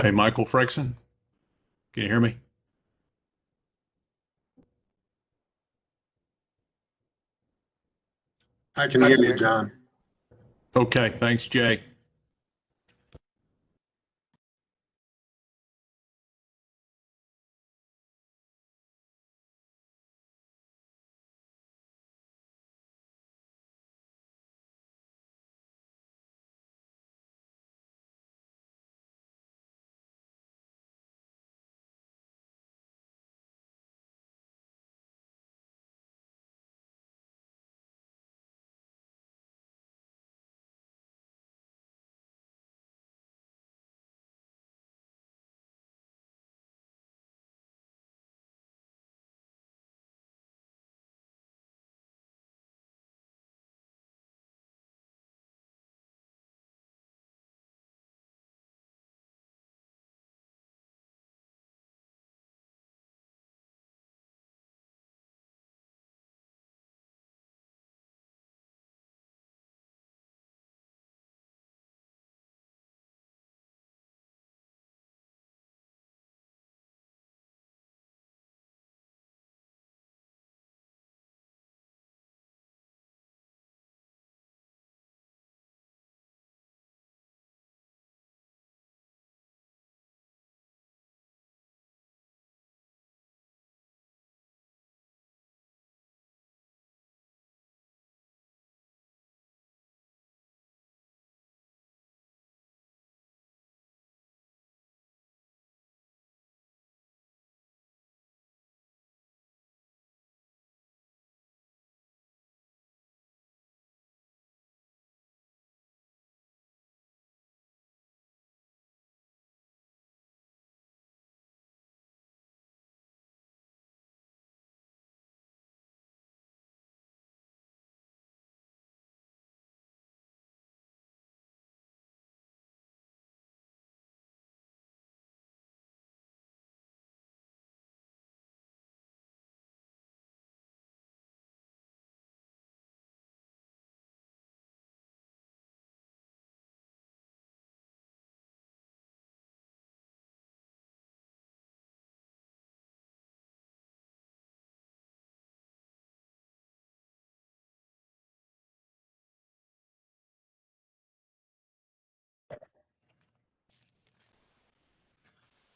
Hey, Michael Frexon, can you hear me? I can hear you, John. Okay, thanks, Jay.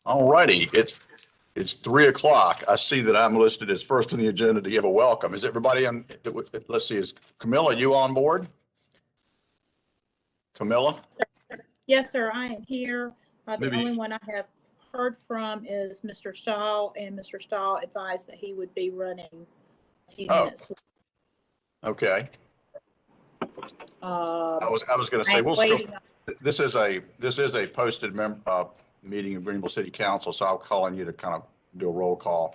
All righty, it's 3 o'clock. I see that I'm listed as first on the agenda to give a welcome. Is everybody on? Let's see, is Camilla, you on board? Camilla? Yes, sir, I am here. The Maybe- only one I have heard from is Mr. Stahl, and Mr. Stahl advised that he would be running a few minutes. Okay. I was going to say, I'm we'll still, waiting. this is a posted meeting of Greenville City Council, so I'll call on you to kind of do a roll call.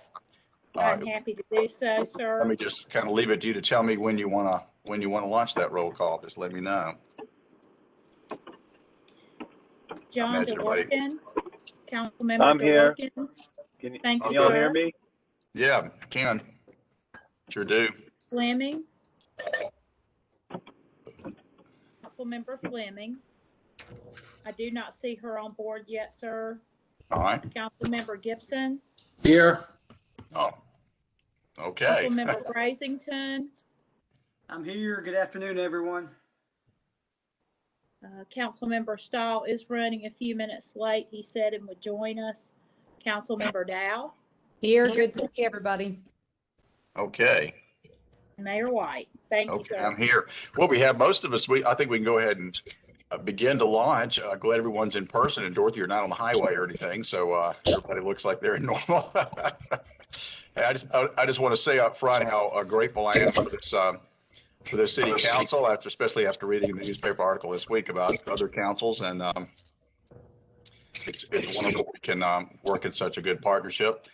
I'm happy to do so, sir. Let me just kind of leave it to you to tell me when you want to launch that roll call. Just let me know. John imagine everybody- DeWorkin, Councilmember I'm here. DeWorkin. Can Thank you, y'all sir. hear me? Yeah, I can. Sure do. Fleming. Councilmember Fleming. I do not see her on board yet, sir. All right. Councilmember Gibson. Here. Oh, okay. Councilmember Brazington. I'm here. Good afternoon, everyone. Councilmember Stahl is running a few minutes late. He said and would join us. Councilmember Dow. Here, good to see everybody. Okay. Mayor White. Thank you, Okay, sir. I'm here. Well, we have most of us. I think we can go ahead and begin to launch. Glad everyone's in person, and Dorothy, you're not on the highway or anything, so everybody looks like they're in normal. Hey, I just want to say up front how grateful I am for this city council, especially after reading the newspaper article this week about other councils, and it's wonderful we can work in such a good partnership.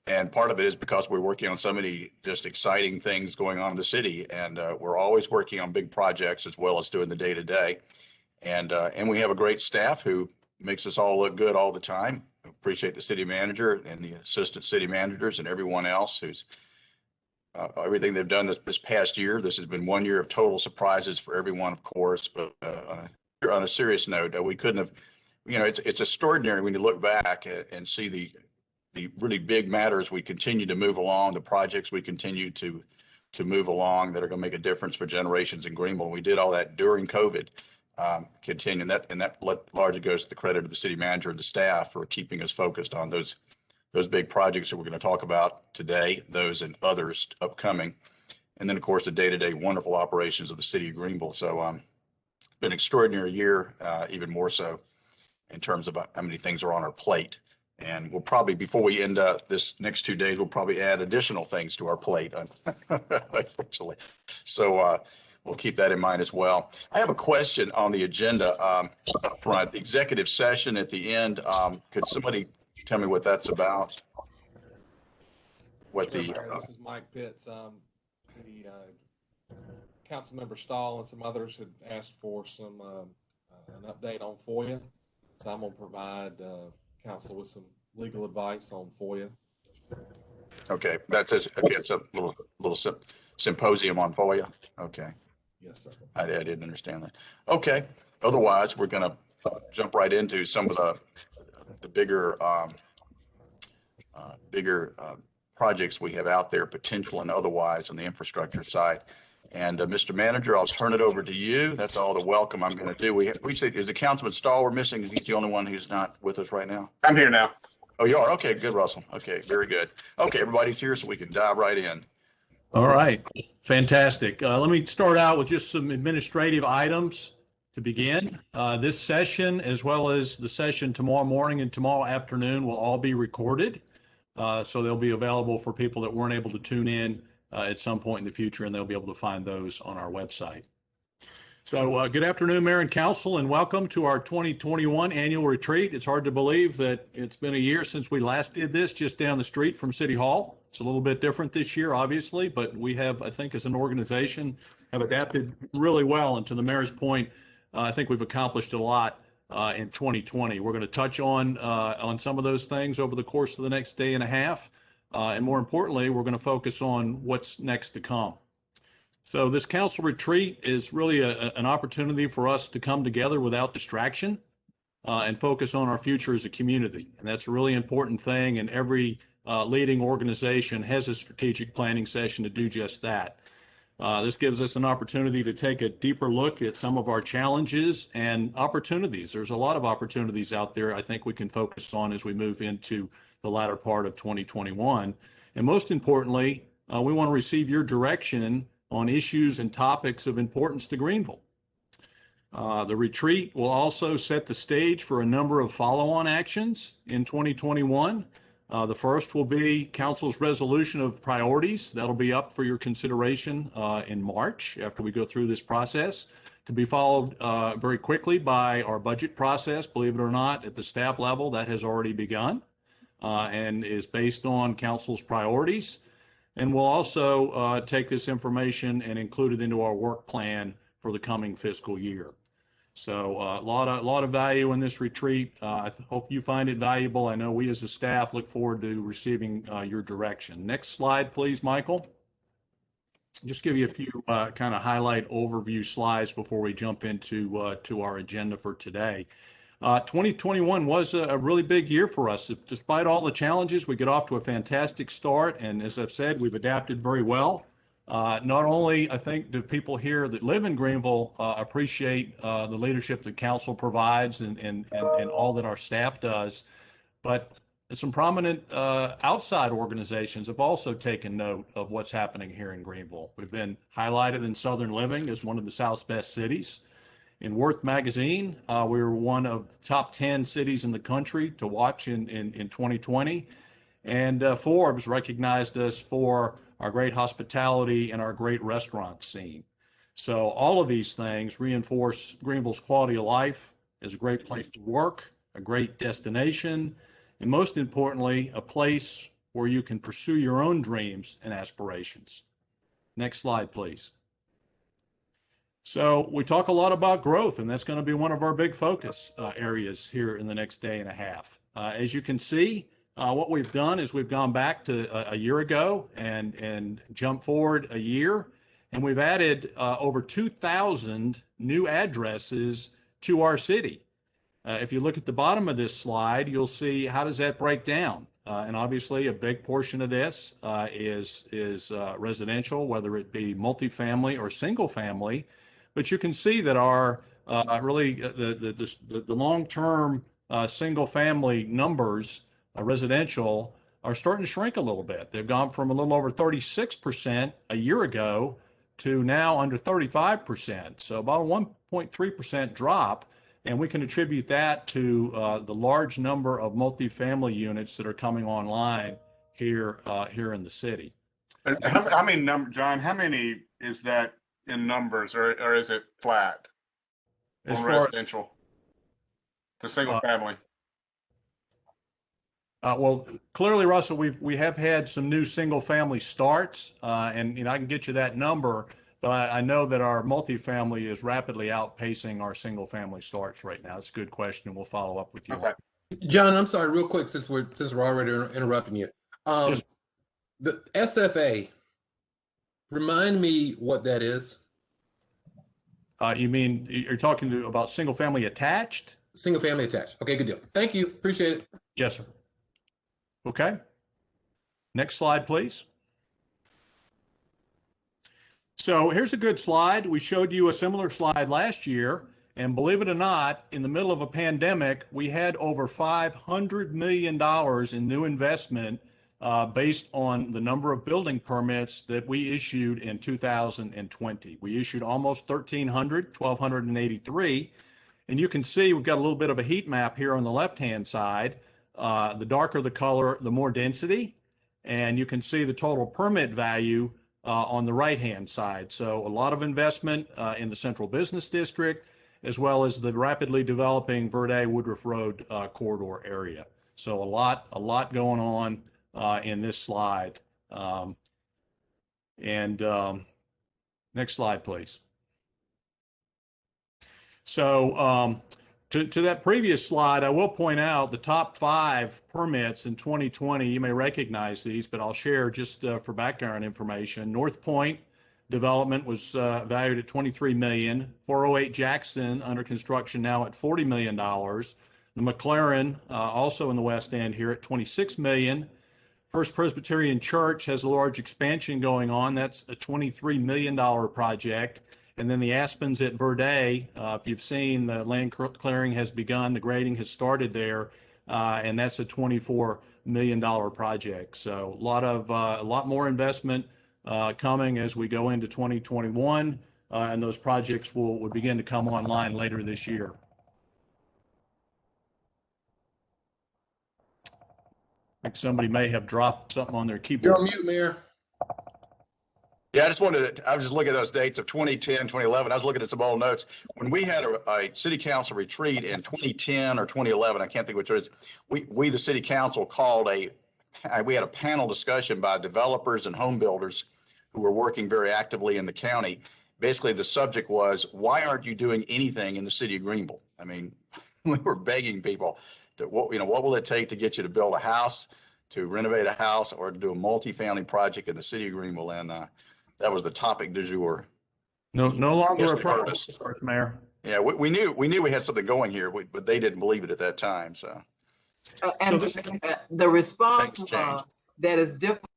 And part of it is because we're working on so many just exciting things going on in the city, and we're always working on big projects as well as doing the day-to-day. And we have a great staff who makes us all look good all the time. Appreciate the city manager and the assistant city managers and everyone else who's everything they've done this past year. This has been 1 year of total surprises for everyone, of course, but on a serious note, we couldn't you know, it's extraordinary when you look back and see the really big matters we continue to move along, the projects we continue to move along that are going to make a difference for generations in Greenville. We did all that during COVID, continuing that, and that largely goes to the credit of the city manager and the staff for keeping us focused on those big projects that we're going to talk about today, those and others upcoming. And then, of course, the day-to-day wonderful operations of the city of Greenville. So it's been an extraordinary year, even more so in terms of how many things are on our plate. And we'll probably, before we end this next 2 days, we'll probably add additional things to our plate, unfortunately. So we'll keep that in mind as well. I have a question on the agenda up front. The executive session at the end, could somebody tell me what that's about? What Sure, the Mayor, this is Mike Pitts. Council member Stahl and some others had asked for some an update on FOIA. So I'm going to provide council with some legal advice on FOIA. okay, that's it. Okay, it's a little symposium on FOIA. Okay, Yes, sir. I didn't understand that. Okay, otherwise we're going to jump right into some of the bigger projects we have out there, potential and otherwise, on the infrastructure side. And Mr. Manager, I'll turn it over to you. That's all the welcome I'm going to do. We say, is the Councilman Stahl we're missing? Is he the only one who's not with us right now? I'm here now. Oh, you are? Okay, good, Russell. Okay, very good. Okay, everybody's here, so we can dive right in. All right, fantastic. Let me start out with just some administrative items to begin. This session, as well as the session tomorrow morning and tomorrow afternoon, will all be recorded. So they'll be available for people that weren't able to tune in at some point in the future, and they'll be able to find those on our website. So good afternoon, Mayor and Council, and welcome to our 2021 annual retreat. It's hard to believe that it's been a year since we last did this just down the street from City Hall. It's a little bit different this year, obviously, but we have, I think, as an organization, have adapted really well. And to the Mayor's point, I think we've accomplished a lot in 2020. We're going to touch on some of those things over the course of the next day and a half. And more importantly, we're going to focus on what's next to come. So this council retreat is really an opportunity for us to come together without distraction and focus on our future as a community. And that's a really important thing. And every leading organization has a strategic planning session to do just that. This gives us an opportunity to take a deeper look at some of our challenges and opportunities. There's a lot of opportunities out there I think we can focus on as we move into the latter part of 2021. And most importantly, we want to receive your direction on issues and topics of importance to Greenville. The retreat will also set the stage for a number of follow-on actions in 2021. The first will be Council's resolution of priorities. That'll be up for your consideration in March after we go through this process, to be followed very quickly by our budget process. Believe it or not, at the staff level, that has already begun and is based on Council's priorities. And we'll also take this information and include it into our work plan for the coming fiscal year. So a lot of value in this retreat. I hope you find it valuable. I know we as a staff look forward to receiving your direction. Next slide, please, Michael. Just give you a few kind of highlight overview slides before we jump into to our agenda for today. 2021 was a really big year for us. Despite all the challenges, we get off to a fantastic start. And as I've said, we've adapted very well. Not only, I think, do people here that live in Greenville appreciate the leadership that council provides and all that our staff does, but some prominent outside organizations have also taken note of what's happening here in Greenville. We've been highlighted in Southern Living as one of the South's best cities. In Worth Magazine, we were one of the top 10 cities in the country to watch in 2020. And Forbes recognized us for our great hospitality and our great restaurant scene. So all of these things reinforce Greenville's quality of life as a great place to work, a great destination, and most importantly, a place where you can pursue your own dreams and aspirations. Next slide, please. So we talk a lot about growth, and that's going to be one of our big focus areas here in the next day and a half. As you can see, what we've done is we've gone back to a year ago and jumped forward a year, and we've added over 2,000 new addresses to our city. If you look at the bottom of this slide, you'll see how does that break down? And obviously, a big portion of this is residential, whether it be multifamily or single family. But you can see that our really the long-term single family numbers, residential, are starting to shrink a little bit. They've gone from a little over 36% a year ago to now under 35%. So about a 1.3% drop. And we can attribute that to the large number of multifamily units that are coming online here in the city. How many John, how many is that in numbers, or is it flat As on far residential? The single family. well, clearly, Russell, we have had some new single family starts, and I can get you that number. But I know that our multifamily is rapidly outpacing our single family starts right now. It's a good question, and we'll follow up with you. Okay. John, I'm sorry, real quick, since we're already interrupting you. Yes. The SFA, remind me what that is. You mean you're talking about single family attached? Single family attached. Okay, good deal. Thank you. Appreciate it. Yes, sir. Okay. Next slide, please. So here's a good slide. We showed you a similar slide last year, and believe it or not, in the middle of a pandemic, we had over $500 million in new investment based on the number of building permits that we issued in 2020. We issued almost 1,283, and you can see we've got a little bit of a heat map here on the left-hand side. The darker the color, the more density, and you can see the total permit value on the right-hand side. So a lot of investment in the Central Business District, as well as the rapidly developing Verde Woodruff Road corridor area. So a lot going on in this slide. Next slide, please. So to that previous slide, I will point out the top 5 permits in 2020. You may recognize these, but I'll share just for background information. North Point development was valued at $23 million. 408 Jackson under construction now at $40 million. The McLaren, also in the West End here, at $26 million. First Presbyterian Church has a large expansion going on. That's a $23 million project. And then the Aspens at Verde, if you've seen, the land clearing has begun, the grading has started there, and that's a $24 million project. So a lot more investment coming as we go into 2021, and those projects will begin to come online later this year. I think somebody may have dropped something on their keyboard. You're on mute, Mayor. Yeah, I was just looking at those dates of 2010, 2011. I was looking at some old notes. When we had a city council retreat in 2010 or 2011, I can't think which it is, we the city council called we had a panel discussion by developers and home builders who were working very actively in the county. Basically, the subject was, why aren't you doing anything in the city of Greenville? I mean, we were begging people to, what will it take to get you to build a house, to renovate a house, or to do a multifamily project in the city of Greenville? And that was the topic du jour. No longer a problem, Yes, Mayor. Yeah, we knew we had something going here, but they didn't believe it at that time. So, the response Things change. was that it's difficult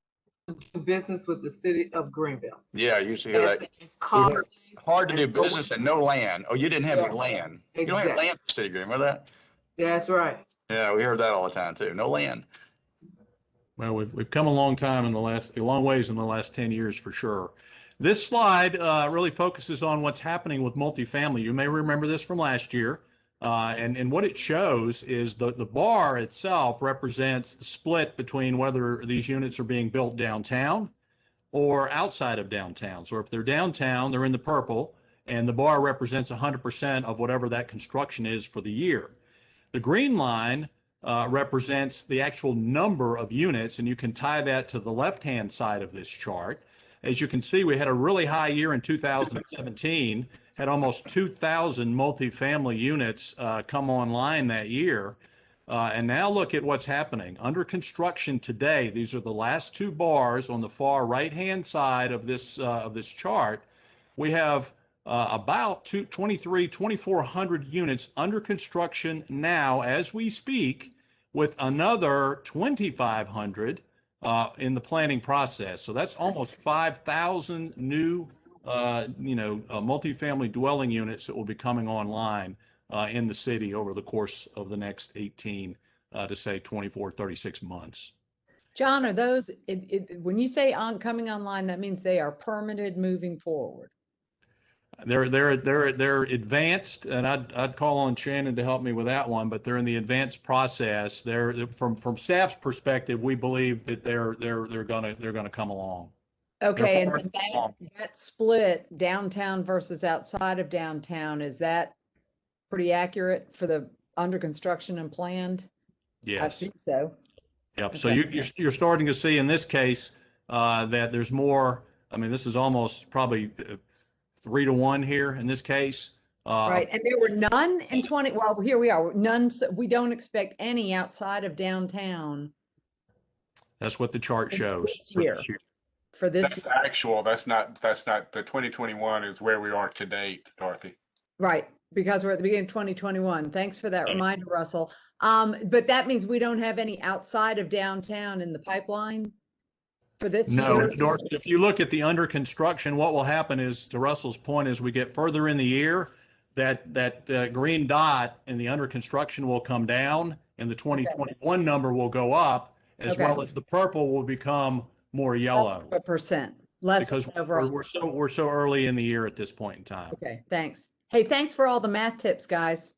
to do business with the city of Greenville. yeah, I usually hear that. It's costly. Hard to do business and no land. Oh, you didn't have any land. You don't have Exactly. land in the city of Greenville, remember that? That's right. Yeah, we heard that all the time too. No land. Well, we've come a long ways in the last 10 years for sure. This slide really focuses on what's happening with multifamily. You may remember this from last year. And what it shows is the bar itself represents the split between whether these units are being built downtown or outside of downtown. So if they're downtown, they're in the purple, and the bar represents 100% of whatever that construction is for the year. The green line represents the actual number of units, and you can tie that to the left-hand side of this chart. As you can see, we had a really high year in 2017, had almost 2,000 multifamily units come online that year. And now look at what's happening. Under construction today, these are the last 2 bars on the far right-hand side of this chart. We have about 2,400 units under construction now as we speak, with another 2,500 in the planning process. So that's almost 5,000 new, multifamily dwelling units that will be coming online in the city over the course of the next 18 to say 24, 36 months. John, are those, when you say coming online, that means they are permitted moving forward? They're advanced, and I'd call on Shannon to help me with that one, but they're in the advanced process. They're from staff's perspective, we believe that they're gonna come along. Okay, and They're far that split downtown versus outside of downtown, is that pretty accurate for the under construction and planned? I Yes. think so. Yep. So Okay. you're starting to see in this case that there's more. I mean, this is almost probably 3 to 1 here in this case. Right, and there were none in 20, well, here we are, none, we don't expect any outside of downtown That's what the chart shows. this year. For this, That's actual, that's not, the 2021 is where we are to date, Dorothy. right, because we're at the beginning of 2021. Thanks for that reminder, Russell. But that means we don't have any outside of downtown in the pipeline for this No, year? Dorothy, if you look at the under construction, what will happen is, to Russell's point, as we get further in the year, that green dot in the under construction will come down and the 2021 number will go up, as Okay. well as the purple will become more yellow. A percent, less Because overall. we're so early in the year at this point in time. Okay, thanks. Hey, thanks for all the math tips, guys.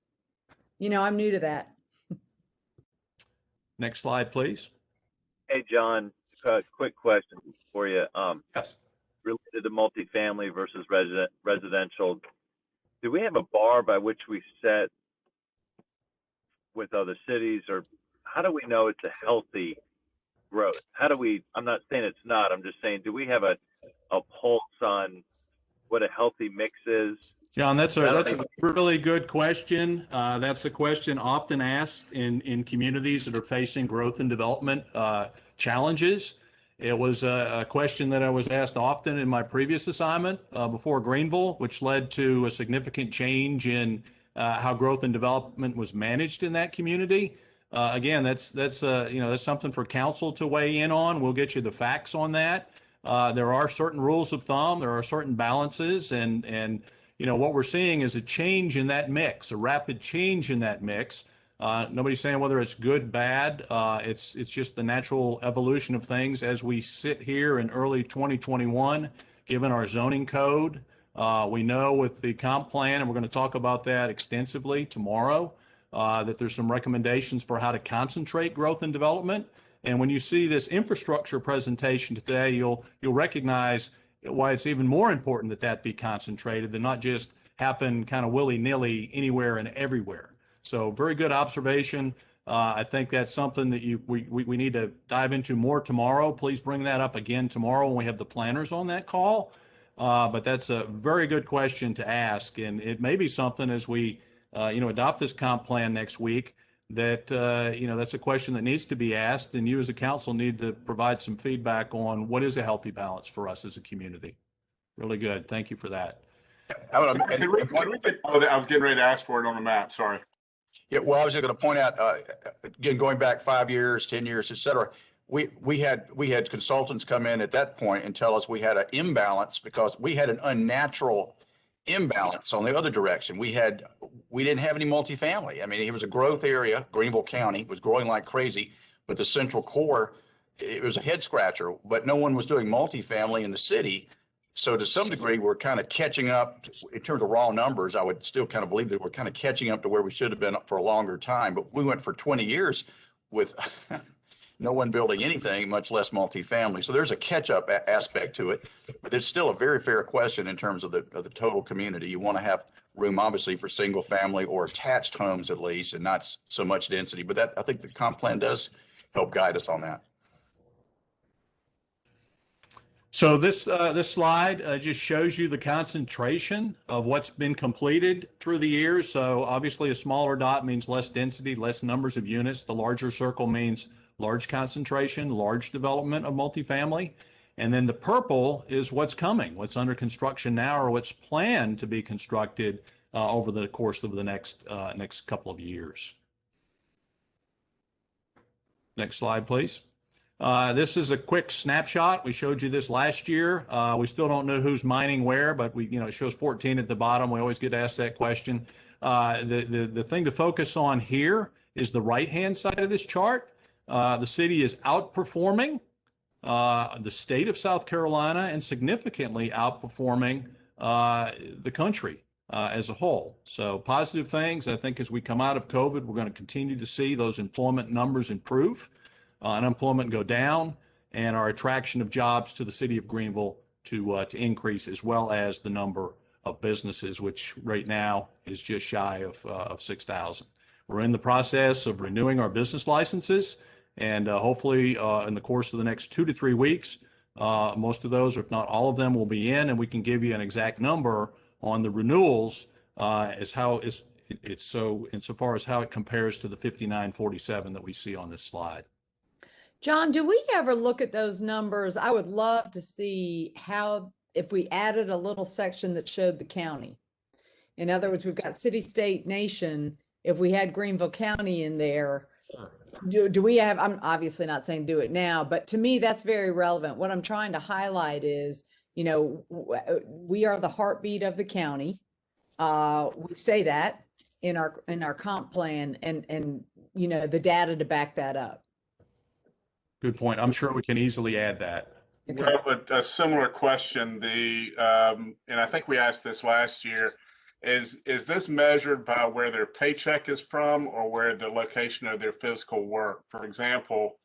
You know, I'm new to that. Next slide, please. Hey, John, quick question for you. Yes. Related to multifamily versus residential, do we have a bar by which we set with other cities, or how do we know it's a healthy growth? How do we, I'm not saying it's not, I'm just saying, do we have a pulse on what a healthy mix is? John, that's a really good question. That's a question often asked in communities that are facing growth and development challenges. It was a question that I was asked often in my previous assignment before Greenville, which led to a significant change in how growth and development was managed in that community. Again, that's something for council to weigh in on. We'll get you the facts on that. There are certain rules of thumb. There are certain balances, and what we're seeing is a change in that mix, a rapid change in that mix. Nobody's saying whether it's good, bad. It's just the natural evolution of things as we sit here in early 2021, given our zoning code. We know with the comp plan, and we're going to talk about that extensively tomorrow, that there's some recommendations for how to concentrate growth and development. And when you see this infrastructure presentation today, you'll recognize why it's even more important that be concentrated than not just happen kind of willy-nilly anywhere and everywhere. So very good observation. I think that's something that we need to dive into more tomorrow. Please bring that up again tomorrow when we have the planners on that call. But that's a very good question to ask, and it may be something as we adopt this comp plan next week that that's a question that needs to be asked, and you as a council need to provide some feedback on what is a healthy balance for us as a community. Really good. Thank you for that. I was getting ready to ask for it on the map, sorry. Yeah, well, I was just going to point out, again, going back 5 years, 10 years, et cetera, we had consultants come in at that point and tell us we had an imbalance because we had an unnatural imbalance on the other direction. We didn't have any multifamily. I mean, it was a growth area. Greenville County was growing like crazy, but the central core, it was a head scratcher, but no one was doing multifamily in the city. So to some degree, we're kind of catching up in terms of raw numbers. I would still kind of believe that we're kind of catching up to where we should have been for a longer time, but we went for 20 years with no one building anything, much less multifamily. So there's a catch-up aspect to it, but it's still a very fair question in terms of the total community. You want to have room, obviously, for single family or attached homes at least, and not so much density. But that, I think the comp plan does help guide us on that. So this slide just shows you the concentration of what's been completed through the years. So obviously a smaller dot means less density, less numbers of units. The larger circle means large concentration, large development of multifamily. And then the purple is what's coming, what's under construction now, or what's planned to be constructed over the course of the next couple of years. Next slide, please. This is a quick snapshot. We showed you this last year. We still don't know who's mining where, but it shows 14 at the bottom. We always get asked that question. The thing to focus on here is the right-hand side of this chart. The city is outperforming the state of South Carolina and significantly outperforming the country as a whole. So positive things. I think as we come out of COVID, we're going to continue to see those employment numbers improve, unemployment go down, and our attraction of jobs to the city of Greenville to increase, as well as the number of businesses, which right now is just shy of 6,000. We're in the process of renewing our business licenses, and hopefully in the course of the next 2 to 3 weeks, most of those, or if not all of them, will be in, and we can give you an exact number on the renewals insofar as how it compares to the 5947 that we see on this slide. John, do we ever look at those numbers? I would love to see how, if we added a little section that showed the county. In other words, we've got city, state, nation. If we had Greenville County in there, do we have, I'm obviously not saying do it now, but to me, that's very relevant. What I'm trying to highlight is, we are the heartbeat of the county. We say that in our comp plan and the data to back that up. Good point. I'm sure we can easily add that. Okay. Well, but a similar question, and I think we asked this last year, is this measured by where their paycheck is from or where the location of their physical work? For example,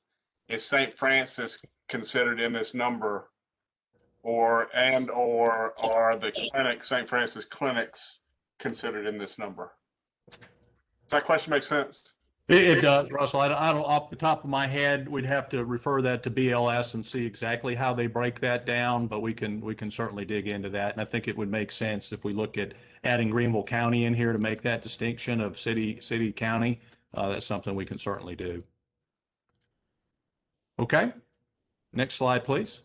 is St. Francis considered in this number, or are the St. Francis clinics considered in this number? Does that question make sense? It does, Russell. I don't, off the top of my head, we'd have to refer that to BLS and see exactly how they break that down, but we can certainly dig into that. And I think it would make sense if we look at adding Greenville County in here to make that distinction of city, county. That's something we can certainly do. Okay. Next slide, please.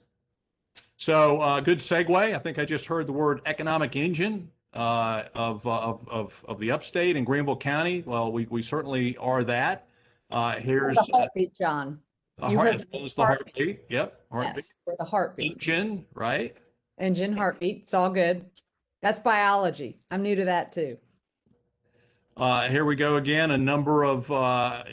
So good segue. I think I just heard the word economic engine of the upstate in Greenville County. Well, we certainly are that. Here's the heartbeat, John. You heard the heartbeat. Yep. Heartbeat. Yes, we're the heartbeat. Engine, right? Engine, heartbeat. It's all good. That's biology. I'm new to that too. Here we go again. A number of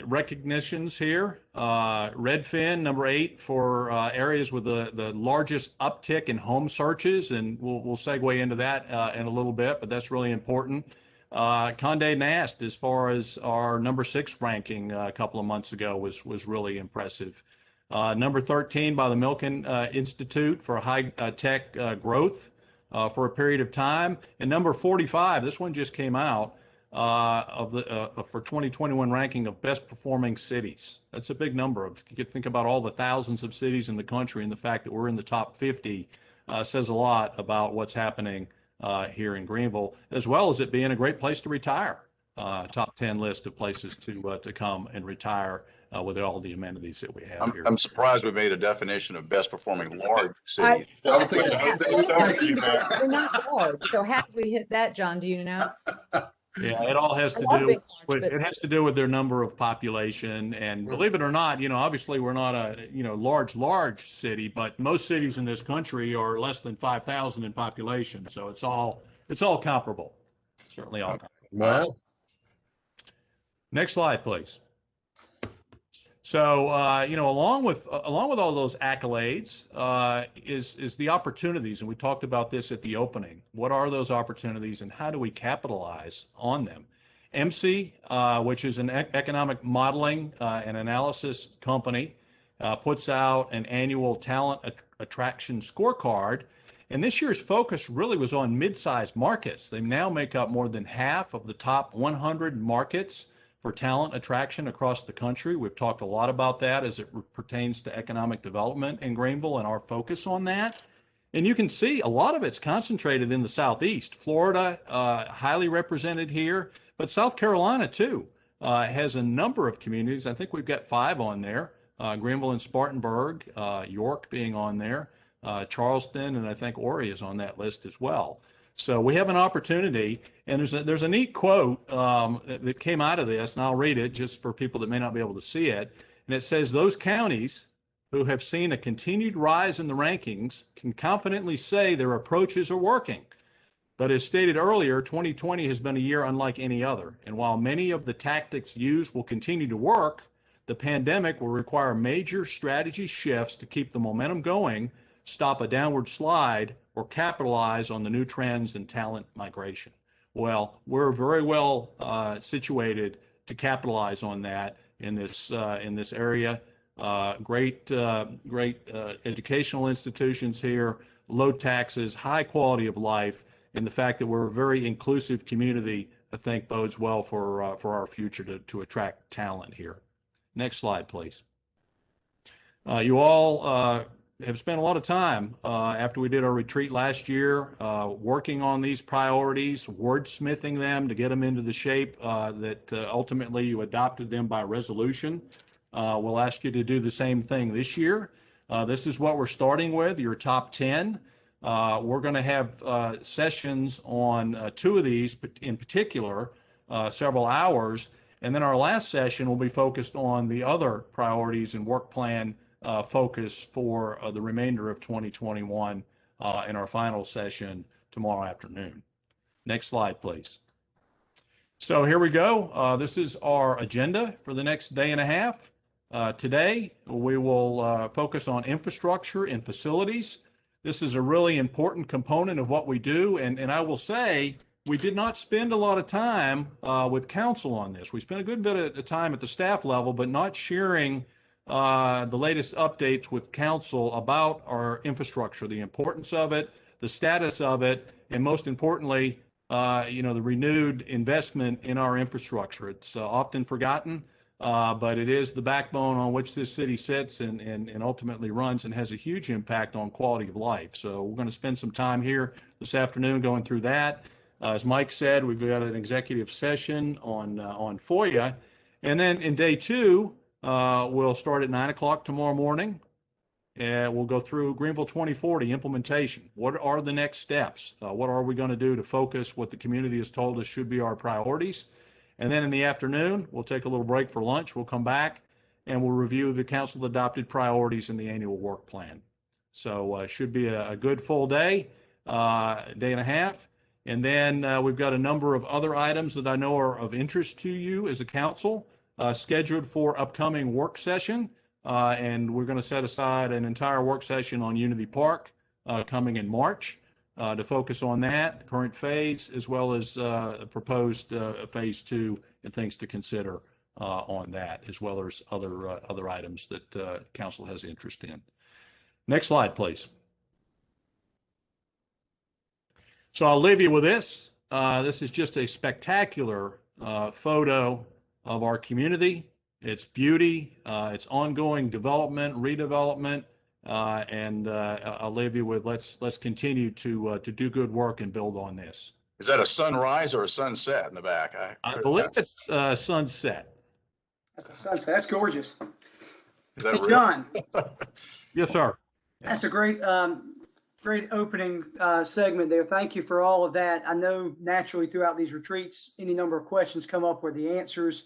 recognitions here. Redfin, number 8 for areas with the largest uptick in home searches, and we'll segue into that in a little bit, but that's really important. Condé Nast, as far as our number 6 ranking a couple of months ago, was really impressive. Number 13 by the Milken Institute for high tech growth for a period of time, and number 45. This one just came out. For 2021 ranking of best performing cities. That's a big number. If you think about all the thousands of cities in the country, and the fact that we're in the top 50 says a lot about what's happening here in Greenville, as well as it being a great place to retire. Top 10 list of places to come and retire with all the amenities that we have here. I'm surprised we made a definition of best performing large city. We're not large. So how did we hit that, John? Do you know? Yeah, it all has to do with their number of population, and believe it or not, obviously we're not a large city, but most cities in this country are less than 5,000 in population, so it's all comparable. Certainly all comparable. Wow. Next slide, please. So along with all those accolades is the opportunities, and we talked about this at the opening. What are those opportunities, and how do we capitalize on them? MC, which is an economic modeling and analysis company, puts out an annual talent attraction scorecard, and this year's focus really was on mid-sized markets. They now make up more than half of the top 100 markets for talent attraction across the country. We've talked a lot about that as it pertains to economic development in Greenville and our focus on that. And you can see a lot of it's concentrated in the Southeast. Florida, highly represented here, but South Carolina too has a number of communities. I think we've got 5 on there, Greenville and Spartanburg, York being on there. Charleston, and I think Horry is on that list as well. So we have an opportunity, and there's a neat quote that came out of this, and I'll read it just for people that may not be able to see it. And it says, "Those counties who have seen a continued rise in the rankings can confidently say their approaches are working. But as stated earlier, 2020 has been a year unlike any other. And while many of the tactics used will continue to work, the pandemic will require major strategy shifts to keep the momentum going, stop a downward slide, or capitalize on the new trends in talent migration." Well, we're very well situated to capitalize on that in this area. Great educational institutions here, low taxes, high quality of life, and the fact that we're a very inclusive community, I think bodes well for our future to attract talent here. Next slide, please. You all have spent a lot of time after we did our retreat last year working on these priorities, wordsmithing them to get them into the shape that ultimately you adopted them by resolution. We'll ask you to do the same thing this year. This is what we're starting with, your top 10. We're going to have sessions on 2 of these in particular, several hours. And then our last session will be focused on the other priorities and work plan focus for the remainder of 2021 in our final session tomorrow afternoon. Next slide, please. So here we go. This is our agenda for the next day and a half. Today, we will focus on infrastructure and facilities. This is a really important component of what we do. And I will say, we did not spend a lot of time with council on this. We spent a good bit of time at the staff level, but not sharing the latest updates with council about our infrastructure, the importance of it, the status of it, and most importantly, the renewed investment in our infrastructure. It's often forgotten, but it is the backbone on which this city sits and ultimately runs and has a huge impact on quality of life. So we're going to spend some time here this afternoon going through that. As Mike said, we've got an executive session on FOIA. And then in day 2, we'll start at 9 o'clock tomorrow morning. And we'll go through Greenville 2040 implementation. What are the next steps? What are we going to do to focus what the community has told us should be our priorities? And then in the afternoon, we'll take a little break for lunch. We'll come back and we'll review the council adopted priorities in the annual work plan. So it should be a good full day, day and a half. And then we've got a number of other items that I know are of interest to you as a council scheduled for upcoming work session. And we're going to set aside an entire work session on Unity Park coming in March to focus on that current phase, as well as proposed phase 2 and things to consider on that, as well as other items that council has interest in. Next slide, please. So I'll leave you with this. This is just a spectacular photo of our community, its beauty, its ongoing development, redevelopment, and I'll leave you with let's continue to do good work and build on this. Is that a sunrise or a sunset in the back? I believe it's sunset. That's a sunset. That's gorgeous. Is that Hey, real? John, Yes, sir. that's a great opening segment there. Thank you for all of that. I know naturally throughout these retreats, any number of questions come up where the answers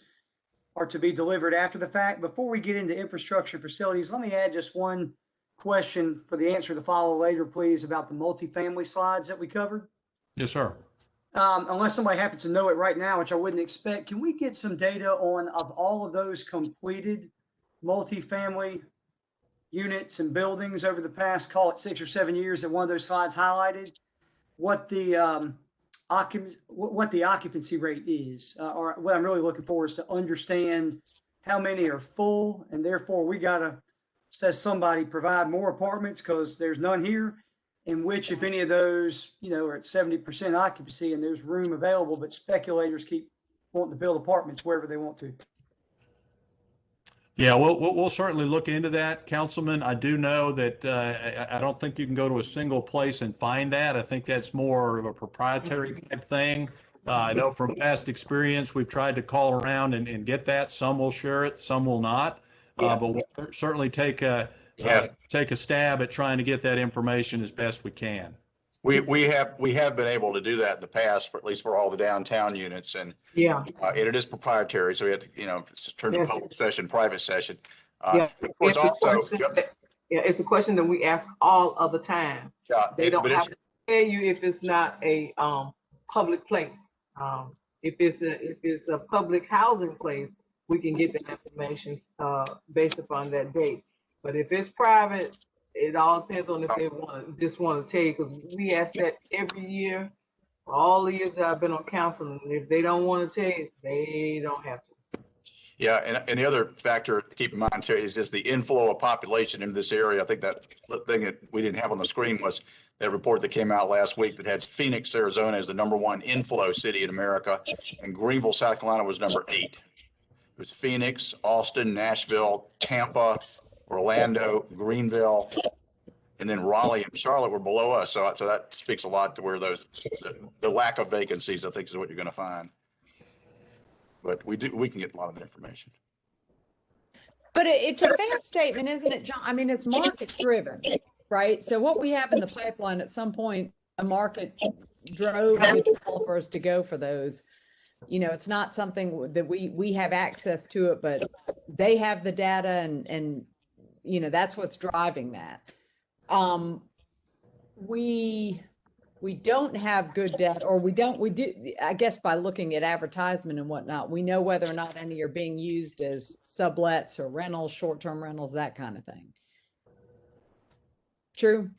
are to be delivered after the fact. Before we get into infrastructure facilities, let me add just one question for the answer to follow later, please, about the multifamily slides that we covered. Yes, sir. Unless somebody happens to know it right now, which I wouldn't expect, can we get some data on of all of those completed multifamily units and buildings over the past, call it 6 or 7 years that one of those slides highlighted, what the occupancy rate is, or what I'm really looking for is to understand how many are full, and therefore we gotta, says somebody, provide more apartments because there's none here, in which, if any of those, are at 70% occupancy and there's room available, but speculators keep wanting to build apartments wherever they want to. Yeah, we'll certainly look into that, Councilman. I do know that I don't think you can go to a single place and find that. I think that's more of a proprietary type thing. I know from past experience, we've tried to call around and get that. Some will share it, some will not. But we'll certainly take a Yeah. take a stab at trying to get that information as best we can. We have been able to do that in the past, for at least for all the downtown units, and Yeah, and it is proprietary, so we have to, it's turned to Yes. public session, private session. yeah. Of course, It's a also, question yeah, it's a question that we ask all of the time. They don't but have it's, to tell you if it's not a public place. If it's a public housing place, we can get that information based upon that date. But if it's private, it all depends on if they just want to tell you, because we ask that every year. For all the years that I've been on council, and if they don't want to tell you, they don't have to. yeah, and the other factor to keep in mind too is just the inflow of population into this area. I think that thing that we didn't have on the screen was that report that came out last week that had Phoenix, Arizona as the #1 inflow city in America, and Greenville, South Carolina was #8. It was Phoenix, Austin, Nashville, Tampa, Orlando, Greenville, and then Raleigh and Charlotte were below us. So that speaks a lot to where the lack of vacancies, I think, is what you're going to find. But we can get a lot of that information. But it's a fair statement, isn't it, John? I mean, it's market driven, right? So what we have in the pipeline, at some point, a market drove the developers to go for those. It's not something that we have access to it, but they have the data and that's what's driving that. We don't have good data, or we do, I guess, by looking at advertisement and whatnot, we know whether or not any are being used as sublets or rentals, short-term rentals, that kind of thing. True?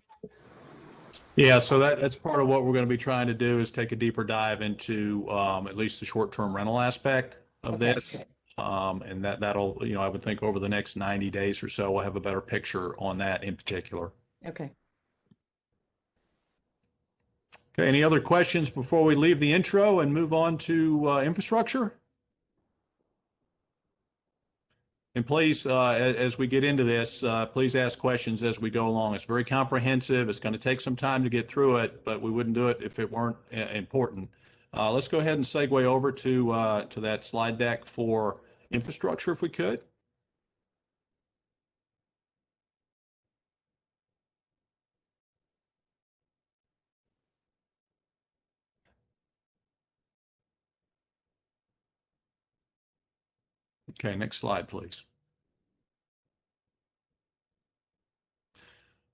Yeah, so that's part of what we're going to be trying to do is take a deeper dive into at least the short-term rental aspect of this. And that'll, I would think over the next 90 days or so, we'll have a better picture on that in particular. Okay. Okay, any other questions before we leave the intro and move on to infrastructure? And please, as we get into this, please ask questions as we go along. It's very comprehensive. It's going to take some time to get through it, but we wouldn't do it if it weren't important. Let's go ahead and segue over to that slide deck for infrastructure, if we could. Okay, next slide, please.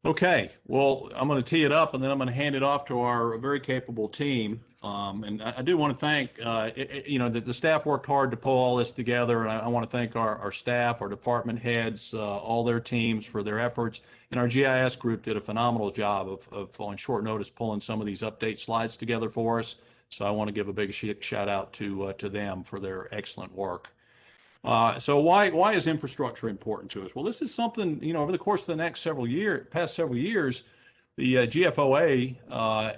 Okay, well, I'm going to tee it up and then I'm going to hand it off to our very capable team. And I do want to thank, the staff worked hard to pull all this together. And I want to thank our staff, our department heads, all their teams for their efforts. And our GIS group did a phenomenal job of on short notice pulling some of these update slides together for us. So I want to give a big shout out to them for their excellent work. So why is infrastructure important to us? Well, this is something, over the course of the past several years, the GFOA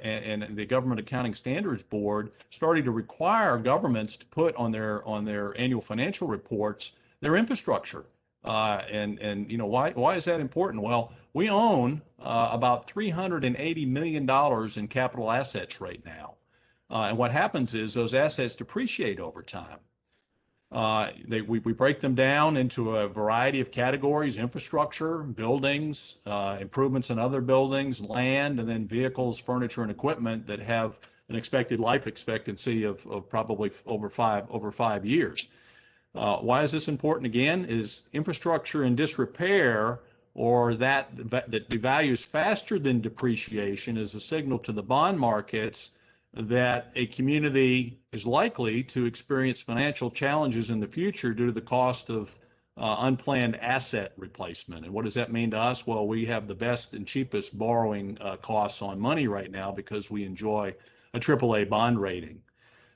and the Government Accounting Standards Board started to require governments to put on their annual financial reports their infrastructure. Why is that important? Well, we own about $380 million in capital assets right now. And what happens is those assets depreciate over time. We break them down into a variety of categories: infrastructure, buildings, improvements in other buildings, land, and then vehicles, furniture, and equipment that have an expected life expectancy of probably over five years. Why is this important? Again, is infrastructure in disrepair, or that devalues faster than depreciation, is a signal to the bond markets that a community is likely to experience financial challenges in the future due to the cost of unplanned asset replacement. And what does that mean to us? Well, we have the best and cheapest borrowing costs on money right now because we enjoy a AAA bond rating.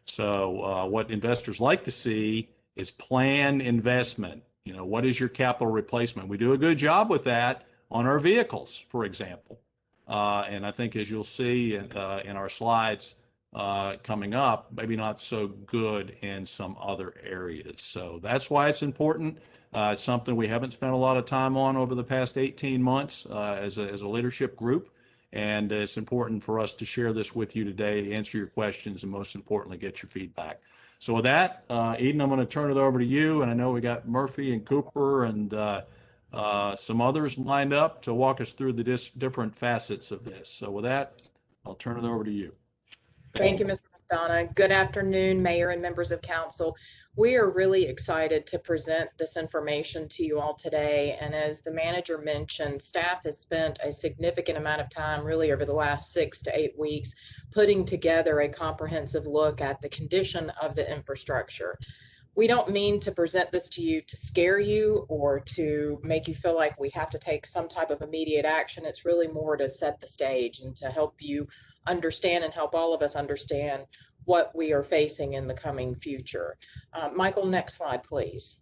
So what investors like to see is planned investment. What is your capital replacement? We do a good job with that on our vehicles, for example. And I think, as you'll see in our slides coming up, maybe not so good in some other areas. So that's why it's important. It's something we haven't spent a lot of time on over the past 18 months as a leadership group. And it's important for us to share this with you today, answer your questions, and most importantly, get your feedback. So with that, Eden, I'm going to turn it over to you. And I know we got Murphy and Cooper and some others lined up to walk us through the different facets of this. So with that, I'll turn it over to you. Thank you, Mr. McDonough. Good afternoon, Mayor and members of council. We are really excited to present this information to you all today. And as the manager mentioned, staff has spent a significant amount of time really over the last 6 to 8 weeks putting together a comprehensive look at the condition of the infrastructure. We don't mean to present this to you to scare you or to make you feel like we have to take some type of immediate action. It's really more to set the stage and to help you understand and help all of us understand what we are facing in the coming future. Michael, next slide, please.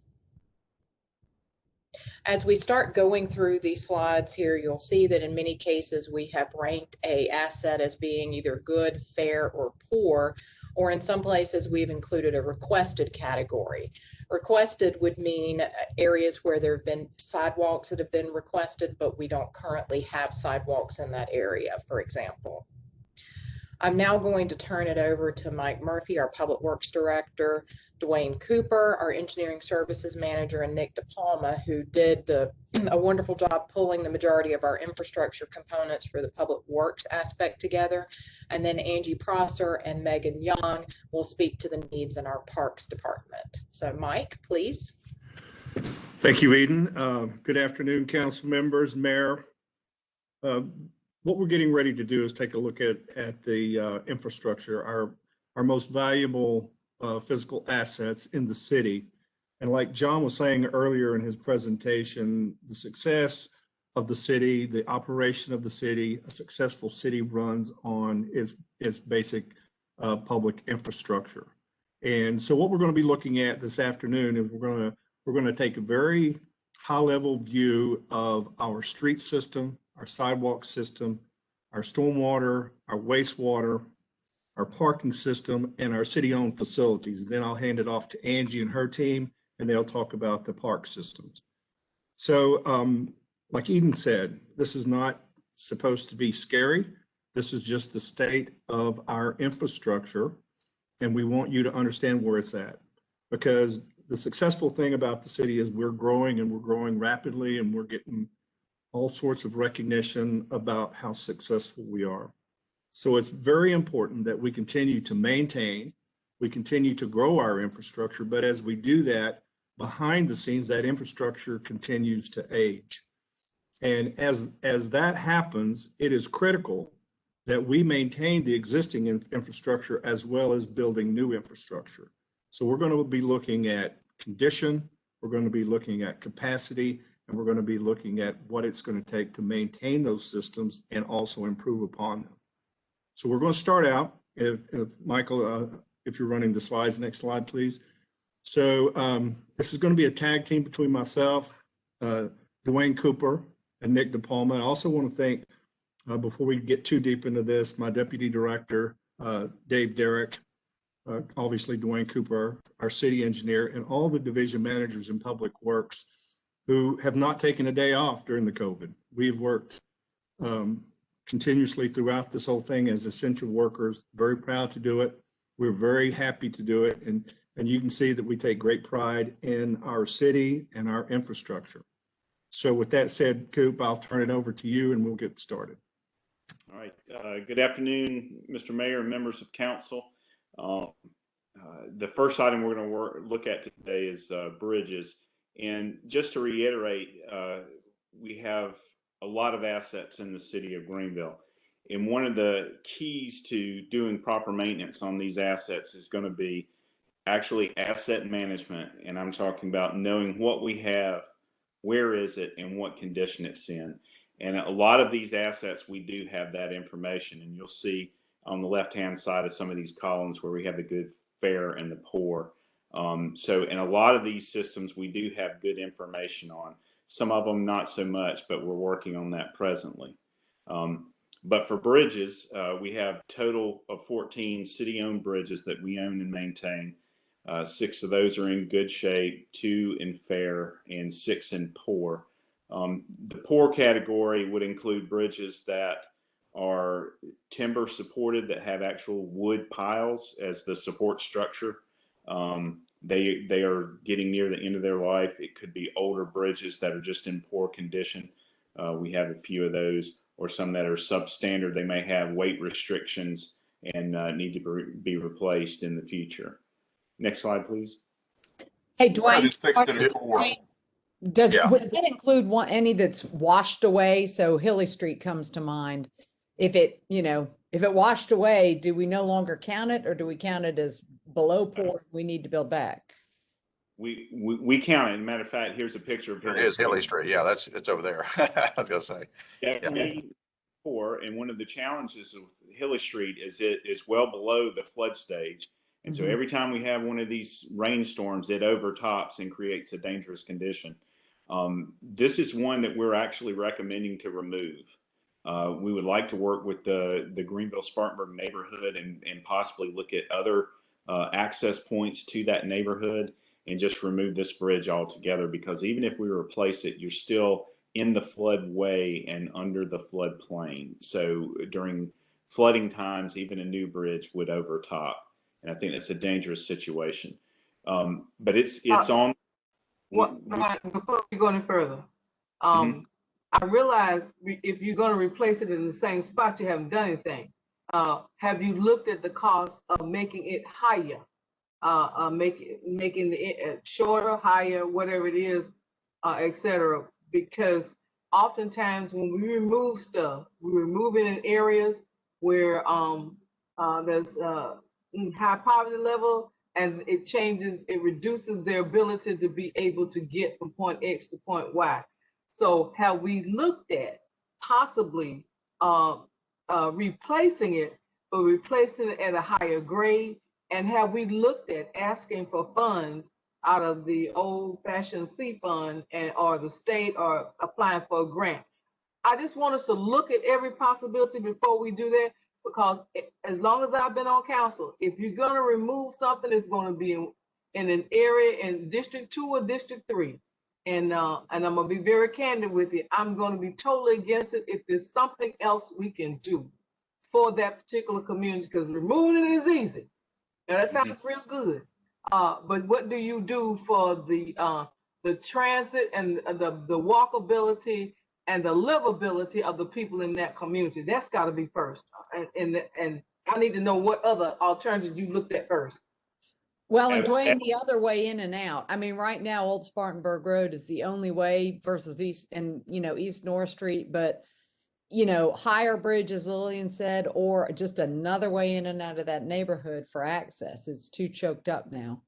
As we start going through these slides here, you'll see that in many cases we have ranked an asset as being either good, fair, or poor, or in some places we've included a requested category. Requested would mean areas where there have been sidewalks that have been requested, but we don't currently have sidewalks in that area, for example. I'm now going to turn it over to Mike Murphy, our Public Works Director, Dwayne Cooper, our Engineering Services Manager, and Nick DePalma, who did a wonderful job pulling the majority of our infrastructure components for the Public Works aspect together. And then Angie Prosser and Megan Young will speak to the needs in our Parks Department. So Mike, please. Thank you, Eden. Good afternoon, council members, Mayor. What we're getting ready to do is take a look at the infrastructure, our most valuable physical assets in the city. And like John was saying earlier in his presentation, the success of the city, the operation of the city, a successful city runs on its basic public infrastructure. And so what we're going to be looking at this afternoon is we're going to take a very high-level view of our street system, our sidewalk system, our stormwater, our wastewater, our parking system, and our city-owned facilities. And then I'll hand it off to Angie and her team, and they'll talk about the park systems. So like Eden said, this is not supposed to be scary. This is just the state of our infrastructure, and we want you to understand where it's at. Because the successful thing about the city is we're growing, and we're growing rapidly, and we're getting all sorts of recognition about how successful we are. So it's very important that we continue to maintain, we continue to grow our infrastructure, but as we do that, behind the scenes, that infrastructure continues to age. And as that happens, it is critical that we maintain the existing infrastructure as well as building new infrastructure. So we're going to be looking at condition, we're going to be looking at capacity, and we're going to be looking at what it's going to take to maintain those systems and also improve upon them. So we're going to start out, if Michael, if you're running the slides, next slide, please. So this is going to be a tag team between myself, Dwayne Cooper, and Nick DePalma. I also want to thank, before we get too deep into this, my Deputy Director, Dave Derrick, obviously Dwayne Cooper, our city engineer, and all the division managers in Public Works who have not taken a day off during the COVID. We've worked continuously throughout this whole thing as essential workers, very proud to do it. We're very happy to do it. And you can see that we take great pride in our city and our infrastructure. So with that said, Coop, I'll turn it over to you and we'll get started. All right. Good afternoon, Mr. Mayor and members of council. The first item we're going to look at today is bridges. And just to reiterate, we have a lot of assets in the city of Greenville. And one of the keys to doing proper maintenance on these assets is going to be actually asset management. And I'm talking about knowing what we have, where is it, and what condition it's in. And a lot of these assets, we do have that information. And you'll see on the left-hand side of some of these columns where we have the good, fair, and the poor. So in a lot of these systems, we do have good information on. Some of them not so much, but we're working on that presently. But for bridges, we have a total of 14 city-owned bridges that we own and maintain. 6 of those are in good shape, 2 in fair, and 6 in poor. The poor category would include bridges that are timber supported, that have actual wood piles as the support structure. They are getting near the end of their life. It could be older bridges that are just in poor condition. We have a few of those, or some that are substandard. They may have weight restrictions and need to be replaced in the future. Next slide, please. Hey, Dwayne. Yeah. Would that include any that's washed away? So Hilly Street comes to mind. If it washed away, do we no longer count it, or do we count it as below poor? We need to build back. We count it. As a matter of fact, here's a picture of There is Hilly Street. Yeah, it's over there. I was gonna say. Yeah. Poor, and one of the challenges of Hilly Street is it is well below the flood stage. And so every time we have one of these rainstorms, it overtops and creates a dangerous condition. This is one that we're actually recommending to remove. We would like to work with the Greenville Spartanburg neighborhood and possibly look at other access points to that neighborhood and just remove this bridge altogether, because even if we replace it, you're still in the floodway and under the floodplain. So during flooding times, even a new bridge would overtop. And I think that's a dangerous situation. But it's on. Before we go any further, I realize if you're going to replace it in the same spot, you haven't done anything. Have you looked at the cost of making it higher, making it shorter, higher, whatever it is, etc.? Because oftentimes when we remove stuff, we remove it in areas where there's high poverty level, and it reduces their ability to be able to get from point X to point Y. So have we looked at possibly replacing it, but replacing it at a higher grade? And have we looked at asking for funds out of the old-fashioned C fund or the state, or applying for a grant? I just want us to look at every possibility before we do that, because as long as I've been on council, if you're going to remove something, it's going to be in an area in District 2 or District 3. And I'm going to be very candid with you. I'm going to be totally against it if there's something else we can do for that particular community, because removing it is easy. Now that sounds real good. But what do you do for the transit and the walkability and the livability of the people in that community? That's got to be first. And I need to know what other alternatives you looked at first. Well, and Dwayne, the other way in and out. I mean, right now, Old Spartanburg Road is the only way versus East and, East North Street, but, higher bridge, as Lillian said, or just another way in and out of that neighborhood for access. It's too choked up now.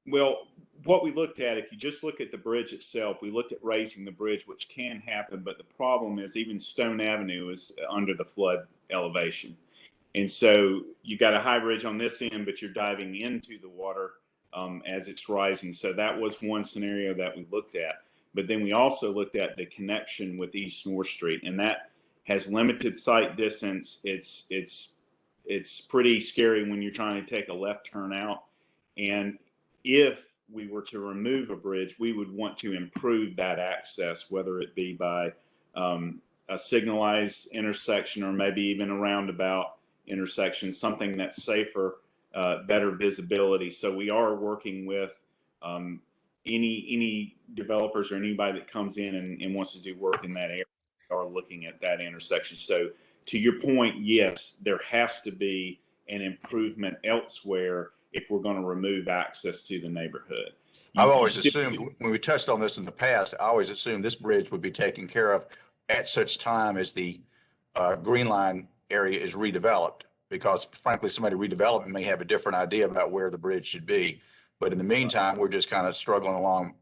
Well, what we looked at, if you just look at the bridge itself, we looked at raising the bridge, which can happen, but the problem is even Stone Avenue is under the flood elevation. And so you got a high bridge on this end, but you're diving into the water as it's rising. So that was one scenario that we looked at. But then we also looked at the connection with East North Street, and that has limited sight distance. It's pretty scary when you're trying to take a left turn out. And if we were to remove a bridge, we would want to improve that access, whether it be by a signalized intersection or maybe even a roundabout intersection, something that's safer, better visibility. So we are working with any developers or anybody that comes in and wants to do work in that area are looking at that intersection. So to your point, yes, there has to be an improvement elsewhere if we're going to remove access to the neighborhood. I've always assumed, when we touched on this in the past, I always assumed this bridge would be taken care of at such time as the Green Line area is redeveloped, because frankly, somebody redeveloping may have a different idea about where the bridge should be. But in the meantime, we're just kind of struggling along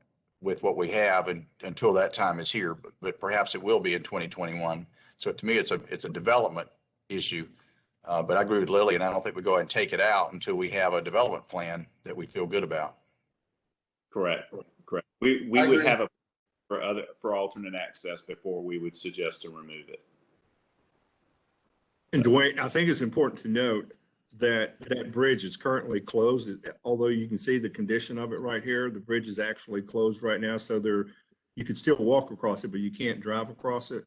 with what we have until that time is here, but perhaps it will be in 2021. So to me, it's a development issue. But I agree with Lily, and I don't think we go ahead and take it out until we have a development plan that we feel good about. Correct. We would have for alternate access before we would suggest to remove it. And Dwayne, I think it's important to note that that bridge is currently closed. Although you can see the condition of it right here, the bridge is actually closed right now. So you can still walk across it, but you can't drive across it.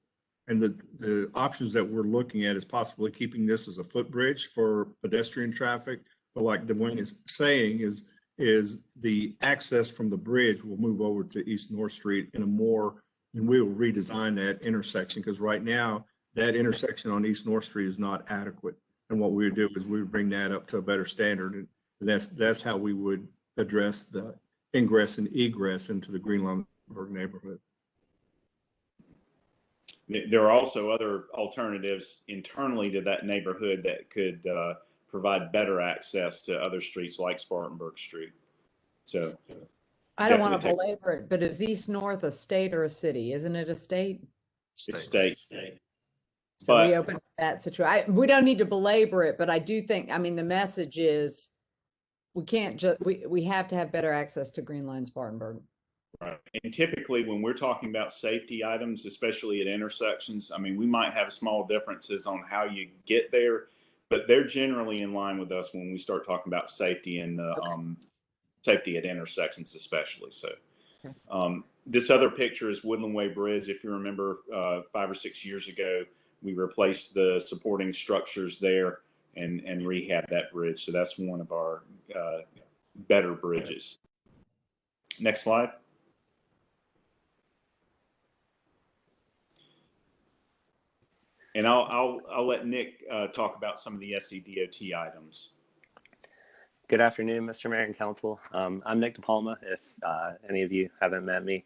And the options that we're looking at is possibly keeping this as a footbridge for pedestrian traffic. But like Dwayne is saying, is is the access from the bridge will move over to East North Street and we will redesign that intersection, because right now that intersection on East North Street is not adequate. And what we would do is we would bring that up to a better standard. And that's how we would address the ingress and egress into the Greenville neighborhood. There are also other alternatives internally to that neighborhood that could provide better access to other streets like Spartanburg Street. So I don't want to belabor it, but is East North a state or a city? Isn't it a state? It's state. So we open that situation. We don't need to belabor it, but I do think, I mean, the message is we can't just, we have to have better access to Green Line Spartanburg. Right. And typically when we're talking about safety items, especially at intersections, I mean, we might have small differences on how you get there, but they're generally in line with us when we start talking about safety and safety at intersections, especially. So this other picture is Woodland Way Bridge. If you remember 5 or 6 years ago, we replaced the supporting structures there and rehabbed that bridge. So that's one of our better bridges. Next slide. And I'll let Nick talk about some of the SCDOT items. Good afternoon, Mr. Mayor and Council. I'm Nick DePalma, if any of you haven't met me.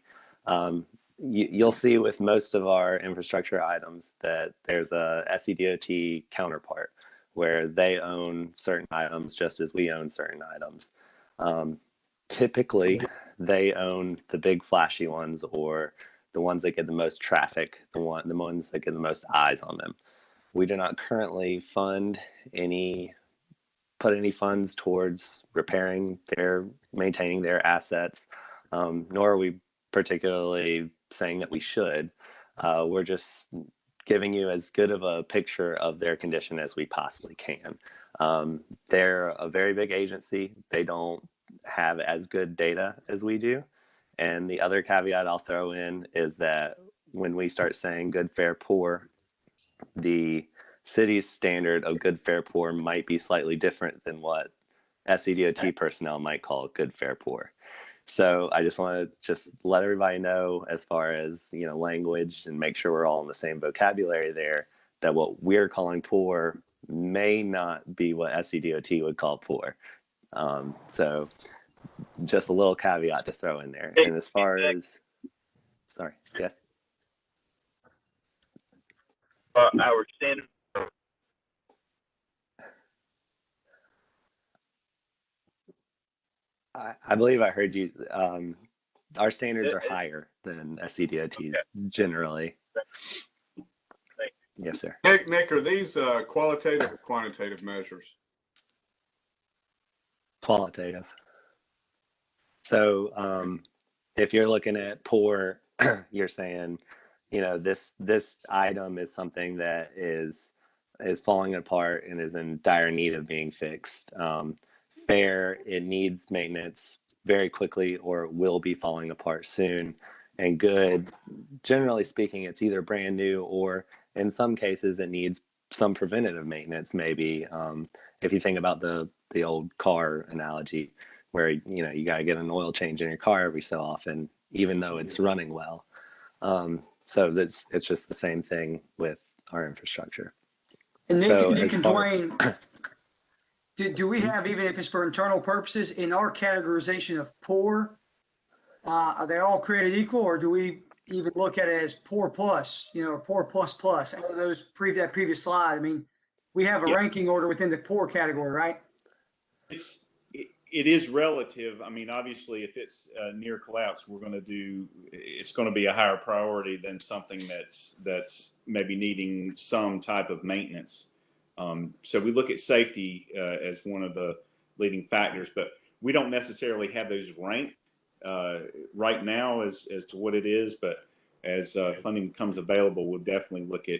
You'll see with most of our infrastructure items that there's a SCDOT counterpart where they own certain items just as we own certain items. Typically, they own the big flashy ones or the ones that get the most traffic, the ones that get the most eyes on them. We do not currently put any funds towards maintaining their assets, nor are we particularly saying that we should. We're just giving you as good of a picture of their condition as we possibly can. They're a very big agency. They don't have as good data as we do. And the other caveat I'll throw in is that when we start saying good, fair, poor, the city's standard of good, fair, poor might be slightly different than what SCDOT personnel might call good, fair, poor. So I just want to let everybody know, as far as, language, and make sure we're all in the same vocabulary there, that what we're calling poor may not be what SCDOT would call poor. So just a little caveat to throw in there. And as far as, sorry, yes? Our standard. I believe I heard you. Our standards are higher than SCDOT's generally. Yes, sir. Nick, are these qualitative or quantitative measures? Qualitative. So if you're looking at poor, you're saying, this item is something that is falling apart and is in dire need of being fixed. Fair, it needs maintenance very quickly or will be falling apart soon. And good, generally speaking, it's either brand new or in some cases it needs some preventative maintenance. Maybe if you think about the old car analogy, where you got to get an oil change in your car every so often, even though it's running well. So it's just the same thing with our infrastructure. And Nick and Dwayne, do we have, even if it's for internal purposes, in our categorization of poor, are they all created equal, or do we even look at it as poor plus, or poor plus plus? Out of those that previous slide, I mean, we have a ranking order within the poor category, right? It is relative. I mean, obviously, if it's near collapse, it's going to be a higher priority than something that's maybe needing some type of maintenance. So we look at safety as one of the leading factors, but we don't necessarily have those ranked right now as to what it is. But as funding becomes available, we'll definitely look at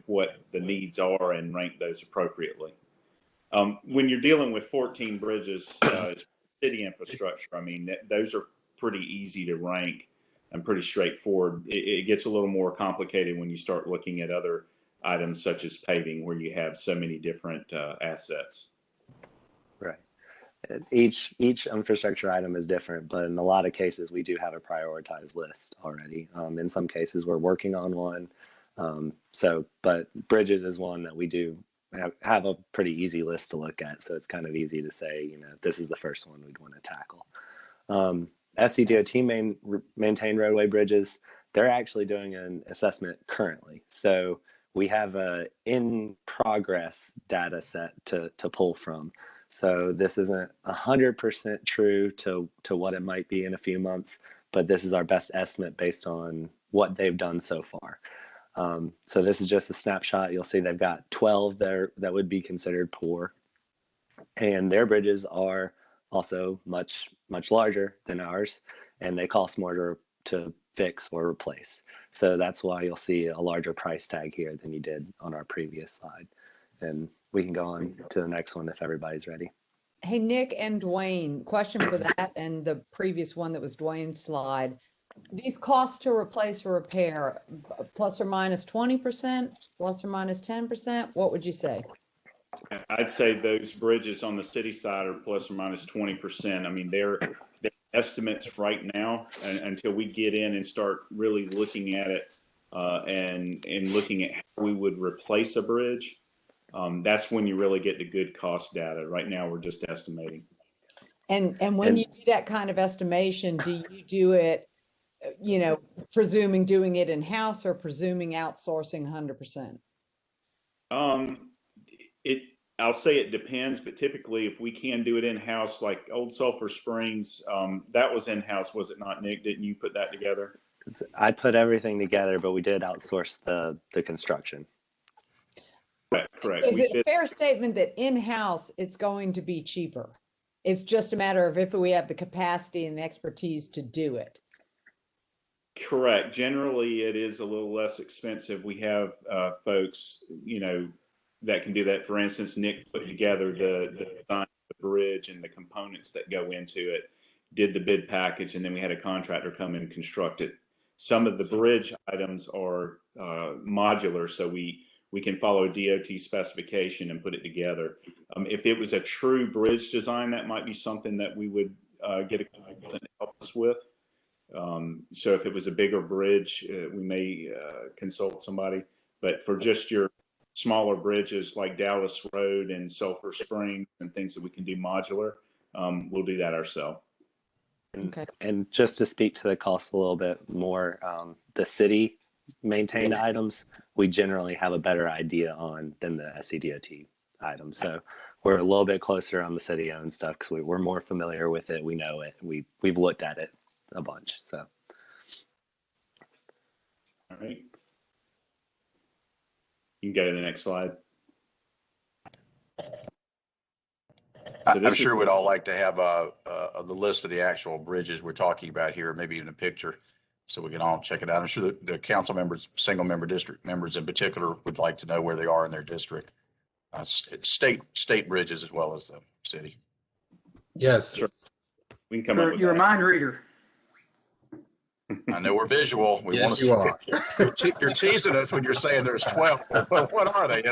what the needs are and rank those appropriately. When you're dealing with 14 bridges, city infrastructure, I mean, those are pretty easy to rank and pretty straightforward. It gets a little more complicated when you start looking at other items such as paving, where you have so many different assets. Right. Each infrastructure item is different, but in a lot of cases, we do have a prioritized list already. In some cases, we're working on one. But bridges is one that we do have a pretty easy list to look at. So it's kind of easy to say, this is the first one we'd want to tackle. SCDOT maintained roadway bridges. They're actually doing an assessment currently. So we have a in progress data set to pull from. So this isn't 100% true to what it might be in a few months, but this is our best estimate based on what they've done so far. So this is just a snapshot. You'll see they've got 12 there that would be considered poor, and their bridges are also much larger than ours, and they cost more to fix or replace. So that's why you'll see a larger price tag here than you did on our previous slide. And we can go on to the next one if everybody's ready. Hey, Nick and Dwayne, question for that and the previous one that was Dwayne's slide. These costs to replace or repair, plus or minus 20%, plus or minus 10%, what would you say? I'd say those bridges on the city side are plus or minus 20%. I mean, they're estimates right now until we get in and start really looking at it and looking at how we would replace a bridge. That's when you really get the good cost data. Right now, we're just estimating. And when you do that kind of estimation, do you do it, presuming doing it in-house or presuming outsourcing 100%? I'll say it depends, but typically if we can do it in-house, like Old Sulphur Springs, that was in-house, was it not, Nick? Didn't you put that together? I put everything together, but we did outsource the construction. Correct. Is it a fair statement that in-house it's going to be cheaper? It's just a matter of if we have the capacity and the expertise to do it. Correct. Generally, it is a little less expensive. We have folks, that can do that. For instance, Nick put together the design of the bridge and the components that go into it, did the bid package, and then we had a contractor come in and construct it. Some of the bridge items are modular, so we can follow DOT specification and put it together. If it was a true bridge design, that might be something that we would get a consultant to help us with. So if it was a bigger bridge, we may consult somebody. But for just your smaller bridges like Dallas Road and Sulphur Springs and things that we can do modular, we'll do that ourselves. Okay. And just to speak to the cost a little bit more, the city maintained items, we generally have a better idea on than the SCDOT items. So we're a little bit closer on the city owned stuff because we're more familiar with it. We know it. We've looked at it a bunch. So. All right. You can go to the next slide. I'm sure we'd all like to have the list of the actual bridges we're talking about here, maybe even a picture, so we can all check it out. I'm sure the council members, single member district members in particular, would like to know where they are in their district. State bridges as well as the city. Yes. Sure. We can come up with You're a that. mind reader. I know we're visual. We want to see. you are. You're teasing us when you're saying there's 12. What are they?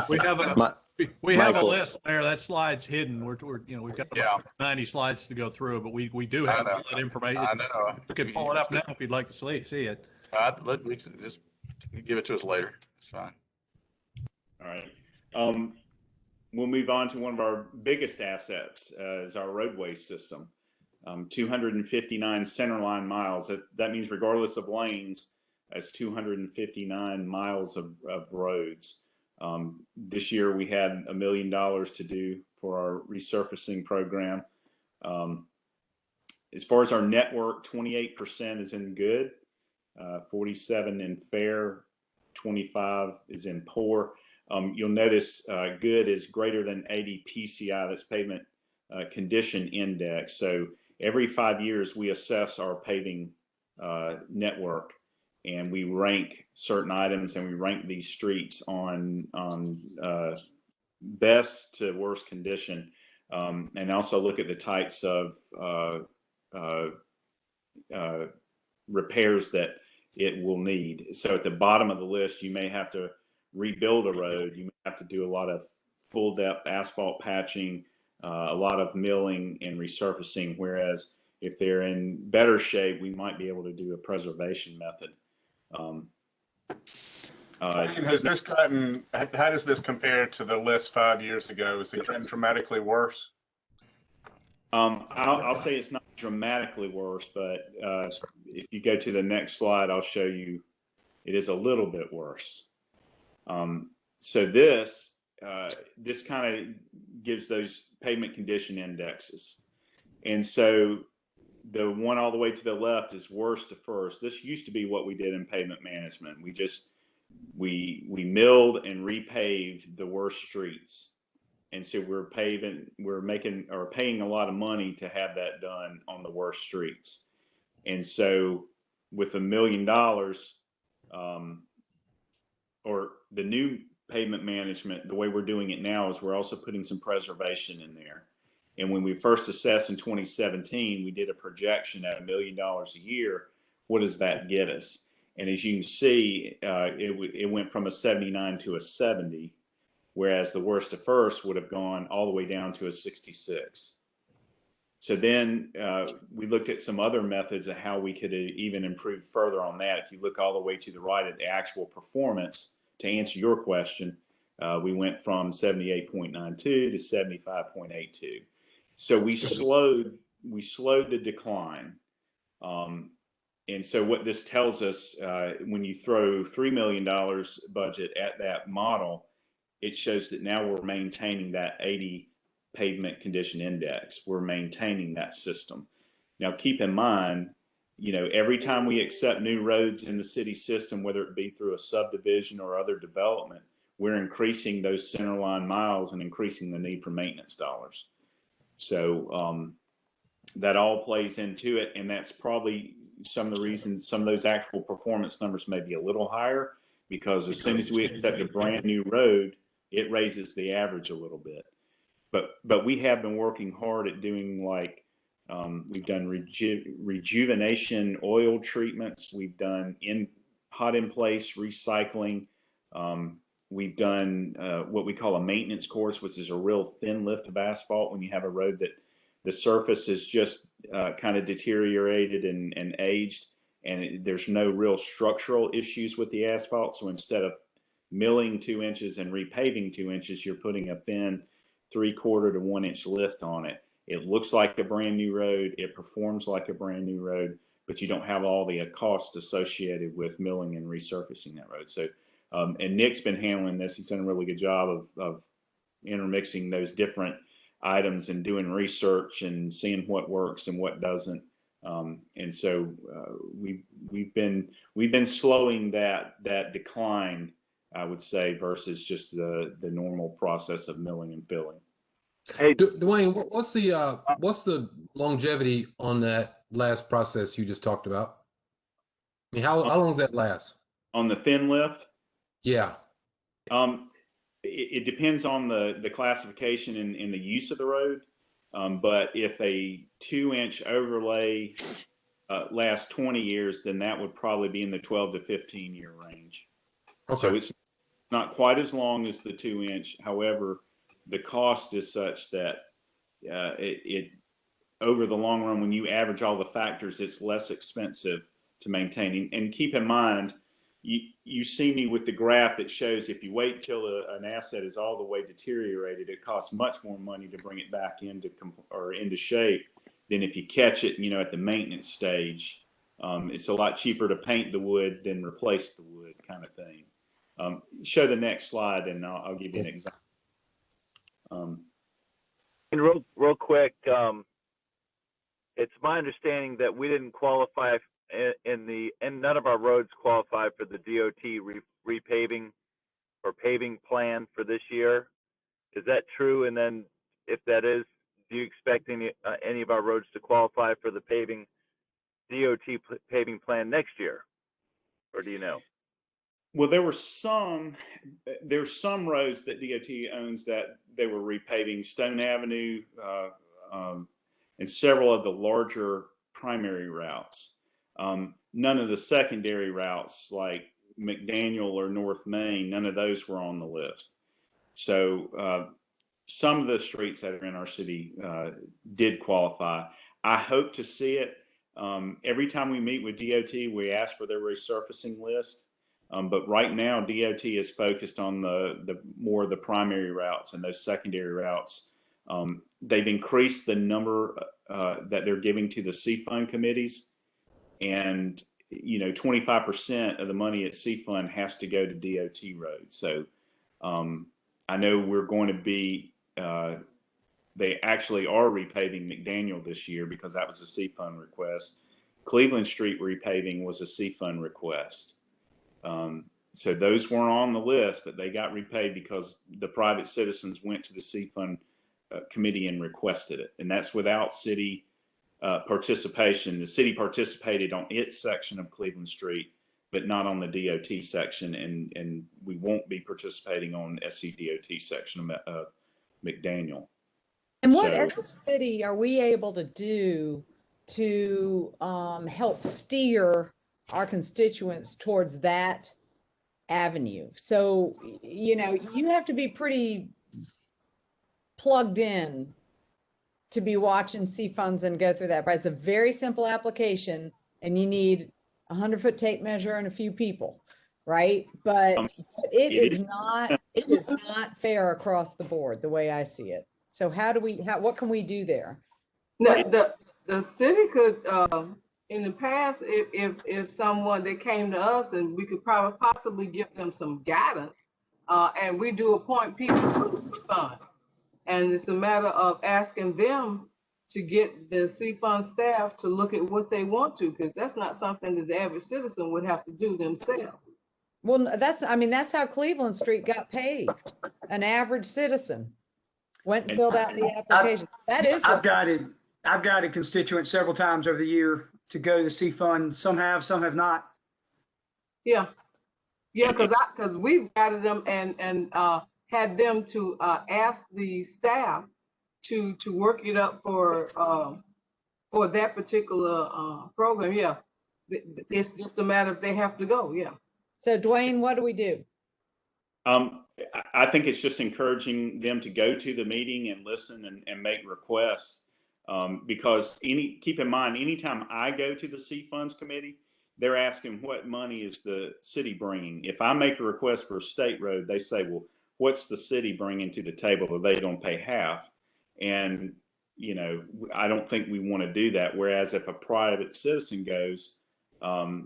We have a list there. That slide's hidden. We've got about 90 slides to go through, but we do have all that information. I know. You can pull it up now if you'd like to see it. We can just give it to us later. It's fine. All right. We'll move on to one of our biggest assets, is our roadway system. 259 centerline miles. That means regardless of lanes, that's 259 miles of roads. This year we had $1 million to do for our resurfacing program. As far as our network, 28% is in good, 47 in fair, 25 is in poor. You'll notice good is greater than 80 PCI, that's pavement condition index. So every 5 years we assess our paving network, and we rank certain items, and we rank these streets on best to worst condition, and also look at the types of repairs that it will need. So at the bottom of the list, you may have to rebuild a road. You may have to do a lot of full depth asphalt patching, a lot of milling and resurfacing, whereas if they're in better shape, we might be able to do a preservation method. Has this gotten, how does this compare to the list 5 years ago? Is it getting dramatically worse? I'll say it's not dramatically worse, but if you go to the next slide, I'll show you it is a little bit worse. So this kind of gives those pavement condition indexes. And so the one all the way to the left is worst to first. This used to be what we did in pavement management. We milled and repaved the worst streets. And so we're paying a lot of money to have that done on the worst streets. And so with $1 million, or the new pavement management, the way we're doing it now is we're also putting some preservation in there. And when we first assessed in 2017, we did a projection at $1 million a year. What does that get us? And as you can see, it went from a 79 to a 70, whereas the worst to first would have gone all the way down to a 66. So then we looked at some other methods of how we could even improve further on that. If you look all the way to the right at the actual performance, to answer your question, we went from 78.92 to 75.82. So we slowed the decline. And so what this tells us, when you throw $3 million budget at that model, it shows that now we're maintaining that 80 pavement condition index. We're maintaining that system. Now, keep in mind, every time we accept new roads in the city system, whether it be through a subdivision or other development, we're increasing those centerline miles and increasing the need for maintenance dollars. So that all plays into it. And that's probably some of the reasons some of those actual performance numbers may be a little higher, because as soon as we accept a brand new road, it raises the average a little bit. But we have been working hard at doing we've done rejuvenation oil treatments. We've done hot in place recycling. We've done what we call a maintenance course, which is a real thin lift of asphalt when you have a road that the surface is just kind of deteriorated and aged, and there's no real structural issues with the asphalt. So instead of milling 2 inches and repaving 2 inches, you're putting a thin 3/4 to 1 inch lift on it. It looks like a brand new road. It performs like a brand new road, but you don't have all the costs associated with milling and resurfacing that road. So, and Nick's been handling this. He's done a really good job of intermixing those different items and doing research and seeing what works and what doesn't. And so we've been slowing that decline, I would say, versus just the normal process of milling and filling. Hey, Dwayne, what's the longevity on that last process you just talked about? I mean, how long does that last? On the thin lift? Yeah. It depends on the classification and the use of the road. But if a 2-inch overlay lasts 20 years, then that would probably be in the 12 to 15 year range. Okay. So it's not quite as long as the 2-inch. However, the cost is such that it over the long run, when you average all the factors, it's less expensive to maintain. And keep in mind, you see me with the graph that shows if you wait till an asset is all the way deteriorated, it costs much more money to bring it back into shape than if you catch it, at the maintenance stage. It's a lot cheaper to paint the wood than replace the wood, kind of thing. Show the next slide, and I'll give you an example. And real quick, it's my understanding that we didn't qualify and none of our roads qualify for the DOT repaving or paving plan for this year. Is that true? And then, if that is, do you expect any of our roads to qualify for the DOT paving plan next year, or do you know? Well, there's some roads that DOT owns that they were repaving. Stone Avenue and several of the larger primary routes. None of the secondary routes like McDaniel or North Main, none of those were on the list. So some of the streets that are in our city did qualify. I hope to see it. Every time we meet with DOT, we ask for their resurfacing list. But right now, DOT is focused on the more of the primary routes, and those secondary routes. They've increased the number that they're giving to the C Fund committees, and 25% of the money at C Fund has to go to DOT roads. So I know we're going to be. They actually are repaving McDaniel this year because that was a C Fund request. Cleveland Street repaving was a C Fund request. So those weren't on the list, but they got repaid because the private citizens went to the C Fund committee and requested it. And that's without city participation. The city participated on its section of Cleveland Street, but not on the DOT section. And we won't be participating on SCDOT section of McDaniel. And what as a city are we able to do to help steer our constituents towards that avenue? So, you have to be pretty plugged in to be watching C funds and go through that, right? It's a very simple application and you need a 100-foot tape measure and a few people, right? But it is not fair across the board the way I see it. So what can we do there? No, the city could, in the past, if someone that came to us and we could probably possibly give them some guidance, and we do appoint people to the C Fund. And it's a matter of asking them to get the C Fund staff to look at what they want to, because that's not something that the average citizen would have to do themselves. Well, that's how Cleveland Street got paved. An average citizen went and filled out the application. I've guided constituents several times over the year to go to C Fund. Some have, some have not. Yeah, because we've guided them and had them to ask the staff to work it up for that particular program. Yeah, it's just a matter of they have to go. Yeah. So Dwayne, what do we do? I think it's just encouraging them to go to the meeting and listen and make requests. Because keep in mind, anytime I go to the C Funds committee, they're asking what money is the city bringing. If I make a request for a state road, they say, well, what's the city bringing to the table? Are they going to pay half? And, I don't think we want to do that. Whereas if a private citizen goes,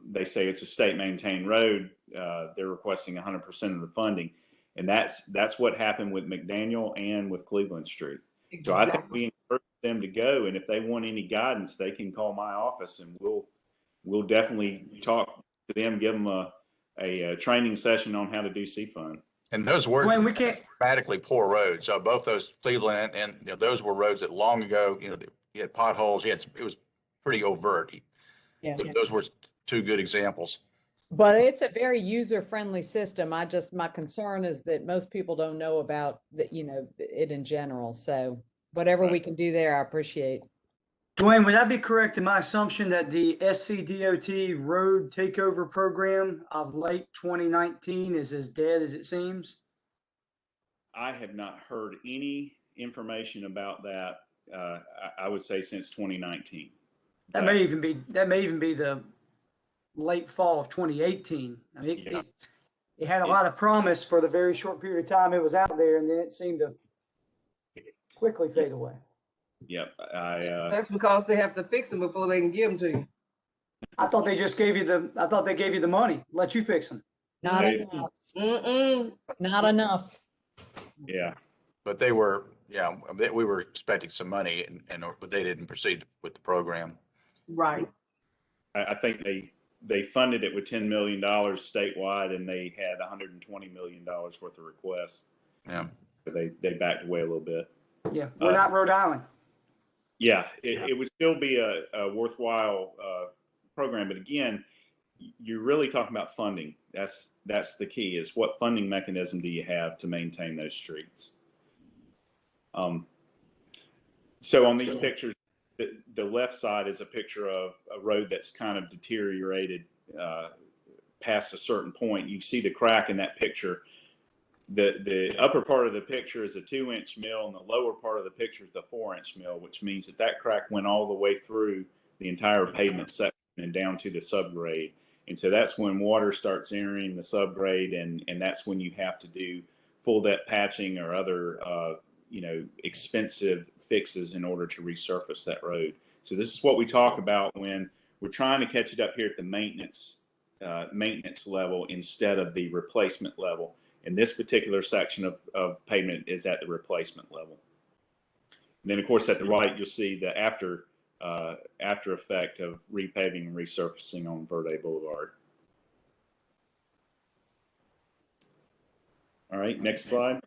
they say it's a state maintained road, they're requesting 100% of the funding. And that's what happened with McDaniel and with Cleveland Street. Exactly. So I think we encourage them to go. And if they want any guidance, they can call my office and we'll definitely talk to them, give them a training session on how to do C Fund. And those were dramatically poor roads. So both those Cleveland and those were roads that long ago, you had potholes. It was pretty overt. Yeah. Those were two good examples. But it's a very user-friendly system. My concern is that most people don't know about it in general. So whatever we can do there, I appreciate. Dwayne, would that be correct in my assumption that the SCDOT road takeover program of late 2019 is as dead as it seems? I have not heard any information about that. I would say since 2019. That may even be the late fall of 2018. I mean, it had a lot of promise for the very short period of time it was out there, and then it seemed to quickly fade away. Yep. That's because they have to fix them before they can give them to you. I thought they gave you the money, let you fix them. Not enough. Not enough. Yeah. But we were expecting some money but they didn't proceed with the program. Right. I think they funded it with $10 million statewide, and they had $120 million worth of requests. Yeah. But they backed away a little bit. Yeah. We're not Rhode Island. Yeah, it would still be a worthwhile program. But again, you're really talking about funding. That's the key, is what funding mechanism do you have to maintain those streets? So on these pictures, the left side is a picture of a road that's kind of deteriorated past a certain point. You see the crack in that picture. The upper part of the picture is a 2-inch mill, and the lower part of the picture is the 4-inch mill, which means that crack went all the way through the entire pavement section and down to the subgrade. And so that's when water starts entering the subgrade, and that's when you have to do full depth patching or other expensive fixes in order to resurface that road. So this is what we talk about when we're trying to catch it up here at the maintenance level instead of the replacement level. And this particular section of pavement is at the replacement level. And then, of course, at the right, you'll see the after effect of repaving and resurfacing on Verde Boulevard. All right, next slide.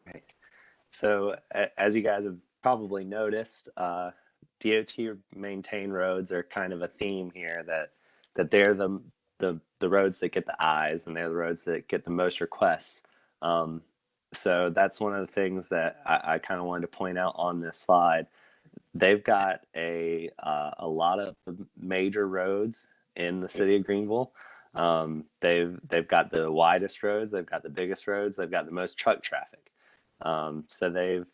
Right. So as you guys have probably noticed, DOT maintained roads are kind of a theme here, that they're the roads that get the eyes, and they're the roads that get the most requests. So that's one of the things that I kind of wanted to point out on this slide. They've got a lot of major roads in the city of Greenville. They've got the widest roads, they've got the biggest roads, they've got the most truck traffic. So they've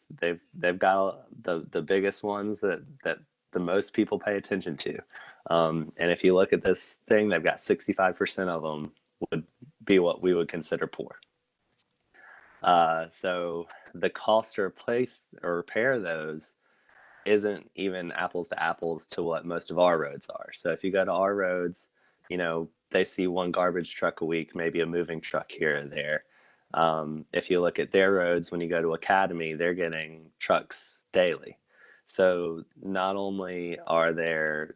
got the biggest ones that the most people pay attention to. And if you look at this thing, they've got 65% of them would be what we would consider poor. So the cost to replace or repair those isn't even apples to apples to what most of our roads are. So if you go to our roads, they see one garbage truck a week, maybe a moving truck here or there. If you look at their roads, when you go to Academy, they're getting trucks daily. So not only are there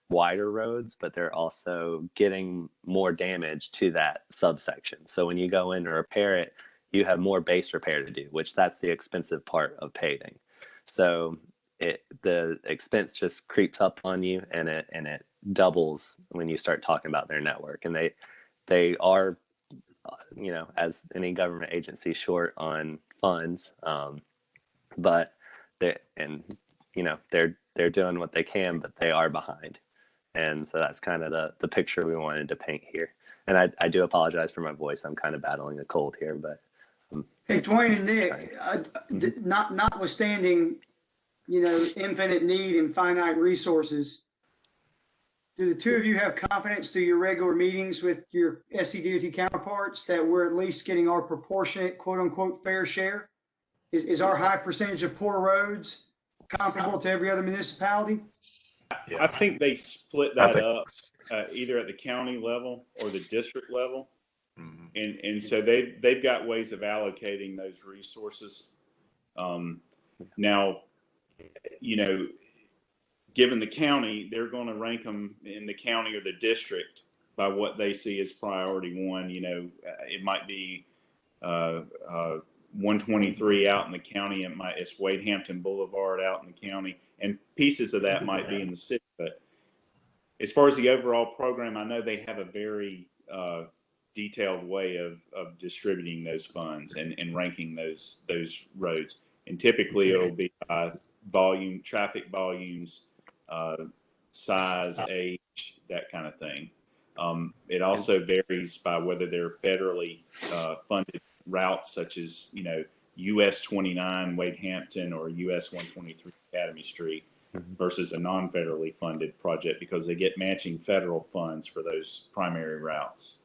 wider roads, but they're also getting more damage to that subsection. So when you go in to repair it, you have more base repair to do, which that's the expensive part of paving. So the expense just creeps up on you, and it doubles when you start talking about their network. And they are, as any government agency, short on funds, but they're doing what they can, but they are behind. And so that's kind of the picture we wanted to paint here. And I do apologize for my voice. I'm kind of battling a cold here, but. Hey, Dwayne and Nick, notwithstanding, infinite need and finite resources, do the two of you have confidence through your regular meetings with your SCDOT counterparts that we're at least getting our proportionate, quote unquote, fair share? Is our high percentage of poor roads comparable to every other municipality? I think they split that up either at the county level or the district level. And so they've got ways of allocating those resources. Now, given the county, they're going to rank them in the county or the district by what they see as priority one. It might be 123 out in the county. It's Wade Hampton Boulevard out in the county, and pieces of that might be in the city. But as far as the overall program, I know they have a very detailed way of distributing those funds and ranking those roads. And typically it'll be by volume, traffic volumes, size, age, that kind of thing. It also varies by whether they're federally funded routes, such as US 29 Wade Hampton or US 123 Academy Street, versus a non-federally funded project, because they get matching federal funds for those primary routes.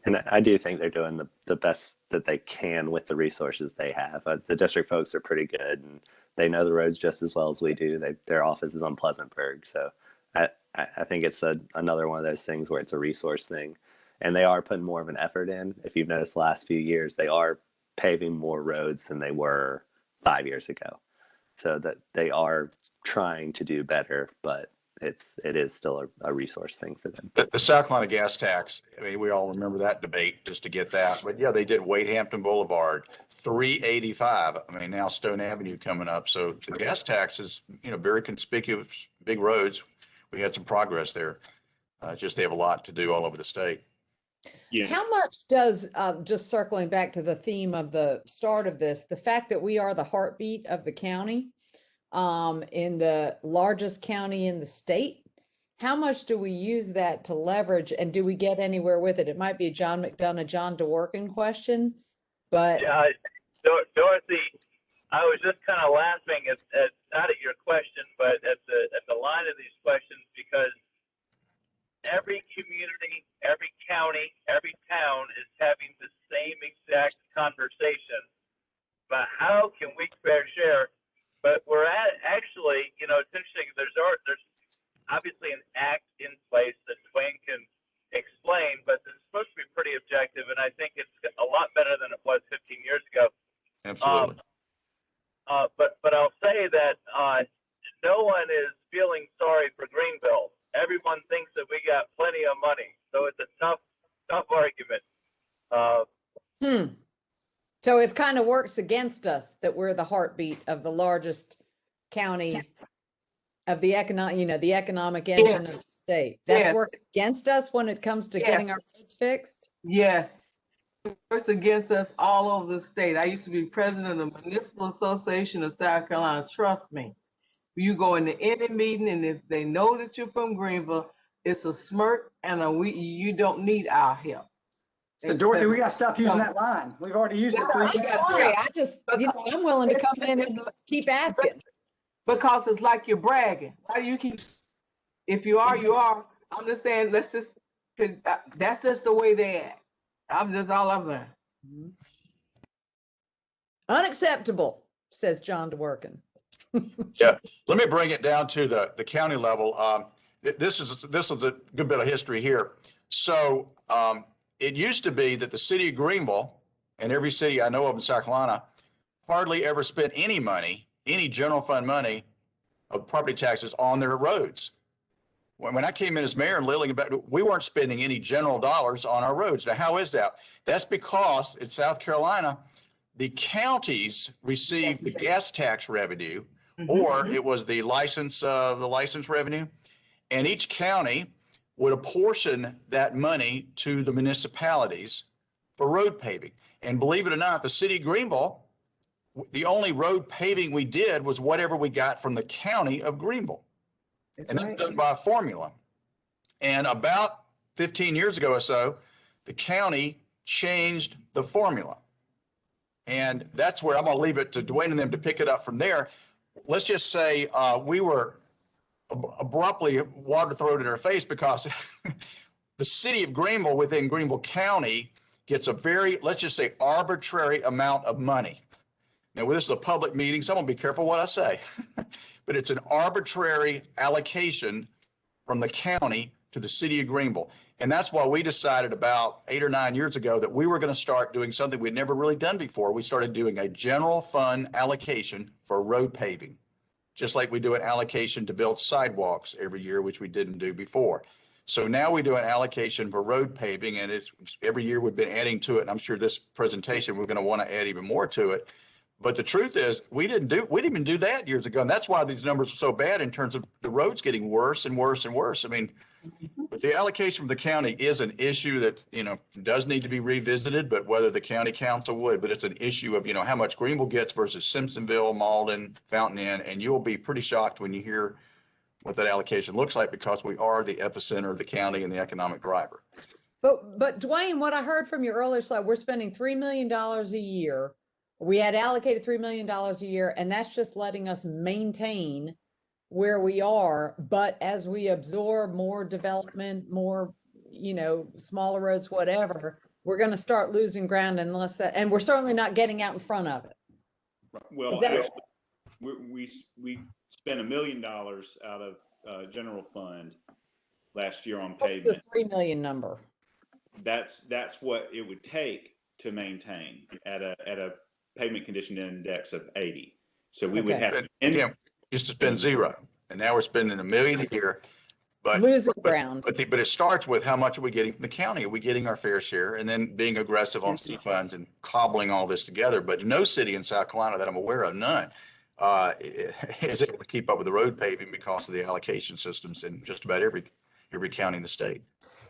And I do think they're doing the best that they can with the resources they have. The district folks are pretty good, and they know the roads just as well as we do. Their office is on Pleasantburg. So I think it's another one of those things where it's a resource thing. And they are putting more of an effort in. If you've noticed the last few years, they are paving more roads than they were 5 years ago. So that they are trying to do better, but it is still a resource thing for them. The South Carolina gas tax, we all remember that debate just to get that. But yeah, they did Wade Hampton Boulevard, 385. Now Stone Avenue coming up. So the gas tax is, very conspicuous, big roads. We had some progress there. Just they have a lot to do all over the state. Yeah. How much does, just circling back to the theme of the start of this, the fact that we are the heartbeat of the county, in the largest county in the state, how much do we use that to leverage and do we get anywhere with it? It might be a John McDonough, John DeWorkin question, but Yeah, Dorothy, I was just kind of laughing at not at your question, but at the line of these questions, because every community, every county, every town is having the same exact conversation about how can we fair share. But we're actually, you know, it's interesting. There's obviously an act in place that Dwayne can explain, but it's supposed to be pretty objective, and I think it's a lot better than it was 15 years ago. Absolutely. But I'll say that no one is feeling sorry for Greenville. Everyone thinks that we got plenty of money, so it's a tough argument. So it kind of works against us that we're the heartbeat of the largest county of the economic engine of the state. That's worked against us when it comes to getting our roads fixed. Yes. It works against us all over the state. I used to be president of the Municipal Association of South Carolina. Trust me. You go into any meeting, and if they know that you're from Greenville, it's a smirk and you don't need our help. So Dorothy, we got to stop using that line. We've already used it 3 times. Sorry, I just, I'm willing to come in and keep asking. Because it's like you're bragging. Why do you keep, if you are, you are. I'm just saying, let's just, that's just the way they act. That's all I've learned. Unacceptable, says John DeWorkin. Yeah, let me bring it down to the county level. This is a good bit of history here. So it used to be that the city of Greenville and every city I know of in South Carolina hardly ever spent any money, any general fund money of property taxes on their roads. When I came in as mayor and Lillian, we weren't spending any general dollars on our roads. Now, how is that? That's because in South Carolina, the counties received the gas tax revenue, or it was the license revenue, and each county would apportion that money to the municipalities for road paving. And believe it or not, the city of Greenville, the only road paving we did was whatever we got from the county of Greenville. And that's done by a formula. And about 15 years ago or so, the county changed the formula. And that's where I'm going to leave it to Dwayne and them to pick it up from there. Let's just say we were abruptly water thrown in our face because the city of Greenville within Greenville County gets a very, let's just say, arbitrary amount of money. Now, this is a public meeting, so I'm going to be careful what I say. But it's an arbitrary allocation from the county to the city of Greenville. And that's why we decided about 8 or 9 years ago that we were going to start doing something we'd never really done before. We started doing a general fund allocation for road paving, just like we do an allocation to build sidewalks every year, which we didn't do before. So now we do an allocation for road paving, and it's every year we've been adding to it. And I'm sure this presentation, we're going to want to add even more to it. But the truth is, we didn't even do that years ago. And that's why these numbers are so bad in terms of the roads getting worse and worse and worse. I mean, but the allocation from the county is an issue that, does need to be revisited, but whether the county council would, but it's an issue of, how much Greenville gets versus Simpsonville, Malden, Fountain Inn. And you'll be pretty shocked when you hear what that allocation looks like, because we are the epicenter of the county and the economic driver. But Dwayne, what I heard from your earlier slide, we're spending $3 million a year. We had allocated $3 million a year, and that's just letting us maintain where we are. But as we absorb more development, more, smaller roads, whatever, we're going to start losing ground unless that, and we're certainly not getting out in front of it. Well, actually, we spent $1 million out of general fund last year on pavement. What's the 3 million number? That's what it would take to maintain at a pavement condition index of 80. So we would have to used to spend zero, and now we're spending $1 million a year. But losing ground. But it starts with how much are we getting from the county? Are we getting our fair share? And then being aggressive on C funds and cobbling all this together. But no city in South Carolina that I'm aware of, none, is able to keep up with the road paving because of the allocation systems in just about every county in the state.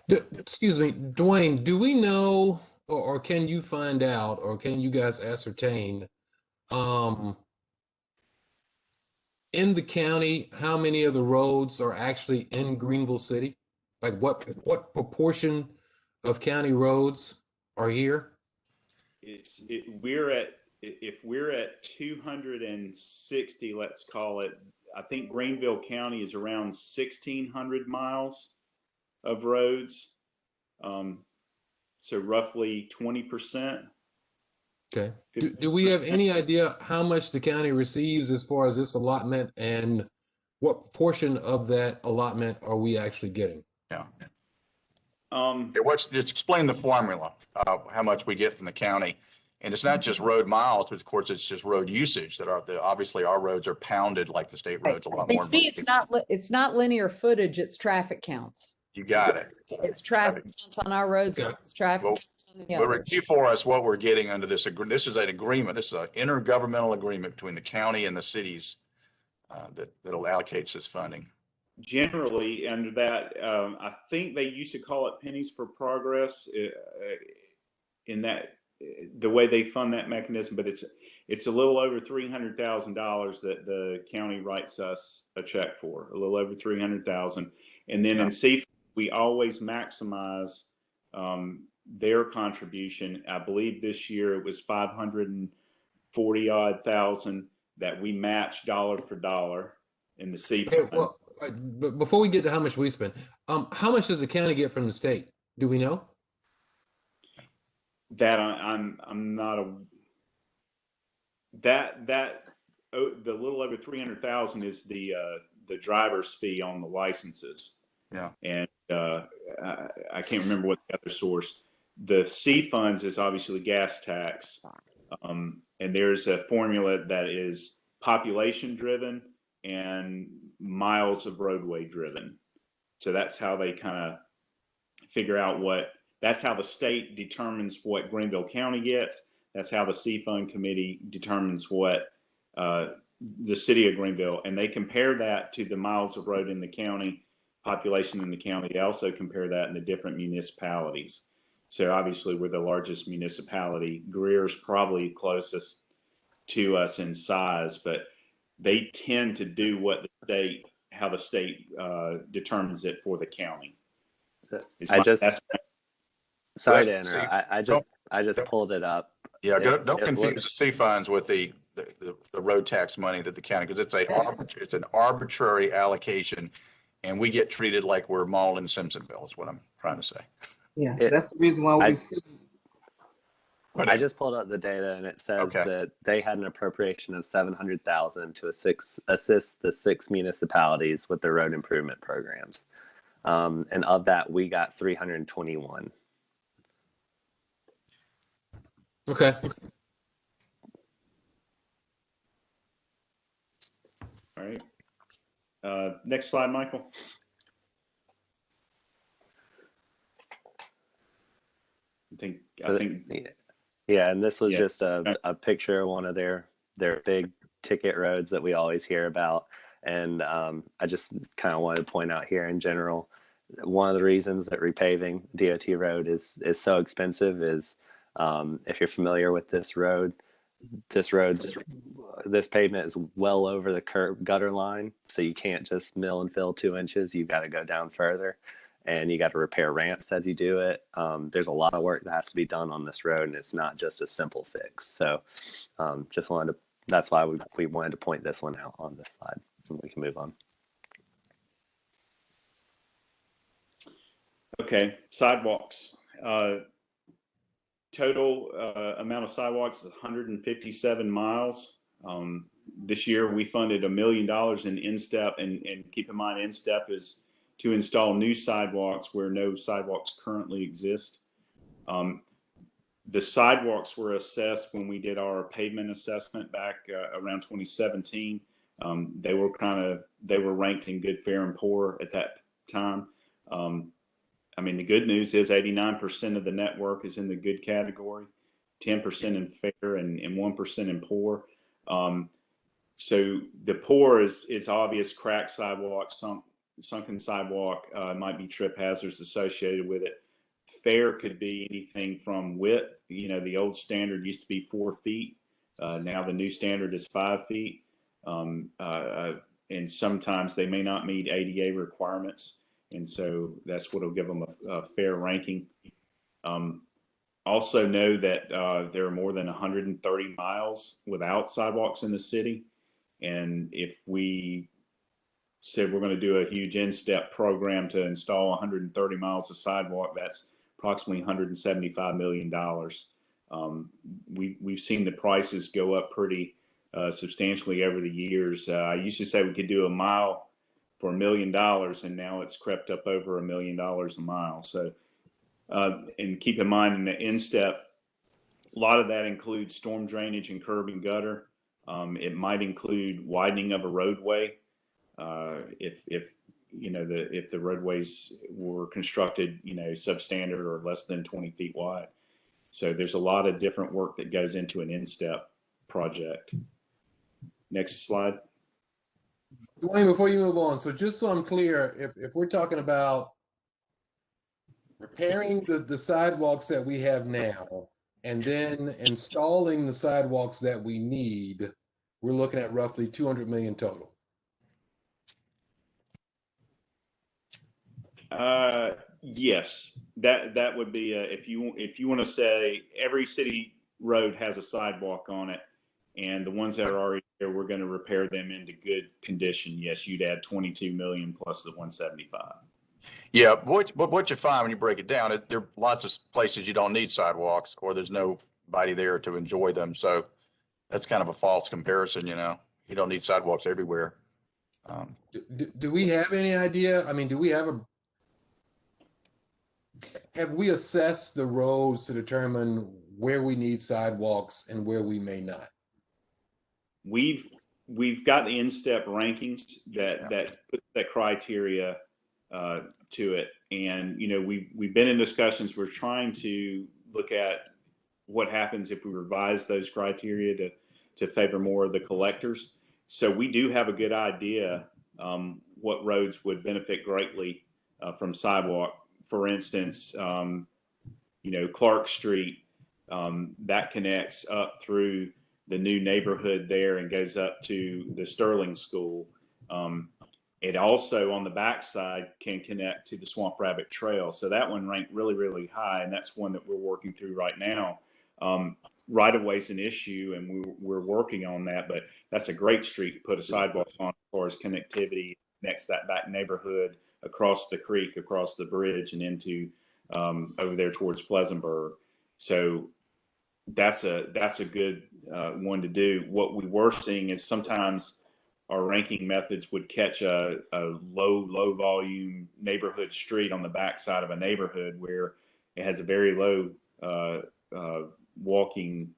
Excuse me, Dwayne, do we know, or can you find out, or can you guys ascertain in the county, how many of the roads are actually in Greenville City? Like what proportion of county roads are here? If we're at 260, let's call it, I think Greenville County is around 1,600 miles of roads. So roughly 20%. Okay. Do we have any idea how much the county receives as far as this allotment, and what portion of that allotment are we actually getting? Yeah. Just explain the formula, how much we get from the county. And it's not just road miles, but of course it's just road usage that obviously our roads are pounded like the state roads a lot more. To me, it's not linear footage, it's traffic counts. You got it. It's traffic counts on our roads, it's traffic counts on the others. Review for us what we're getting under this. This is an agreement. This is an intergovernmental agreement between the county and the cities that'll allocate this funding. Generally, under that, I think they used to call it pennies for progress in that the way they fund that mechanism, but it's a little over $300,000 that the county writes us a check for, a little over $300,000. And then in C, we always maximize their contribution. I believe this year it was 540 odd thousand that we match dollar for dollar in the C. Okay, well, but before we get to how much we spend, how much does the county get from the state? Do we know? That I'm not the little over 300,000 is the driver's fee on the licenses. Yeah. And I can't remember what the other source. The C funds is obviously gas tax. And there's a formula that is population driven and miles of roadway driven. So that's how they kind of figure out that's how the state determines what Greenville County gets. That's how the C Fund Committee determines what the city of Greenville, and they compare that to the miles of road in the county, population in the county. They also compare that in the different municipalities. So obviously we're the largest municipality. Greer's probably closest to us in size, but they tend to do how the state determines it for the county. So sorry to interrupt. I just pulled it up. Yeah, don't confuse the C funds with the road tax money that the county, because it's an arbitrary allocation, and we get treated like we're Mall and Simpsonville is what I'm trying to say. Yeah, that's the reason why we see. I just pulled up the data, and it says that they had an appropriation of $700,000 to assist the 6 municipalities with their road improvement programs, and of that, we got 321. Okay. All right. Next slide, Michael. Yeah, and this was just a picture of one of their big ticket roads that we always hear about. And I just kind of wanted to point out here in general, one of the reasons that repaving DOT road is so expensive is if you're familiar with this pavement is well over the gutter line, so you can't just mill and fill 2 inches. You've got to go down further, and you got to repair ramps as you do it. There's a lot of work that has to be done on this road, and it's not just a simple fix. So that's why we wanted to point this one out on this slide, and we can move on. Okay, sidewalks. Total amount of sidewalks is 157 miles. This year we funded $1 million in InStep, and keep in mind InStep is to install new sidewalks where no sidewalks currently exist. The sidewalks were assessed when we did our pavement assessment back around 2017. They were ranked in good, fair, and poor at that time. I mean, the good news is 89% of the network is in the good category, 10% in fair, and 1% in poor. So the poor is obvious: cracked sidewalk, sunken sidewalk, might be trip hazards associated with it. Fair could be anything from width. The old standard used to be 4 feet. Now the new standard is 5 feet. And sometimes they may not meet ADA requirements. And so that's what will give them a fair ranking. Also know that there are more than 130 miles without sidewalks in the city. And if we said we're going to do a huge in-step program to install 130 miles of sidewalk, that's approximately $175 million. We've seen the prices go up pretty substantially over the years. I used to say we could do a mile for $1 million, and now it's crept up over $1 million a mile. So, and keep in mind in the in-step, a lot of that includes storm drainage and curb and gutter. It might include widening of a roadway. If the roadways were constructed, substandard or less than 20 feet wide. So there's a lot of different work that goes into an in-step project. Next slide. Dwayne, before you move on, so just so I'm clear, if we're talking about repairing the sidewalks that we have now and then installing the sidewalks that we need, we're looking at roughly 200 million total. Yes, that would be if you want to say every city road has a sidewalk on it, and the ones that are already there, we're going to repair them into good condition. Yes, you'd add 22 million plus the 175. Yeah, but what you find when you break it down, there are lots of places you don't need sidewalks, or there's nobody there to enjoy them. So that's kind of a false comparison. You don't need sidewalks everywhere. Do we have any idea? I mean, have we assessed the roads to determine where we need sidewalks and where we may not? We've got the in-step rankings that put that criteria to it, and we've been in discussions. We're trying to look at what happens if we revise those criteria to favor more of the collectors. So we do have a good idea what roads would benefit greatly from sidewalk. For instance, Clark Street, that connects up through the new neighborhood there and goes up to the Sterling School. It also on the backside can connect to the Swamp Rabbit Trail. So that one ranked really, really high, and that's one that we're working through right now. Right-of-way is an issue, and we're working on that, but that's a great street to put a sidewalk on as far as connectivity next to that back neighborhood, across the creek, across the bridge, and into over there towards Pleasantburg. So that's a good one to do. What we were seeing is sometimes our ranking methods would catch a low volume neighborhood street on the backside of a neighborhood where it has a very low walking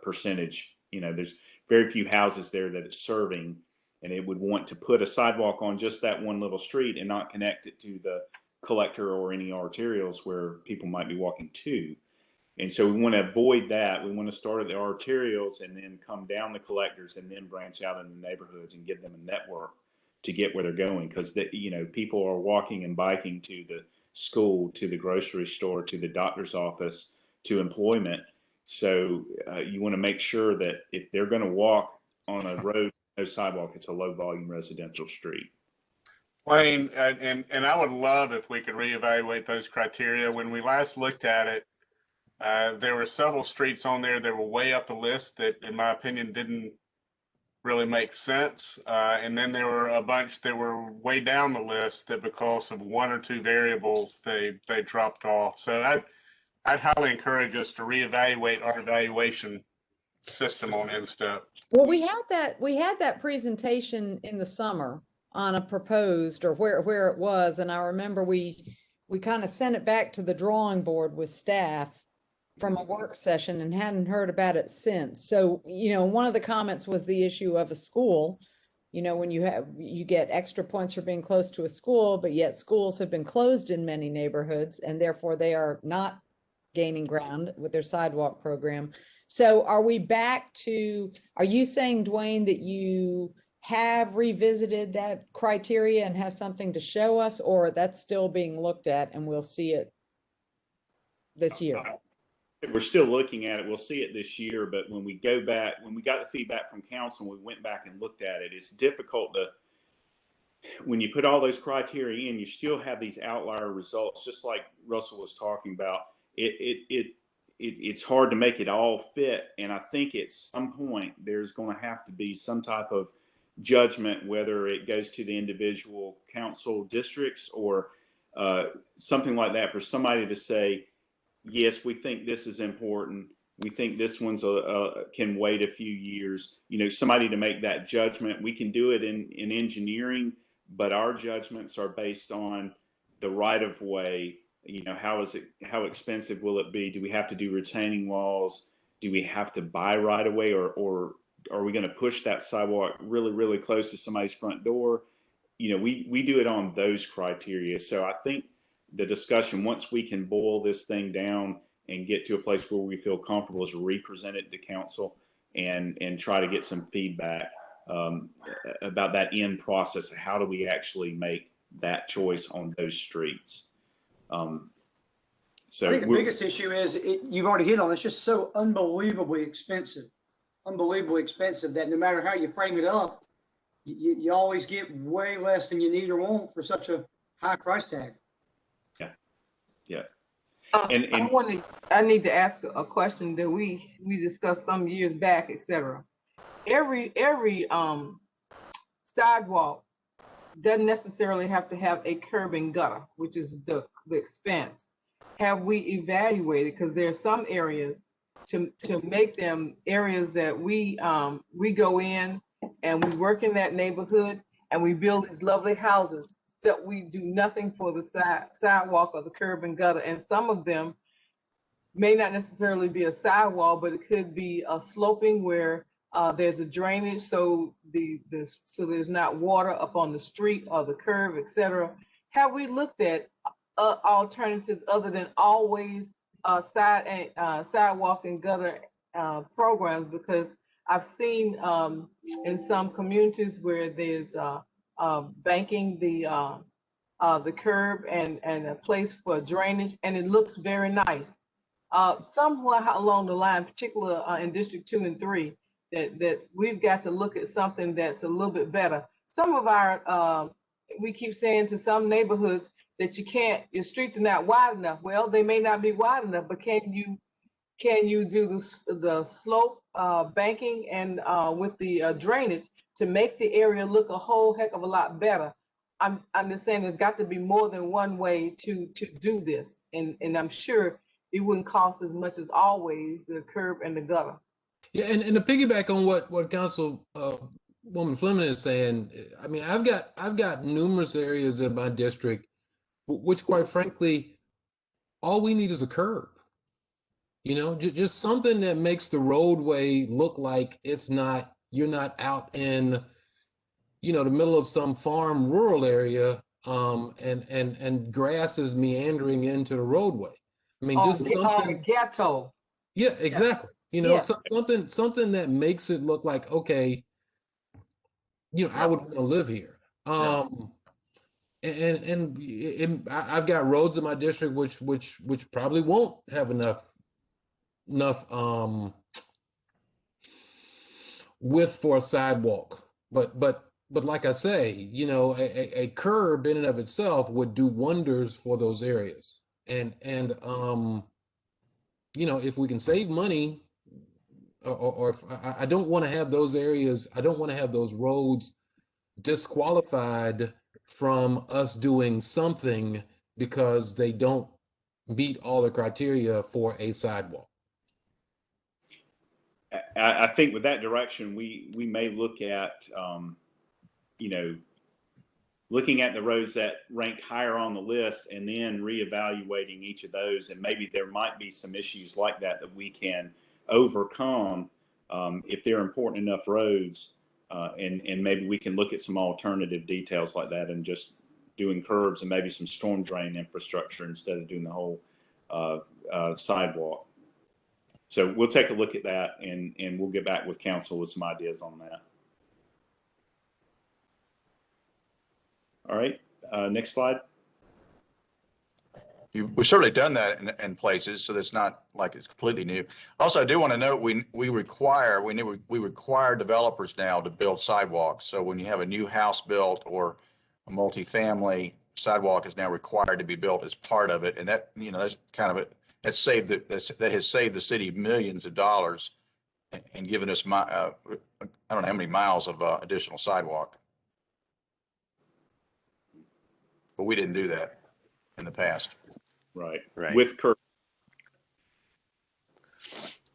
percentage. There's very few houses there that it's serving, and it would want to put a sidewalk on just that one little street and not connect it to the collector or any arterials where people might be walking to. And so we want to avoid that. We want to start at the arterials and then come down the collectors and then branch out in the neighborhoods and give them a network to get where they're going. Because people are walking and biking to the school, to the grocery store, to the doctor's office, to employment. So you want to make sure that if they're going to walk on a road, no sidewalk, it's a low volume residential street. Wayne, and I would love if we could reevaluate those criteria. When we last looked at it, there were several streets on there that were way up the list that, in my opinion, didn't really make sense. And then there were a bunch that were way down the list that because of one or two variables, they dropped off. So I'd highly encourage us to reevaluate our evaluation system on in-step. Well, we had that presentation in the summer on a proposed or where it was. And I remember we kind of sent it back to the drawing board with staff from a work session and hadn't heard about it since. So, one of the comments was the issue of a school. When you get extra points for being close to a school, but yet schools have been closed in many neighborhoods and therefore they are not gaining ground with their sidewalk program. So are you saying, Dwayne, that you have revisited that criteria and have something to show us, or that's still being looked at and we'll see it this year? we're still looking at it. We'll see it this year, but when we go back, when we got the feedback from council, we went back and looked at it. It's difficult to, when you put all those criteria in, you still have these outlier results, just like Russell was talking about. It's hard to make it all fit. And I think at some point there's going to have to be some type of judgment, whether it goes to the individual council districts or something like that, for somebody to say, yes, we think this is important. We think this one's can wait a few years. You know, somebody to make that judgment. We can do it in engineering, but our judgments are based on the right of way. You know, how expensive will it be? Do we have to do retaining walls? Do we have to buy right away, or are we going to push that sidewalk really, really close to somebody's front door? You know, we do it on those criteria. So I think the discussion, once we can boil this thing down and get to a place where we feel comfortable, is to represent it to council and try to get some feedback about that end process. How do we actually make that choice on those streets? So I think the biggest issue is you've already hit on. It's just so unbelievably expensive that no matter how you frame it up, you always get way less than you need or want for such a high price tag. Yeah. I need to ask a question that we discussed some years back, etc. Every sidewalk doesn't necessarily have to have a curb and gutter, which is the expense. Have we evaluated, because there are some areas to make them areas that we go in and we work in that neighborhood and we build these lovely houses, that we do nothing for the sidewalk or the curb and gutter. And some of them may not necessarily be a sidewall, but it could be a sloping where there's a drainage, so there's not water up on the street or the curb, etc. Have we looked at alternatives other than always sidewalk and gutter programs? Because I've seen in some communities where there's banking the curb and a place for drainage, and it looks very nice. Somewhere along the line, particularly in District 2 and 3, that's we've got to look at something that's a little bit better. Some of our we keep saying to some neighborhoods that your streets are not wide enough. Well, they may not be wide enough, but can you do the slope banking and with the drainage to make the area look a whole heck of a lot better? I'm just saying there's got to be more than one way to do this, and I'm sure it wouldn't cost as much as always the curb and the gutter. Yeah, and to piggyback on what Council Woman Fleming is saying, I mean, I've got numerous areas in my district which, quite frankly, all we need is a curb. You know, just something that makes the roadway look like you're not out in, you know, the middle of some farm rural area, and grass is meandering into the roadway. I mean, just something. Ghetto. Yeah, exactly. You know, Yeah. something that makes it look like, okay, you know, I would want to live here. And I've got roads in my district which probably won't have enough width for a sidewalk, but like I say, you know, a curb in and of itself would do wonders for those areas. And you know, if we can save money, or if I don't want to have those areas, I don't want to have those roads disqualified from us doing something because they don't meet all the criteria for a sidewalk. I think with that direction, we may look at, you know, looking at the roads that rank higher on the list and then reevaluating each of those. And maybe there might be some issues like that we can overcome if they're important enough roads. And maybe we can look at some alternative details like that and just doing curbs and maybe some storm drain infrastructure instead of doing the whole sidewalk. So we'll take a look at that and we'll get back with council with some ideas on that. All right, next slide. We've certainly done that in places, so that's not like it's completely new. Also, I do want to note we require developers now to build sidewalks. So when you have a new house built or a multifamily, sidewalk is now required to be built as part of it, and that that's kind of that has saved the city millions of dollars and given us I don't know how many miles of additional sidewalk, but we didn't do that in the past. Right. Right. With curb.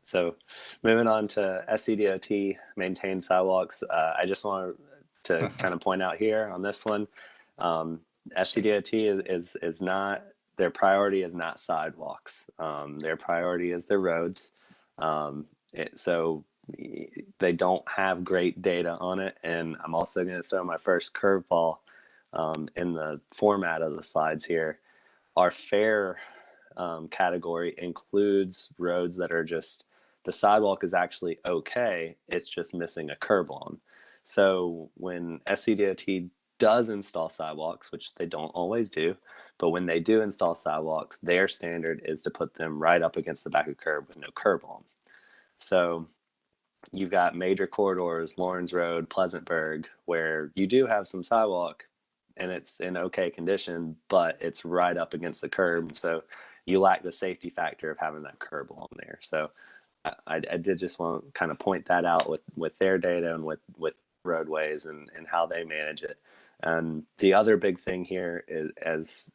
So moving on to SCDOT, maintain sidewalks. I just want to kind of point out here on this one, SCDOT is not, their priority is not sidewalks. Their priority is their roads. So they don't have great data on it. And I'm also going to throw my first curveball in the format of the slides here. Our fair category includes roads that are just, the sidewalk is actually okay, it's just missing a curb on. So when SCDOT does install sidewalks, which they don't always do, but when they do install sidewalks, their standard is to put them right up against the back of the curb with no curb on. So you've got major corridors, Lawrence Road, Pleasantburg, where you do have some sidewalk and it's in okay condition, but it's right up against the curb. So you lack the safety factor of having that curb along there. So I did just want to kind of point that out with their data and with roadways and how they manage it. And the other big thing here is, as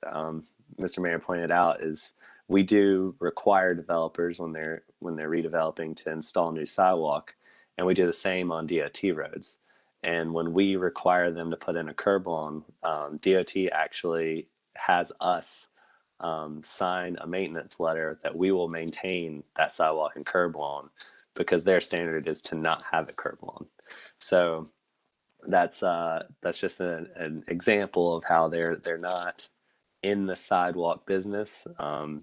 Mr. Mayor pointed out, is we do require developers when they're redeveloping to install new sidewalk, and we do the same on DOT roads. And when we require them to put in a curb on, DOT actually has us sign a maintenance letter that we will maintain that sidewalk and curb lawn, because their standard is to not have a curb lawn. So that's just an example of how they're not in the sidewalk business.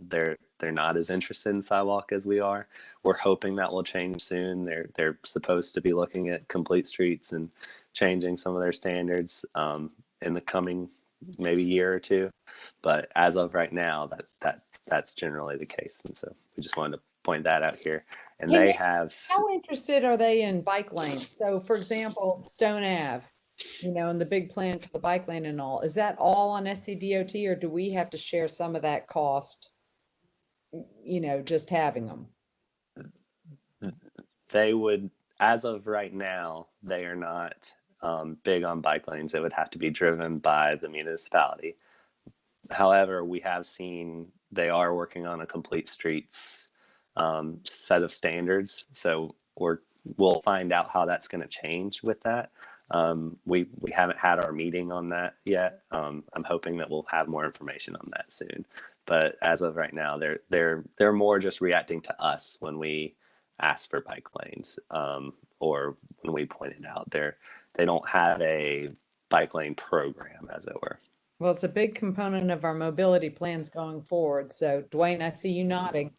They're not as interested in sidewalk as we are. We're hoping that will change soon. They're supposed to be looking at complete streets and changing some of their standards in the coming maybe year or two. But as of right now, that's generally the case. And so we just wanted to point that out here. And they have. How interested are they in bike lanes? So for example, Stone Ave, and the big plan for the bike lane and all, is that all on SCDOT, or do we have to share some of that cost, just having them? They would, as of right now, they are not big on bike lanes. It would have to be driven by the municipality. However, we have seen they are working on a complete streets set of standards. So we'll find out how that's going to change with that. We haven't had our meeting on that yet. I'm hoping that we'll have more information on that soon. But as of right now, they're more just reacting to us when we ask for bike lanes, or when we point it out. They don't have a bike lane program, as it were. Well, it's a big component of our mobility plans going forward. So Dwayne, I see you nodding.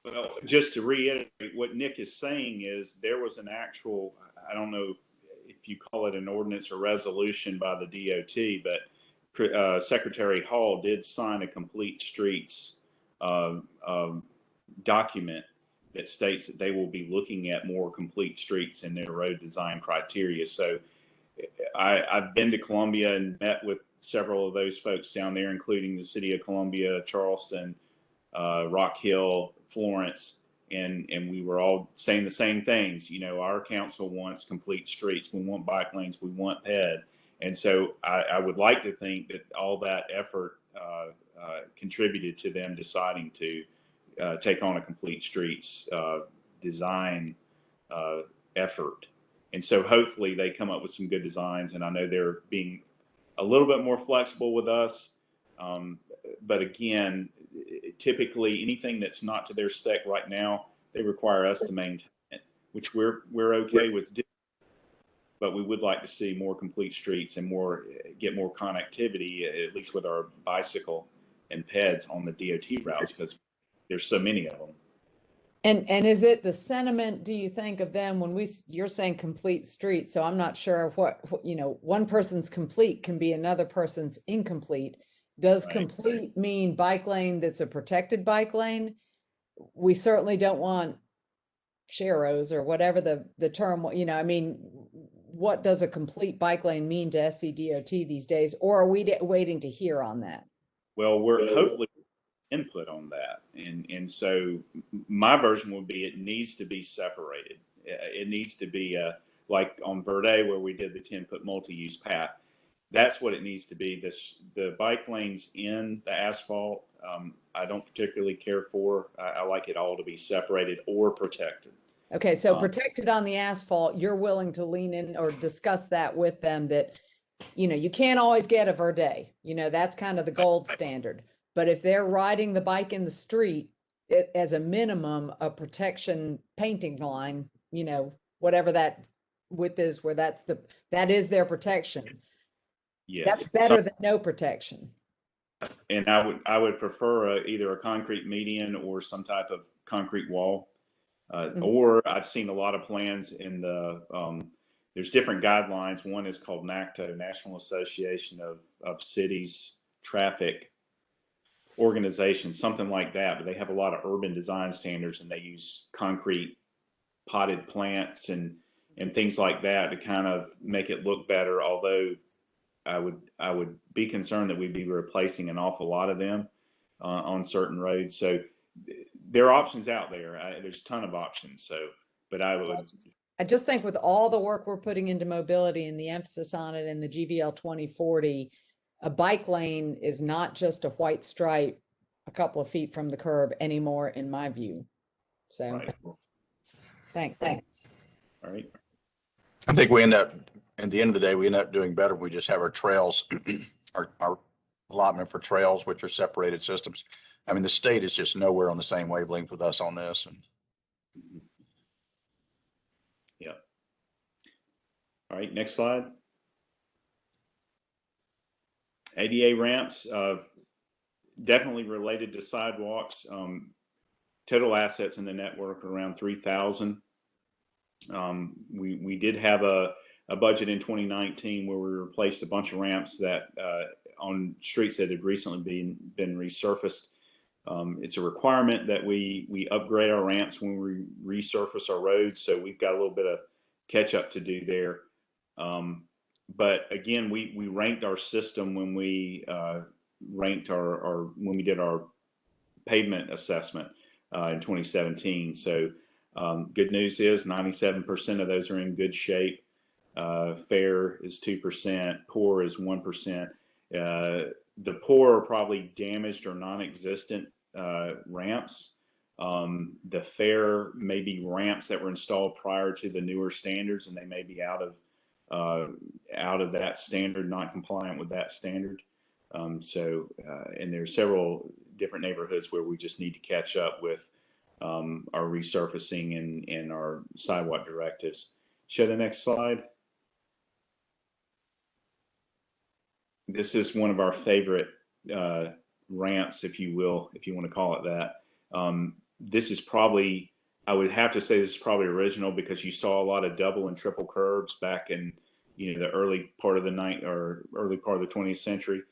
Well, just to reiterate, what Nick is saying is there was an actual, I don't know if you call it an ordinance or resolution by the DOT, but Secretary Hall did sign a complete streets document that states that they will be looking at more complete streets in their road design criteria. So I've been to Columbia and met with several of those folks down there, including the city of Columbia, Charleston, Rock Hill, Florence, and we were all saying the same things. Our council wants complete streets. We want bike lanes. We want PED. And so I would like to think that all that effort contributed to them deciding to take on a complete streets design effort. And so hopefully they come up with some good designs. And I know they're being a little bit more flexible with us. But again, typically anything that's not to their spec right now, they require us to maintain it, which we're okay with doing. But we would like to see more complete streets and get more connectivity, at least with our bicycle and PEDs on the DOT routes, because there's so many of them. And is it the sentiment, do you think, of them when you're saying complete streets? So I'm not sure what one person's complete can be another person's incomplete. Does Right. complete mean bike lane that's a protected bike lane? We certainly don't want sharrows or whatever the term, you know, I mean, what does a complete bike lane mean to SCDOT these days? Or are we waiting to hear on that? Well, we're hopefully input on that. And so my version would be it needs to be separated. It needs to be like on Verde where we did the 10-foot multi-use path. That's what it needs to be. The bike lanes in the asphalt, I don't particularly care for. I like it all to be separated or protected. Okay, so protected on the asphalt, you're willing to lean in or discuss that with them that, you know, you can't always get a Verde, you know, that's kind of the gold standard. But if they're riding the bike in the street, it, as a minimum, a protection painting line, you know, whatever that width is, where that is their protection. Yes. That's better than no protection. And I would prefer either a concrete median or some type of concrete wall. Or I've seen a lot of plans in the there's different guidelines. One is called NACTO, National Association of Cities Traffic Organization, something like that. But they have a lot of urban design standards, and they use concrete potted plants and things like that to kind of make it look better. Although I would be concerned that we'd be replacing an awful lot of them on certain roads. So there are options out there. There's a ton of options. So, but I just think with all the work we're putting into mobility and the emphasis on it in the GVL 2040, a bike lane is not just a white stripe a couple of feet from the curb anymore, in my view. So, right. thanks. All right. I think we end up, at the end of the day, we end up doing better. We just have our trails, our allotment for trails, which are separated systems. I mean, the state is just nowhere on the same wavelength with us on this. And yeah. All right, next slide. ADA ramps, definitely related to sidewalks. Total assets in the network are around 3,000. We did have a budget in 2019 where we replaced a bunch of ramps that on streets that had recently been resurfaced. It's a requirement that we upgrade our ramps when we resurface our roads. So we've got a little bit of catch up to do there. But again, we ranked our system when we ranked when we did our pavement assessment in 2017. So good news is 97% of those are in good shape. Fair is 2%, poor is 1%. The poor are probably damaged or non-existent ramps. The fair may be ramps that were installed prior to the newer standards, and they may be out of that standard, not compliant with that standard. And there's several different neighborhoods where we just need to catch up with our resurfacing and our sidewalk directives. Show the next slide. This is one of our favorite ramps, if you will, if you want to call it that. This is probably, I would have to say this is probably original because you saw a lot of double and triple curbs back in, the early part of the early part of the 20th century.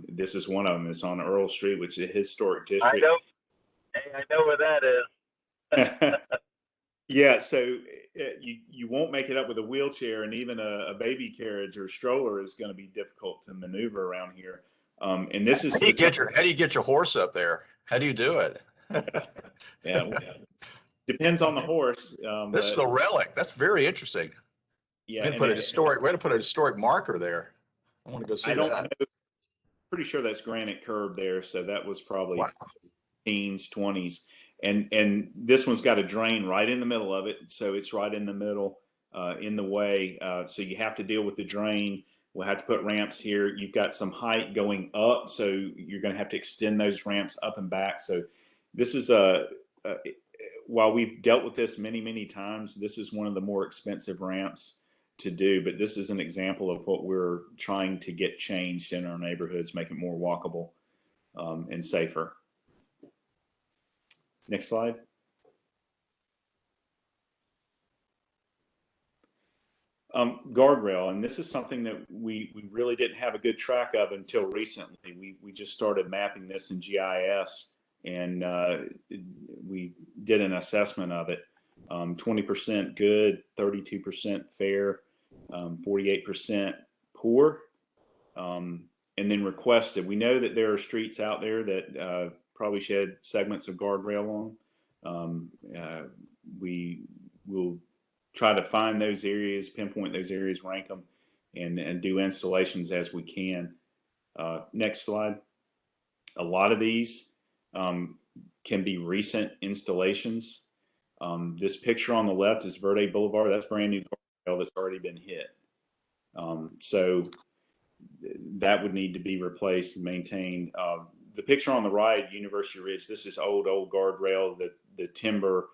This is one of them. It's on Earl Street, which is a historic district. I know. Hey, I know where that is. Yeah, so you won't make it up with a wheelchair, and even a baby carriage or stroller is going to be difficult to maneuver around here. And this is how do you get your horse up there? How do you do it? Yeah, depends on the horse. This is the relic. That's very interesting. Yeah, we had to put a historic marker there. I want to go see that. know. Pretty sure that's granite curb there, so that was probably teens, 20s. And this one's got a drain right in the middle of it, so it's right in the middle, in the way. So you have to deal with the drain. We'll have to put ramps here. You've got some height going up, so you're going to have to extend those ramps up and back. So this is while we've dealt with this many, many times, this is one of the more expensive ramps to do. But this is an example of what we're trying to get changed in our neighborhoods, make it more walkable and safer. Next slide. Guardrail, and this is something that we really didn't have a good track of until recently. We just started mapping this in GIS, and we did an assessment of it. 20% good, 32% fair, 48% poor, and then requested. We know that there are streets out there that probably should have segments of guardrail on. We will try to find those areas, pinpoint those areas, rank them, and do installations as we can. Next slide. A lot of these can be recent installations. This picture on the left is Verde Boulevard. That's brand new guardrail that's already been hit. So that would need to be replaced and maintained. The picture on the right, University Ridge, this is old guardrail. The timber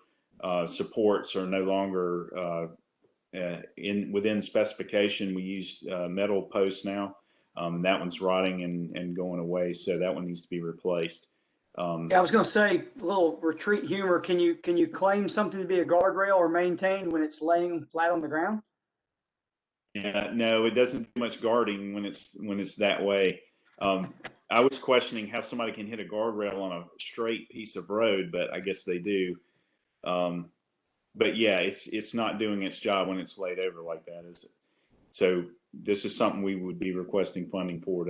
supports are no longer within specification. We use metal posts now. That one's rotting and going away, so that one needs to be replaced. Yeah, I was going to say, a little retreat humor. Can you claim something to be a guardrail or maintained when it's laying flat on the ground? Yeah, no, it doesn't do much guarding when it's that way. I was questioning how somebody can hit a guardrail on a straight piece of road, but I guess they do. But yeah, it's not doing its job when it's laid over like that, is it? So this is something we would be requesting funding for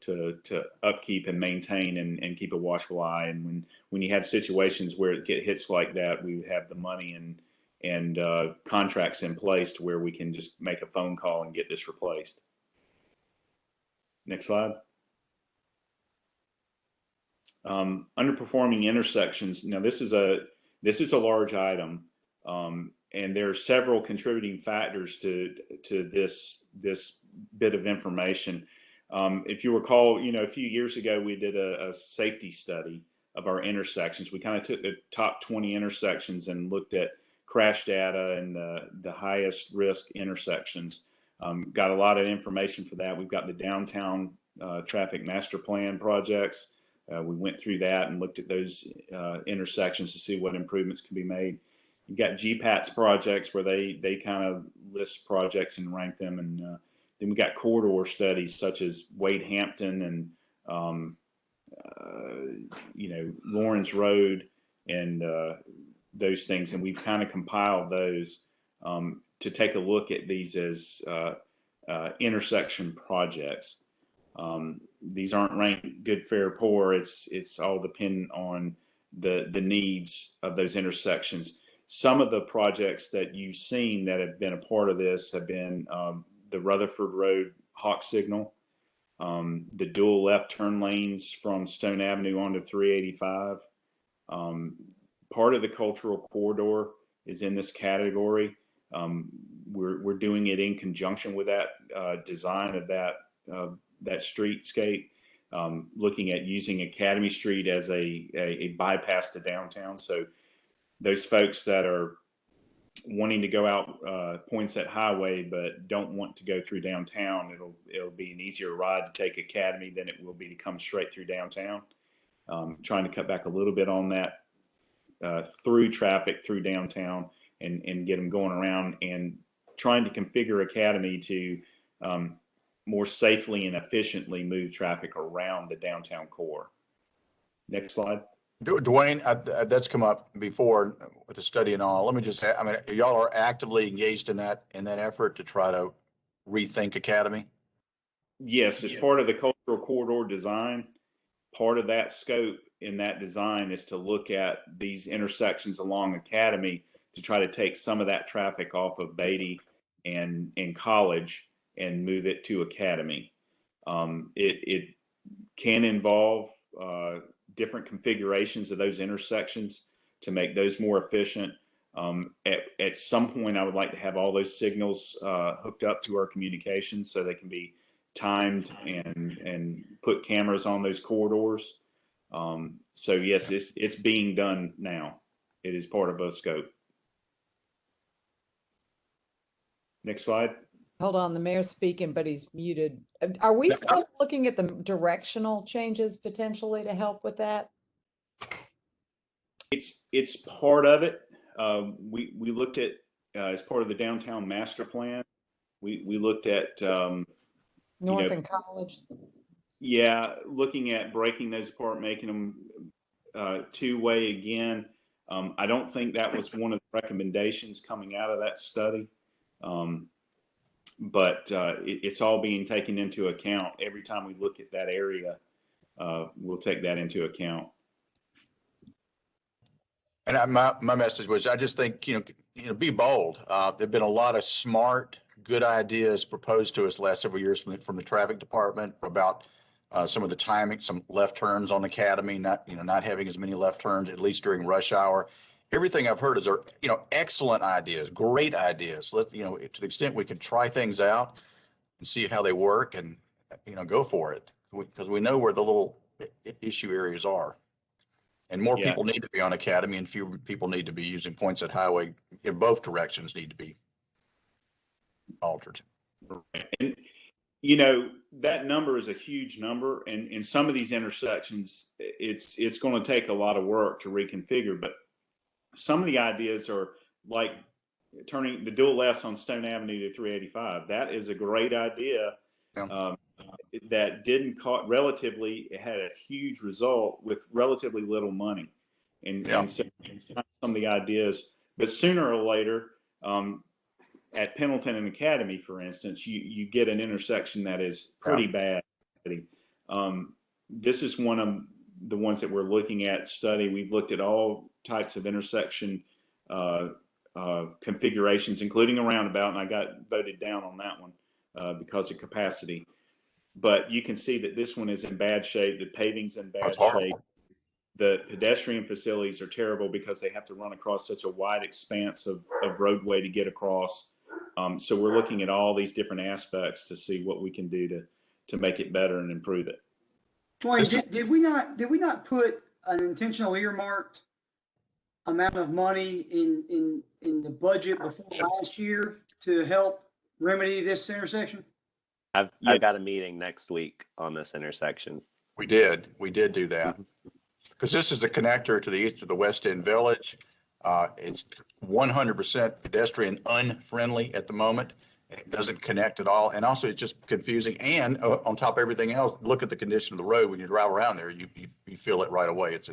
to upkeep and maintain and keep a watchful eye. And when you have situations where it hits like that, we have the money and contracts in place to where we can just make a phone call and get this replaced. Next slide. Underperforming intersections. Now this is a large item, and there are several contributing factors to this bit of information. If you recall, a few years ago we did a safety study of our intersections. We kind of took the top 20 intersections and looked at crash data and the highest risk intersections. Got a lot of information for that. We've got the downtown traffic master plan projects. We went through that and looked at those intersections to see what improvements can be made. You've got GPATS projects where they kind of list projects and rank them. And then we got corridor studies such as Wade Hampton and, Lawrence Road and those things. And we've kind of compiled those to take a look at these as intersection projects. These aren't ranked good, fair, poor. It's all dependent on the needs of those intersections. Some of the projects that you've seen that have been a part of this have been the Rutherford Road Hawk Signal, the dual left turn lanes from Stone Avenue onto 385. Part of the cultural corridor is in this category. We're doing it in conjunction with that design of that streetscape, looking at using Academy Street as a bypass to downtown. So those folks that are wanting to go out Poinsett Highway but don't want to go through downtown, it'll be an easier ride to take Academy than it will be to come straight through downtown. Trying to cut back a little bit on that through traffic through downtown and get them going around, and trying to configure Academy to more safely and efficiently move traffic around the downtown core. Next slide. Dwayne, that's come up before with the study and all. Let me just say, y'all are actively engaged in that effort to try to rethink Academy? Yes, as part of the cultural corridor design, part of that scope in that design is to look at these intersections along Academy to try to take some of that traffic off of Beatty and College and move it to Academy. It can involve different configurations of those intersections to make those more efficient. At some point, I would like to have all those signals hooked up to our communications so they can be timed and put cameras on those corridors. So yes, it's being done now. It is part of a scope. Next slide. Hold on, the mayor's speaking, but he's muted. Are we still looking at the directional changes potentially to help with that? It's part of it. We looked at as part of the downtown master plan. We looked at, Northern College. yeah, looking at breaking those apart, making them two-way again. I don't think that was one of the recommendations coming out of that study. But it's all being taken into account. Every time we look at that area, we'll take that into account. And my message was, I just think, be bold. There've been a lot of smart, good ideas proposed to us the last several years from the traffic department about some of the timing, some left turns on Academy, not having as many left turns, at least during rush hour. Everything I've heard is, excellent ideas, great ideas. To the extent we can try things out and see how they work and, go for it, because we know where the little issue areas are. And more people need to be on Academy, and fewer people need to be using points at Highway. In both directions need to be altered. And, that number is a huge number. And in some of these intersections, it's going to take a lot of work to reconfigure. But some of the ideas are like turning the dual lefts on Stone Avenue to 385. That is a great idea. Yeah. That didn't cost relatively, it had a huge result with relatively little money. And so some of the ideas, but sooner or later, at Pendleton and Academy, for instance, you get an intersection that is pretty bad. This is one of the ones that we're looking at study. We've looked at all types of intersection configurations, including a roundabout, and I got voted down on that one because of capacity. But you can see that this one is in bad shape. The paving's in bad shape. The pedestrian facilities are terrible because they have to run across such a wide expanse of roadway to get across. So we're looking at all these different aspects to see what we can do to make it better and improve it. Dwayne, did we not put an intentional earmarked amount of money in the budget before last year to help remedy this intersection? I've got a meeting next week on this intersection. We did do that, because this is the connector to the east of the West End Village. It's 100% pedestrian unfriendly at the moment. It doesn't connect at all. And also it's just confusing. And on top of everything else, look at the condition of the road. When you drive around there, you feel it right away. It's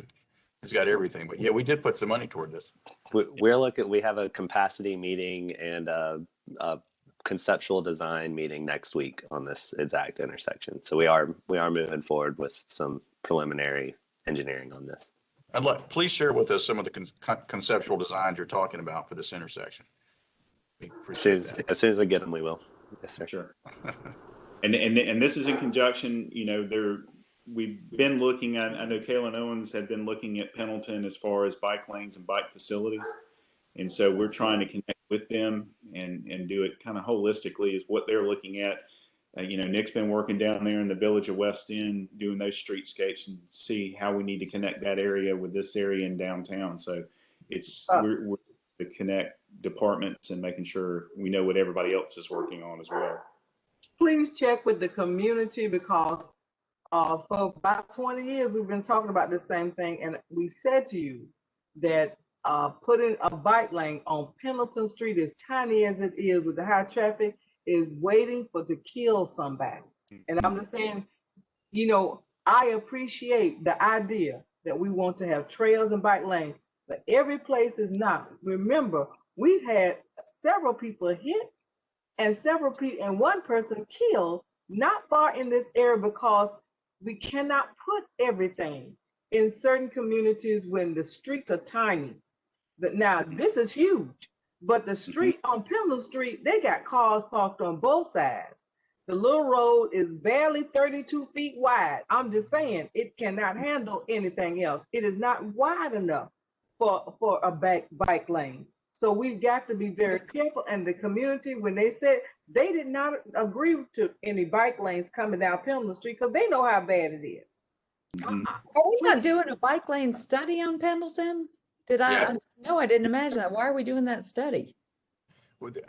got everything. But yeah, we did put some money toward this. We have a capacity meeting and a conceptual design meeting next week on this exact intersection. So we are moving forward with some preliminary engineering on this. Please share with us some of the conceptual designs you're talking about for this intersection. As soon as we get them, we will. Yes, sir. Sure. and this is in conjunction. We've been looking at. I know Kaylin Owens had been looking at Pendleton as far as bike lanes and bike facilities, and so we're trying to connect with them and do it kind of holistically is what they're looking at. Nick's been working down there in the village of West End doing those streetscapes and see how we need to connect that area with this area in downtown. So we're to connect departments and making sure we know what everybody else is working on as well. Please check with the community because for about 20 years we've been talking about the same thing, and we said to you that putting a bike lane on Pendleton Street, as tiny as it is with the high traffic, is waiting to kill somebody. And I'm just saying, I appreciate the idea that we want to have trails and bike lanes, but every place is not. Remember, we've had several people hit and one person killed not far in this area because we cannot put everything in certain communities when the streets are tiny. But now this is huge. But the street on Pendleton Street, they got cars parked on both sides. The little road is barely 32 feet wide. I'm just saying it cannot handle anything else. It is not wide enough for a bike lane. So we've got to be very careful. And the community, when they said they did not agree to any bike lanes coming down Pendleton Street because they know how bad it is. Are we not doing a bike lane study on Pendleton? No, I didn't imagine that. Why are we doing that study?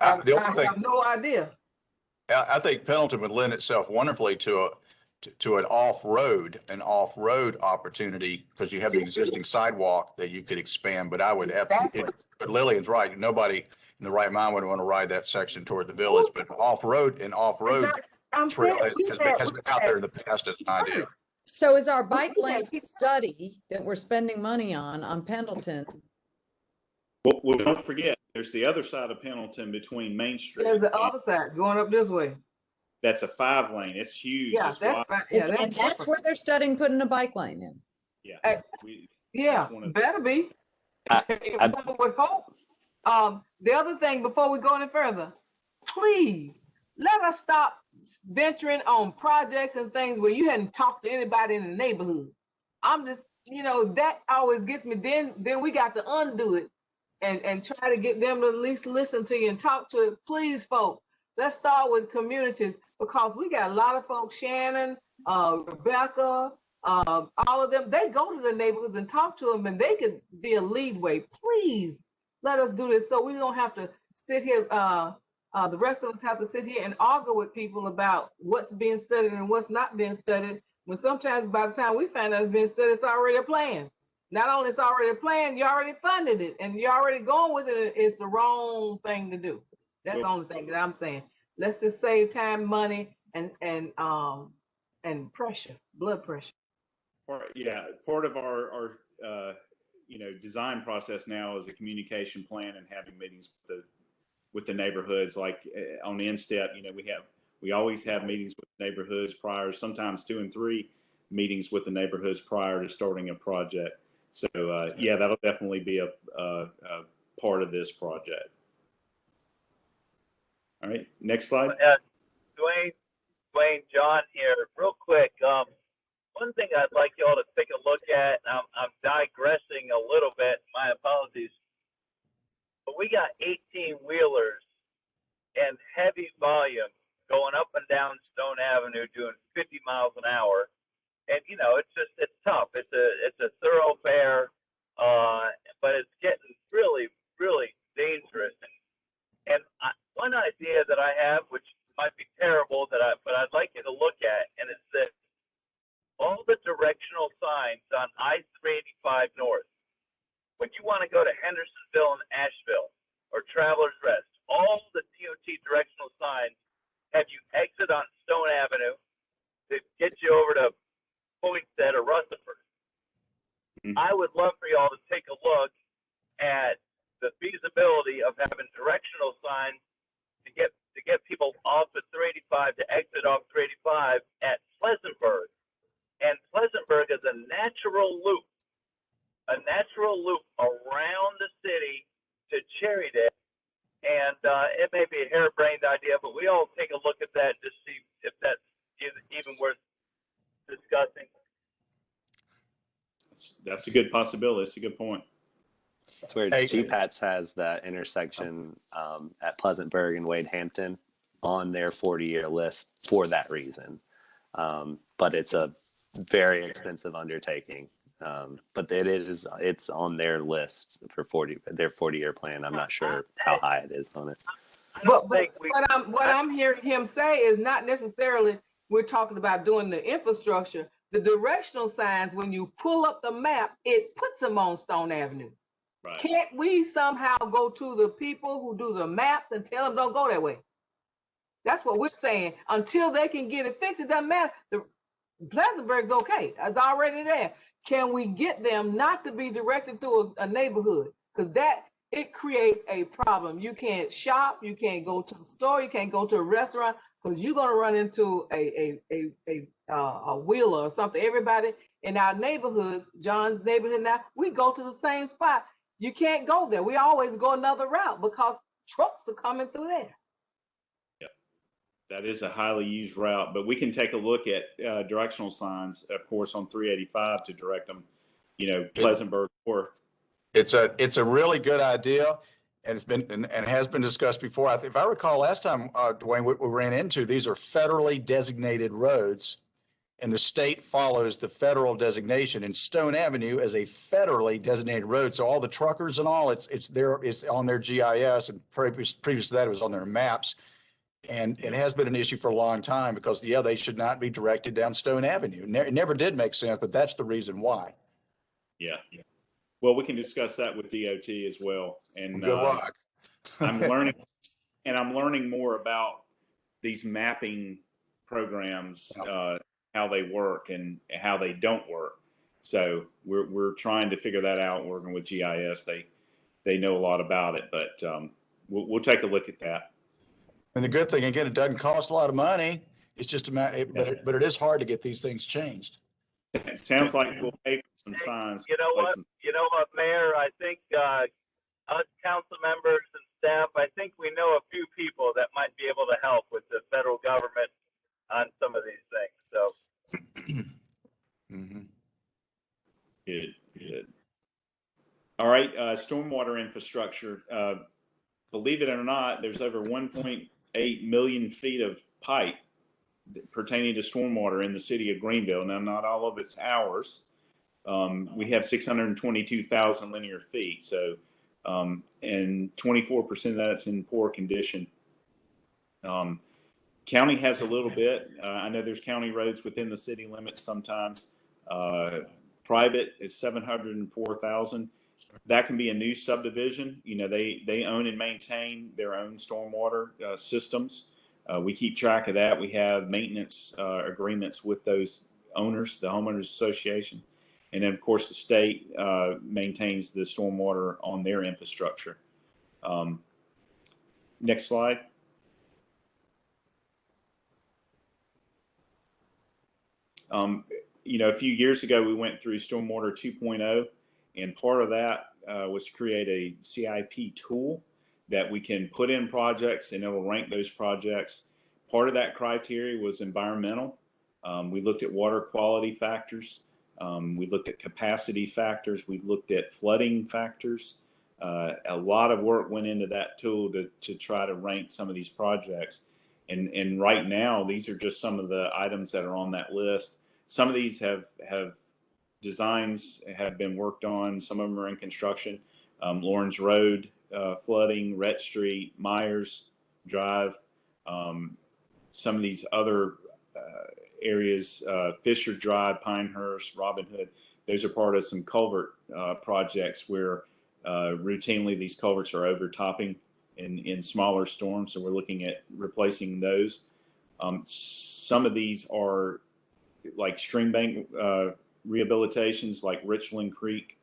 I have no idea. I think Pendleton would lend itself wonderfully to to an off-road opportunity, because you have the existing sidewalk that you could expand, but I would Exactly. but Lillian's right. Nobody in the right mind would want to ride that section toward the village, but off-road I'm trail saying, has been out there in the past as an idea. So is our bike lane study that we're spending money on Pendleton? Well, don't forget, there's the other side of Pendleton between Main Street. There's the other side going up this way. That's a 5-lane. It's huge. Yeah, It's that's wide. fine. Yeah, And that's where they're studying putting a bike lane in. Yeah. Yeah, one of- better be. I- One would hope. The other thing before we go any further, please let us stop venturing on projects and things where you hadn't talked to anybody in the neighborhood. I'm just, that always gets me. Then we got to undo it and try to get them to at least listen to you and talk to it. Please, folks, let's start with communities, because we got a lot of folks, Shannon, Rebecca, all of them, they go to the neighborhoods and talk to them, and they could be a lead way. Please let us do this so we don't have to sit here. The rest of us have to sit here and argue with people about what's being studied and what's not being studied, when sometimes by the time we find out it's being studied, it's already a plan. Not only it's already a plan, you already funded it and you're already going with it. It's the wrong thing to do. That's the only thing that I'm saying. Let's just save time, money, and pressure, blood pressure. Part of our design process now is a communication plan and having meetings with the neighborhoods. Like on the instep, we always have meetings with neighborhoods prior, sometimes 2 and 3 meetings with the neighborhoods prior to starting a project. So that'll definitely be a part of this project. All right, next slide. Dwayne, John here, real quick. One thing I'd like you all to take a look at, and I'm digressing a little bit, my apologies, but we got 18 wheelers and heavy volume going up and down Stone Avenue doing 50 miles an hour. And it's tough. It's a thoroughfare, but it's getting really, really dangerous. And one idea that I have, which might be terrible, but I'd like you to look at, and it's that all the directional signs on I-385 North, when you want to go to Hendersonville and Asheville or Travelers Rest, all the DOT directional signs have you exit on Stone Avenue to get you over to Poinsett or Rutherford. I would love for y'all to take a look at the feasibility of having directional signs to get people off at 385 to exit off 385 at Pleasantburg. And Pleasantburg is a natural loop around the city to Cherrydale. And it may be a harebrained idea, but we all take a look at that to see if that's even worth discussing. That's a good possibility. It's a good point. That's where GPATS has that intersection at Pleasantburg and Wade Hampton on their 40-year list for that reason. But it's a very expensive undertaking. But it's on their list for their 40-year plan. I'm not sure how high it is on it. But what I'm hearing him say is not necessarily we're talking about doing the infrastructure. The directional signs, when you pull up the map, it puts them on Stone Avenue. Right. Can't we somehow go to the people who do the maps and tell them don't go that way? That's what we're saying. Until they can get it fixed, it doesn't matter. The Pleasantburg's okay. It's already there. Can we get them not to be directed through a neighborhood? Because it creates a problem. You can't shop, you can't go to the store, you can't go to a restaurant, because you're going to run into a wheeler or something. Everybody in our neighborhoods, John's neighborhood now, we go to the same spot. You can't go there. We always go another route because trucks are coming through there. Yeah, that is a highly used route, but we can take a look at directional signs, of course, on 385 to direct them, Pleasantburg North. It's a really good idea. And it's been and has been discussed before. If I recall last time, Dwayne, what we ran into, these are federally designated roads, and the state follows the federal designation. And Stone Avenue is a federally designated road, so all the truckers and all, it's on their GIS, and previous to that, it was on their maps. And it has been an issue for a long time because, yeah, they should not be directed down Stone Avenue. It never did make sense, but that's the reason why. Yeah. Well, we can discuss that with DOT as well. And Good luck. I'm learning more about these mapping programs, how they work and how they don't work. So we're trying to figure that out. Working with GIS, they know a lot about it, but we'll take a look at that. And the good thing, again, it doesn't cost a lot of money. It's just a matter, but it is hard to get these things changed. It sounds like we'll pay for some signs. You know what, Mayor, I think us council members and staff, I think we know a few people that might be able to help with the federal government on some of these things. So Good. All right, stormwater infrastructure. Believe it or not, there's over 1.8 million feet of pipe pertaining to stormwater in the city of Greenville. Now, not all of it's ours. We have 622,000 linear feet. So, and 24% of that's in poor condition. County has a little bit. I know there's county roads within the city limits sometimes. Private is 704,000. That can be a new subdivision. You know, they own and maintain their own stormwater systems. We keep track of that. We have maintenance agreements with those owners, the homeowners association. And then, of course, the state maintains the stormwater on their infrastructure. Next slide. You know, a few years ago, we went through Stormwater 2.0, and part of that was to create a CIP tool that we can put in projects and it'll rank those projects. Part of that criteria was environmental. We looked at water quality factors. We looked at capacity factors. We looked at flooding factors. A lot of work went into that tool to try to rank some of these projects. And right now, these are just some of the items that are on that list. Some of these have designs have been worked on. Some of them are in construction. Lawrence Road, flooding, Rhett Street, Myers Drive. Some of these other areas, Fisher Drive, Pinehurst, Robin Hood, those are part of some culvert projects where routinely these culverts are overtopping in smaller storms. So we're looking at replacing those. Some of these are like stream bank rehabilitations, like Richland Creek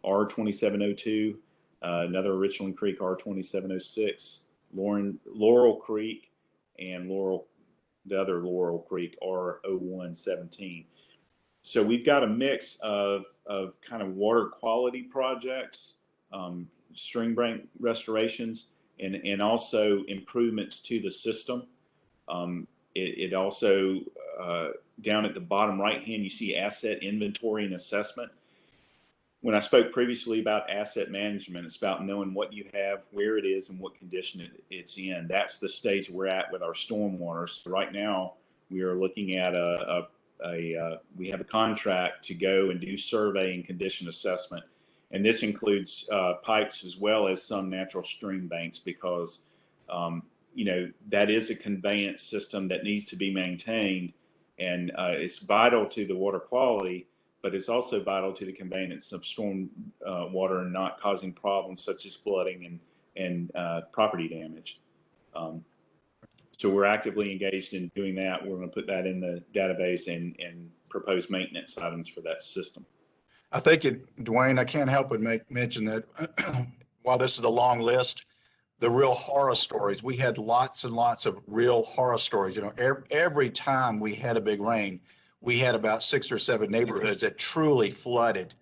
R2702, another Richland Creek R2706, Laurel Creek, and the other Laurel Creek R0117. So we've got a mix of kind of water quality projects, stream bank restorations, and also improvements to the system. It also, down at the bottom right hand, you see asset inventory and assessment. When I spoke previously about asset management, it's about knowing what you have, where it is, and what condition it's in. That's the stage we're at with our stormwater. So right now, we are looking at we have a contract to go and do survey and condition assessment. And this includes pipes as well as some natural stream banks because, you know, that is a conveyance system that needs to be maintained. And it's vital to the water quality, but it's also vital to the conveyance of storm water and not causing problems such as flooding and property damage. So we're actively engaged in doing that. We're going to put that in the database and propose maintenance items for that system. I think Dwayne, I can't help but mention that while this is a long list, the real horror stories, we had lots and lots of real horror stories. You know, every time we had a big rain, we had about 6 or 7 neighborhoods that truly flooded.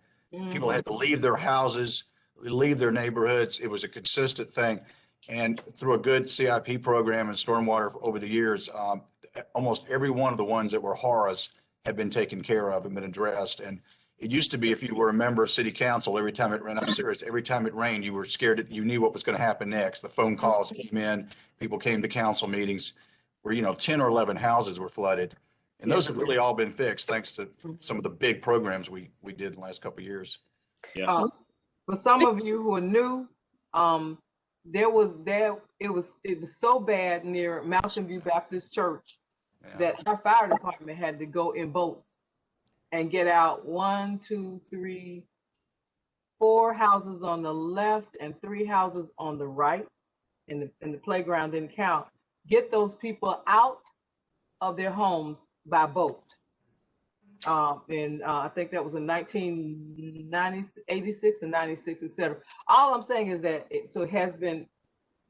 People had to leave their houses, leave their neighborhoods. It was a consistent thing. And through a good CIP program and stormwater over the years, almost every one of the ones that were horrors have been taken care of and been addressed. And it used to be, if you were a member of city council, every time it ran up serious, every time it rained, you were scared, you knew what was going to happen next. The phone calls came in, people came to council meetings where, you know, 10 or 11 houses were flooded. And those have really all been fixed thanks to some of the big programs we did in the last couple of years. Yeah. For some of you who are new, it was so bad near Mountain View Baptist Church that our fire department had to go in boats and get out 1, 2, 3, 4 houses on the left and 3 houses on the right. And the playground didn't count. Get those people out of their homes by boat. And I think that was in 1986 and 96, etc. All I'm saying is that it has been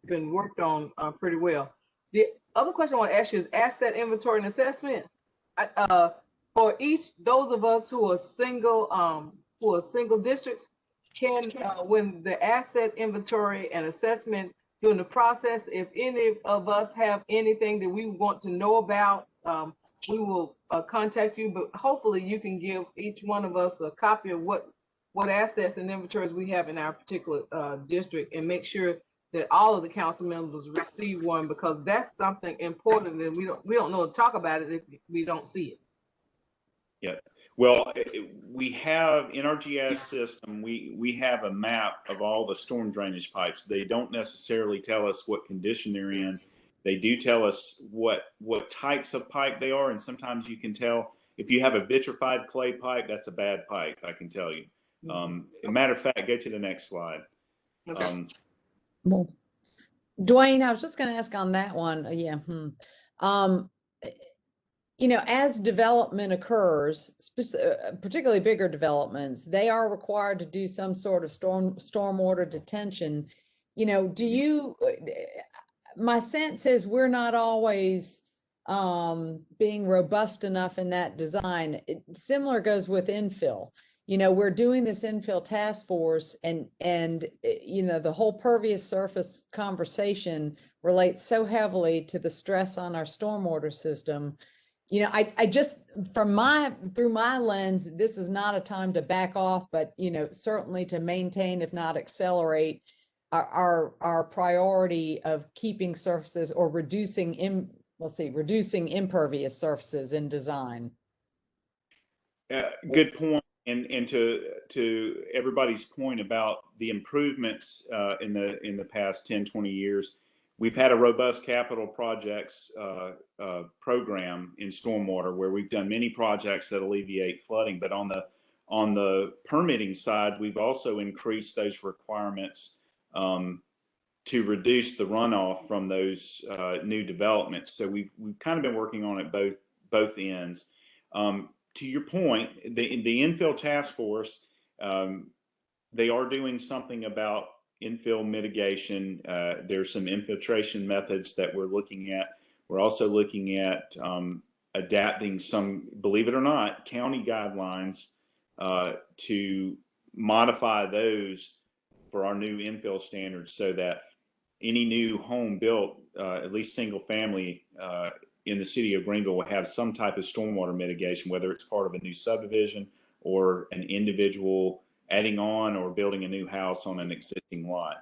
worked on pretty well. The other question I want to ask you is asset inventory and assessment. For those of us who are single districts, can when the asset inventory and assessment during the process, if any of us have anything that we want to know about, we will contact you, but hopefully you can give each one of us a copy of what assets and inventories we have in our particular district, and make sure that all of the council members receive one, because that's something important, and we don't know to talk about it if we don't see it. Yeah. Well, we have in our GIS system, we have a map of all the storm drainage pipes. They don't necessarily tell us what condition they're in. They do tell us what types of pipe they are, and sometimes you can tell if you have a vitrified clay pipe, that's a bad pipe. I can tell you. As a matter of fact, go to the next slide. Okay. Well, Dwayne, I was just going to ask on that one. Yeah. You know, as development occurs, particularly bigger developments, they are required to do some sort of stormwater detention. You know, my sense is we're not always being robust enough in that design. Similar goes with infill. You know, we're doing this infill task force, and you know, the whole pervious surface conversation relates so heavily to the stress on our stormwater system. You know, I just, through my lens, this is not a time to back off, but, you know, certainly to maintain, if not accelerate, our priority of keeping surfaces or reducing impervious surfaces in design. Good point. And to everybody's point about the improvements in the past 10, 20 years, we've had a robust capital projects program in stormwater where we've done many projects that alleviate flooding. But on the permitting side, we've also increased those requirements to reduce the runoff from those new developments. So we've kind of been working on it both ends. To your point, the infill task force, they are doing something about infill mitigation. There's some infiltration methods that we're looking at. We're also looking at adapting some, believe it or not, county guidelines to modify those for our new infill standards, so that any new home built, at least single family, in the city of Greenville will have some type of stormwater mitigation, whether it's part of a new subdivision or an individual adding on or building a new house on an existing lot.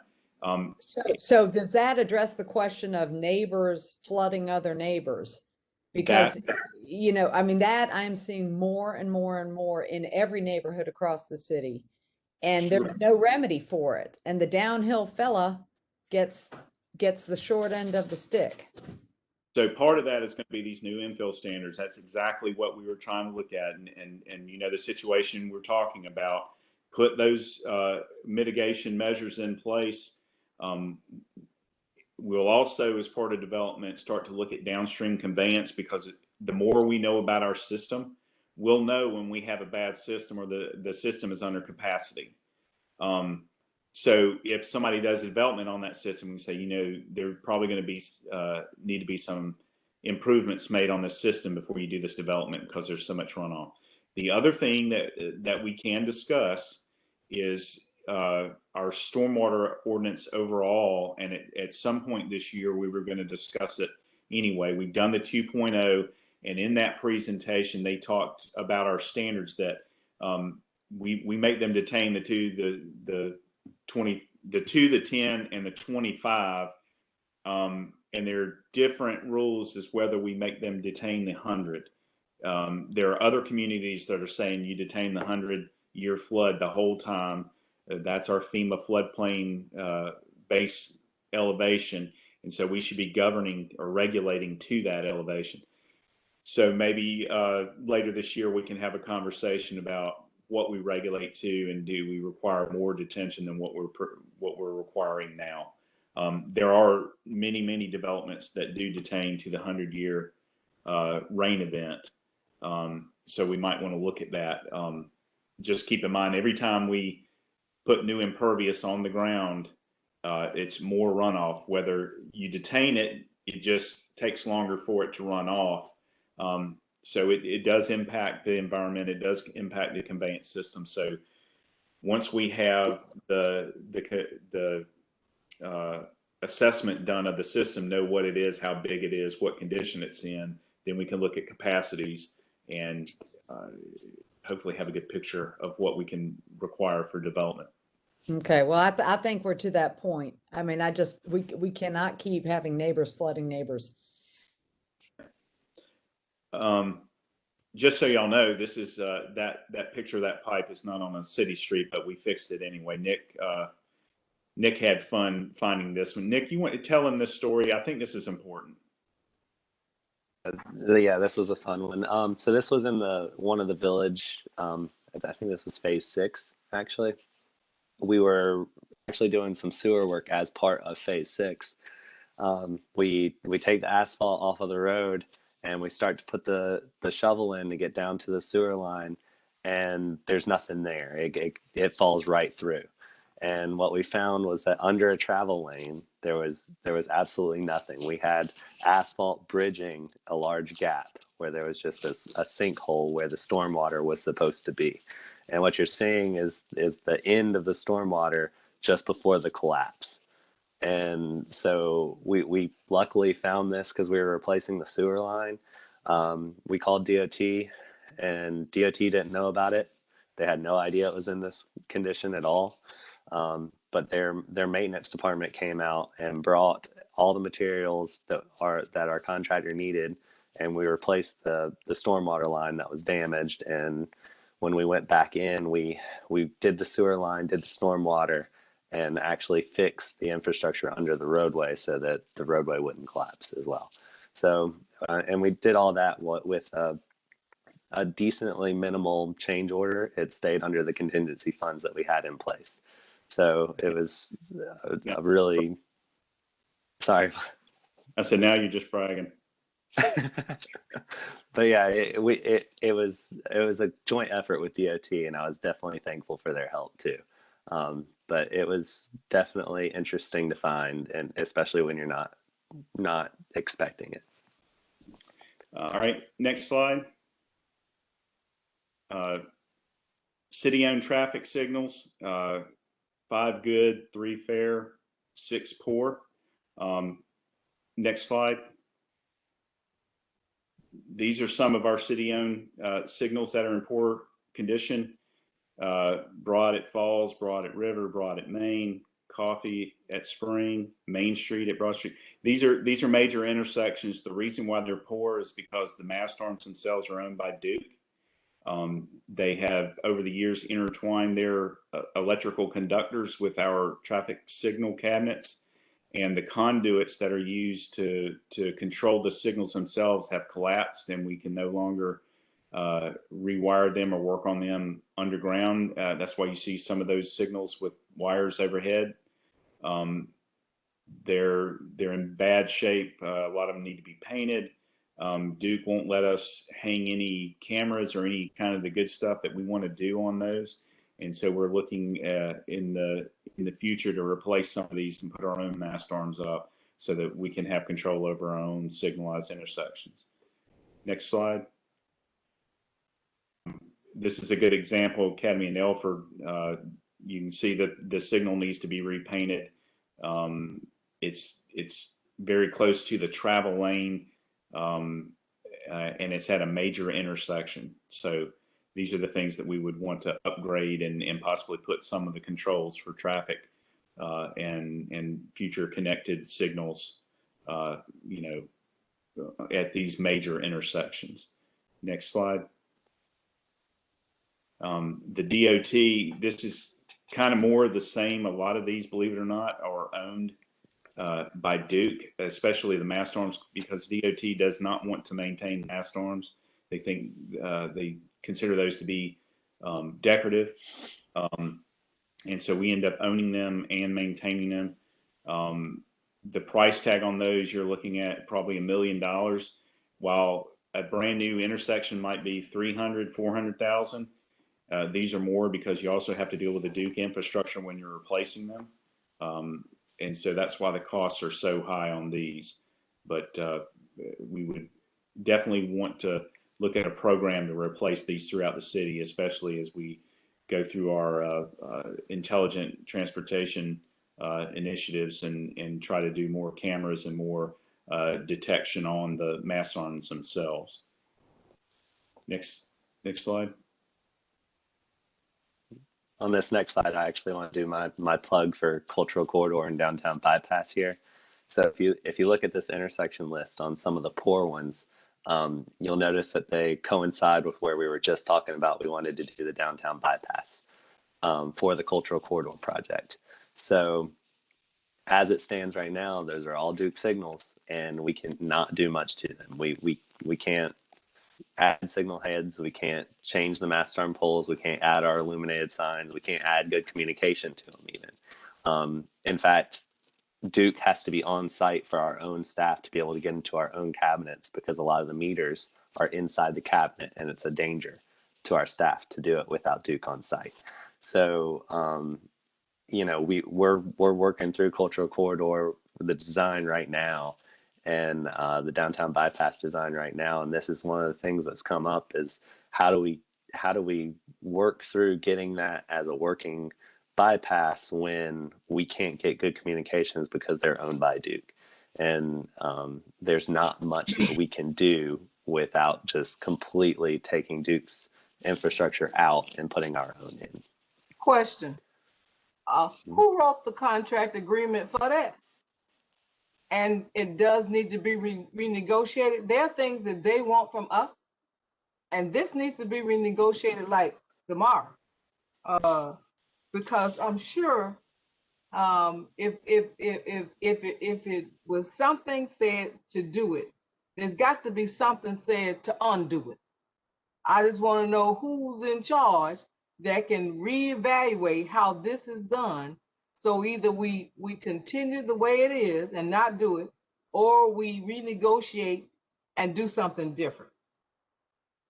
So does that address the question of neighbors flooding other neighbors? Because, you know, I mean, that I'm seeing more and more and more in every neighborhood across the city, and there's no remedy for it. And the downhill fella gets the short end of the stick. So part of that is going to be these new infill standards. That's exactly what we were trying to look at. And you know, the situation we're talking about, put those mitigation measures in place. We'll also, as part of development, start to look at downstream conveyance, because the more we know about our system, we'll know when we have a bad system or the system is under capacity. So if somebody does development on that system, we say, you know, there probably going to be need to be some improvements made on the system before you do this development, because there's so much runoff. The other thing that we can discuss is our stormwater ordinance overall. And at some point this year, we were going to discuss it anyway. We've done the 2.0, and in that presentation, they talked about our standards that we make them detain the 2, the 10, and the 25. And there are different rules as whether we make them detain the 100. There are other communities that are saying you detain the 100-year flood the whole time. That's our FEMA floodplain base elevation. And so we should be governing or regulating to that elevation. So maybe later this year, we can have a conversation about what we regulate to, and do we require more detention than what we're requiring now. There are many developments that do detain to the 100-year rain event. So we might want to look at that. Just keep in mind, every time we put new impervious on the ground, it's more runoff. Whether you detain it, it just takes longer for it to run off. So it does impact the environment. It does impact the conveyance system. So once we have the assessment done of the system, know what it is, how big it is, what condition it's in, then we can look at capacities and hopefully have a good picture of what we can require for development. Okay, well, I think we're to that point. I mean, we cannot keep having neighbors flooding neighbors. Just so y'all know, this is that picture of that pipe is not on a city street, but we fixed it anyway. Nick had fun finding this one. Nick, you want to tell him this story? I think this is important. Yeah, this was a fun one. So this was in one of the village. I think this was phase 6, actually. We were actually doing some sewer work as part of phase 6. We take the asphalt off of the road, and we start to put the shovel in to get down to the sewer line, and there's nothing there. It falls right through. And what we found was that under a travel lane, there was absolutely nothing. We had asphalt bridging a large gap where there was just a sinkhole where the stormwater was supposed to be. And what you're seeing is the end of the stormwater just before the collapse. And so we luckily found this because we were replacing the sewer line. We called DOT, and DOT didn't know about it. They had no idea it was in this condition at all. But their maintenance department came out and brought all the materials that our contractor needed, and we replaced the stormwater line that was damaged. And when we went back in, we did the sewer line, did the stormwater, and actually fixed the infrastructure under the roadway so that the roadway wouldn't collapse as well. So, and we did all that with a decently minimal change order. It stayed under the contingency funds that we had in place. So it was a really, sorry. I said, now you're just bragging. But yeah, it was a joint effort with DOT, and I was definitely thankful for their help too. But it was definitely interesting to find, and especially when you're not expecting it. All right, next slide. City-owned traffic signals, 5 good, 3 fair, 6 poor. Next slide. These are some of our city-owned signals that are in poor condition. Broad at Falls, Broad at River, Broad at Main, Coffee at Spring, Main Street at Broad Street. These are major intersections. The reason why they're poor is because the mast arms themselves are owned by Duke. They have, over the years, intertwined their electrical conductors with our traffic signal cabinets, and the conduits that are used to control the signals themselves have collapsed, and we can no longer rewire them or work on them underground. That's why you see some of those signals with wires overhead. They're in bad shape. A lot of them need to be painted. Duke won't let us hang any cameras or any kind of the good stuff that we want to do on those. And so we're looking in the future to replace some of these and put our own mast arms up so that we can have control over our own signalized intersections. Next slide. This is a good example, Academy and Elford. You can see that the signal needs to be repainted. It's very close to the travel lane, and it's at a major intersection. So these are the things that we would want to upgrade and possibly put some of the controls for traffic and future connected signals, at these major intersections. Next slide. The DOT, this is kind of more of the same. A lot of these, believe it or not, are owned by Duke, especially the mast arms, because DOT does not want to maintain mast arms. They think they consider those to be decorative. And so we end up owning them and maintaining them. The price tag on those, you're looking at probably $1 million, while a brand new intersection might be 300, 400,000. These are more because you also have to deal with the Duke infrastructure when you're replacing them. And so that's why the costs are so high on these. But we would definitely want to look at a program to replace these throughout the city, especially as we go through our intelligent transportation initiatives and try to do more cameras and more detection on the mast arms themselves. Next slide. On this next slide, I actually want to do my plug for Cultural Corridor and Downtown Bypass here. So if you look at this intersection list on some of the poor ones, you'll notice that they coincide with where we were just talking about. We wanted to do the Downtown Bypass for the Cultural Corridor project. So as it stands right now, those are all Duke signals, and we can not do much to them. We can't add signal heads. We can't change the mast arm poles. We can't add our illuminated signs. We can't add good communication to them even. In fact, Duke has to be on site for our own staff to be able to get into our own cabinets, because a lot of the meters are inside the cabinet, and it's a danger to our staff to do it without Duke on site. So, we're working through Cultural Corridor, the design right now, and the Downtown Bypass design right now. And this is one of the things that's come up is how do we work through getting that as a working bypass when we can't get good communications because they're owned by Duke. And there's not much that we can do without just completely taking Duke's infrastructure out and putting our own in. Question. Who wrote the contract agreement for that? And it does need to be renegotiated. There are things that they want from us, and this needs to be renegotiated like tomorrow. Because I'm sure if it was something said to do it, there's got to be something said to undo it. I just want to know who's in charge that can reevaluate how this is done. So either we continue the way it is and not do it, or we renegotiate and do something different.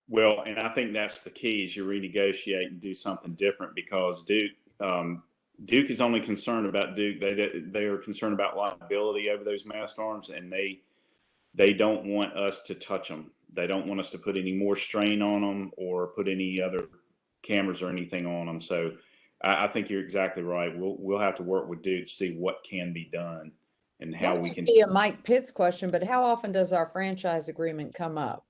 Well, and I think that's the key, is you renegotiate and do something different, because Duke is only concerned about Duke. They are concerned about liability over those mast arms, and they don't want us to touch them. They don't want us to put any more strain on them or put any other cameras or anything on them. So I think you're exactly right. We'll have to work with Duke to see what can be done and how we can. This would be a Mike Pitts question, but how often does our franchise agreement come up?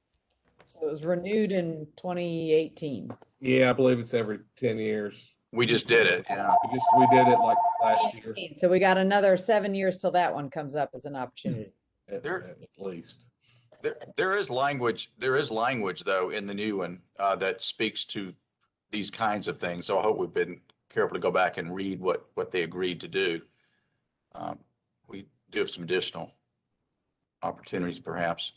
So it was renewed in 2018. Yeah, I believe it's every 10 years. We just did it. Yeah. We did it like last year. So we got another 7 years till that one comes up as an opportunity. At least. There is language though in the new one that speaks to these kinds of things. So I hope we've been careful to go back and read what they agreed to do. We do have some additional opportunities perhaps.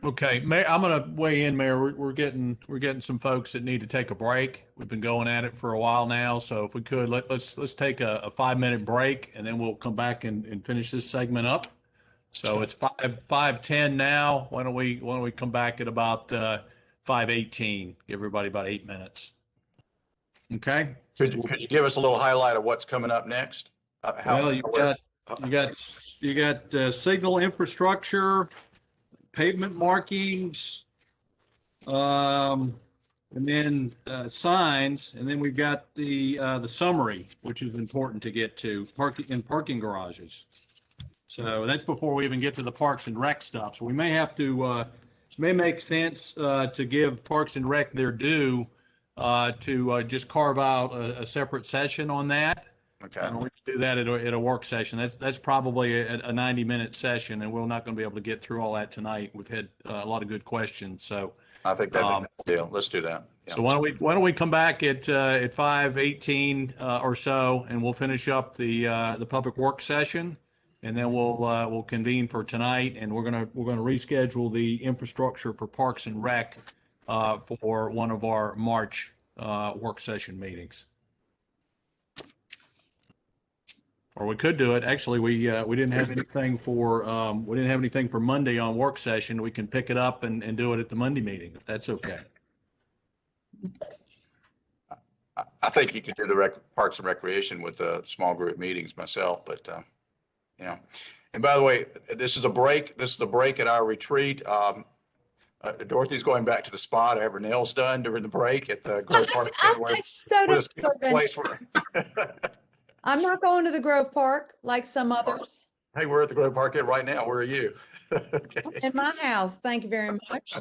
Okay, Mayor, I'm going to weigh in, Mayor. We're getting some folks that need to take a break. We've been going at it for a while now, so if we could let's take a 5-minute break, and then we'll come back and finish this segment up. So it's 5:10 now. Why don't we come back at about 5:18? Give everybody about 8 minutes. Okay. Could you give us a little highlight of what's coming up next? You got signal infrastructure, pavement markings, and then signs, and then we've got the summary, which is important to get to, parking garages. So that's before we even get to the Parks and Rec stuff. So we may have to, may make sense to give Parks and Rec their due, to just carve out a separate session on that. Okay. And we can do that at a work session. That's probably a 90-minute session, and we're not going to be able to get through all that tonight. We've had a lot of good questions. So I think that'd be a good deal. Let's do that. Yeah. So why don't we come back at 5:18 or so, and we'll finish up the public work session. and then we'll convene for tonight, and we're gonna reschedule the infrastructure for Parks and Rec for one of our March work session meetings. Or we could do it. Actually, we didn't have anything for Monday on work session. We can pick it up and do it at the Monday meeting if that's okay. I think you could do the Parks and Recreation with small group meetings myself, but you know. And by the way, this is a break. This is a break at our retreat. Dorothy's going back to the spa to have her nails done during the break at the Grove Park. Place where I'm not going to the Grove Park like some others. Hey, we're at the Grove Park right now. Where are you? Okay. In my house. Thank you very much.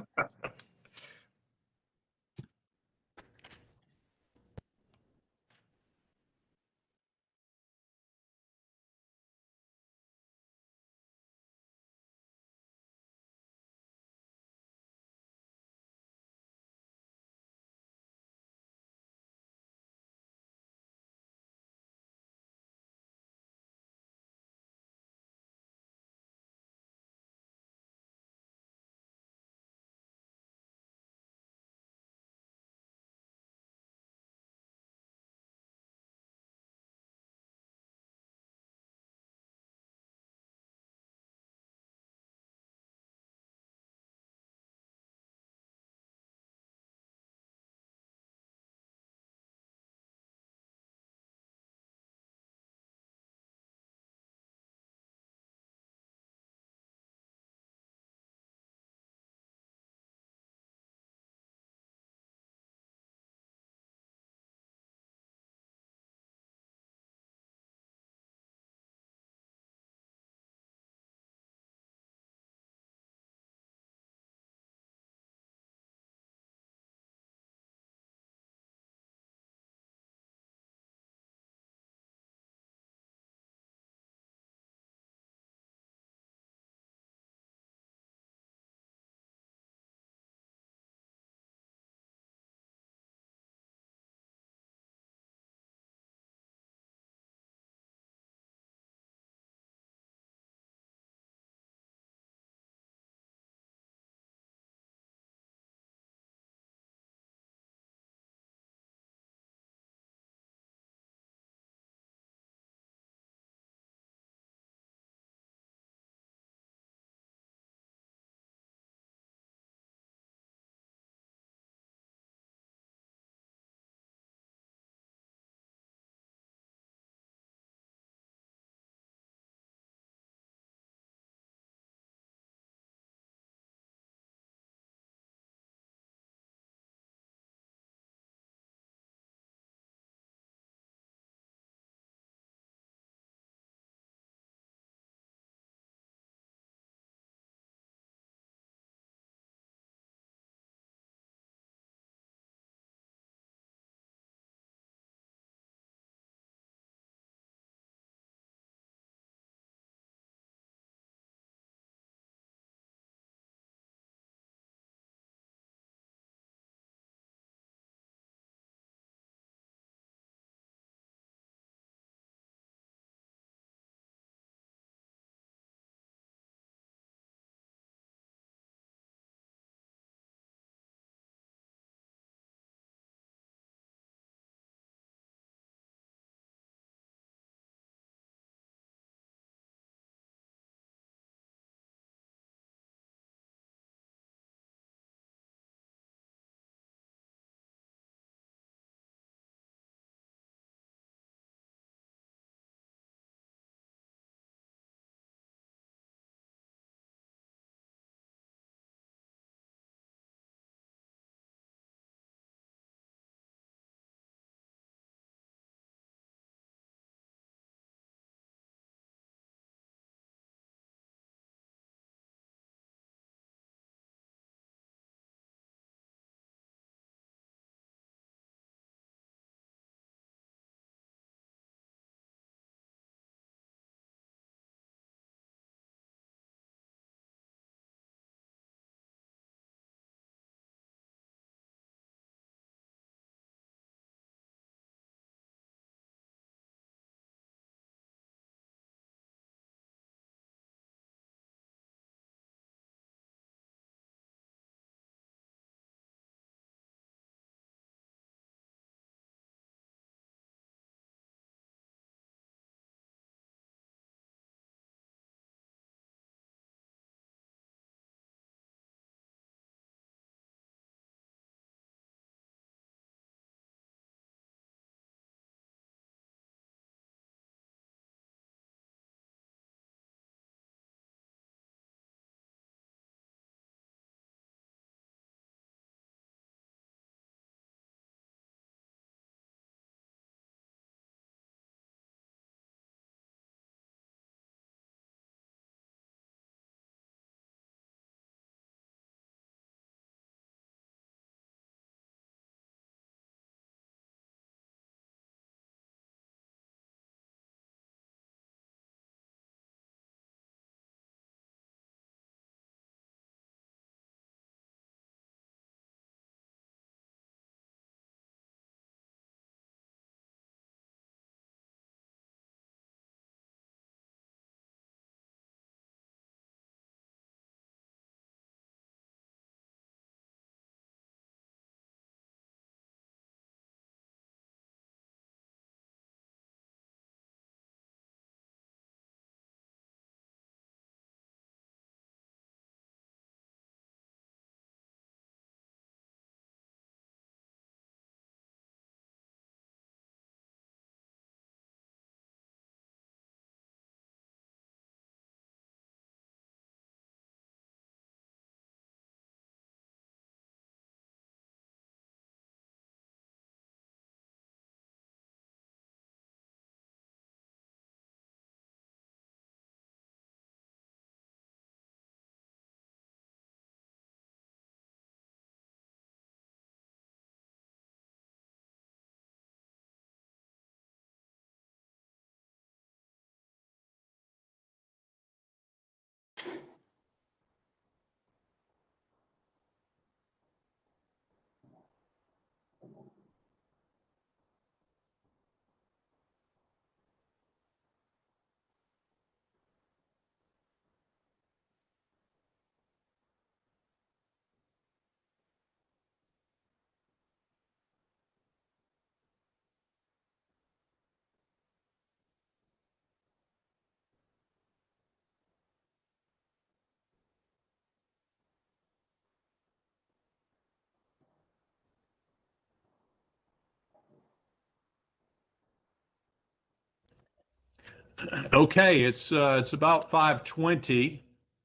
Okay, it's about 5:20.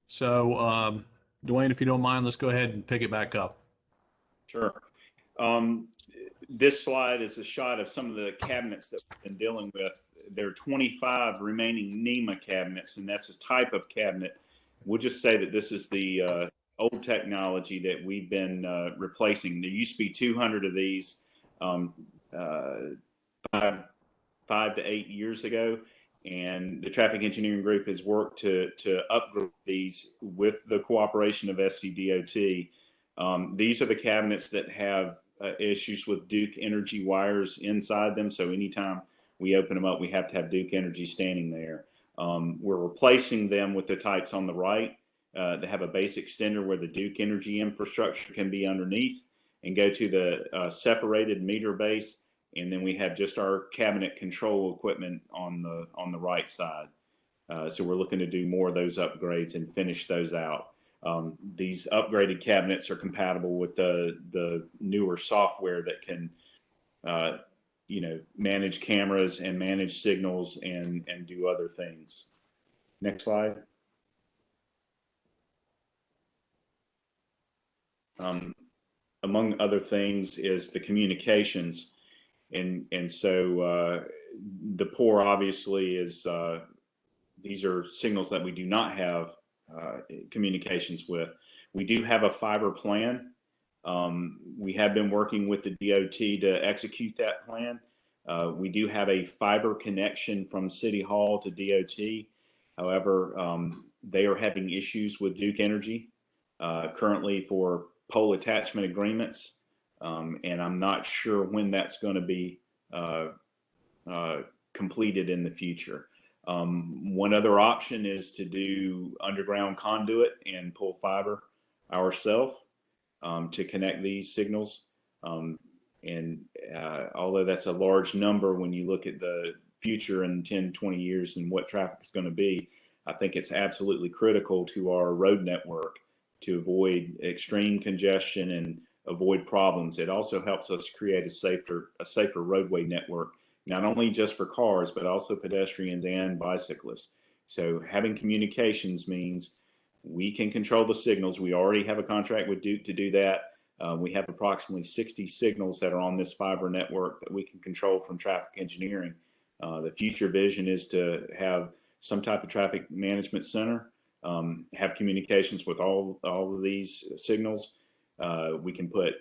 So, Dwayne, if you don't mind, let's go ahead and pick it back up. Sure. This slide is a shot of some of the cabinets that we've been dealing with. There are 25 remaining NEMA cabinets, and that's a type of cabinet. We'll just say that this is the old technology that we've been replacing. There used to be 200 of these 5 to 8 years ago, and the traffic engineering group has worked to upgrade these with the cooperation of SCDOT. These are the cabinets that have issues with Duke Energy wires inside them. So anytime we open them up, we have to have Duke Energy standing there. We're replacing them with the types on the right that have a base extender where the Duke Energy infrastructure can be underneath and go to the separated meter base. And then we have just our cabinet control equipment on the right side. So we're looking to do more of those upgrades and finish those out. These upgraded cabinets are compatible with the newer software that can, manage cameras and manage signals and do other things. Next slide. Among other things is the communications, and so the poor obviously is these are signals that we do not have communications with. We do have a fiber plan. We have been working with the DOT to execute that plan. We do have a fiber connection from City Hall to DOT. However, they are having issues with Duke Energy currently for pole attachment agreements, and I'm not sure when that's going to be completed in the future. One other option is to do underground conduit and pull fiber ourselves to connect these signals. Although that's a large number when you look at the future in 10, 20 years and what traffic is going to be, I think it's absolutely critical to our road network to avoid extreme congestion and avoid problems. It also helps us create a safer roadway network, not only just for cars, but also pedestrians and bicyclists. So having communications means we can control the signals. We already have a contract with Duke to do that. We have approximately 60 signals that are on this fiber network that we can control from traffic engineering. The future vision is to have some type of traffic management center, have communications with all of these signals. We can put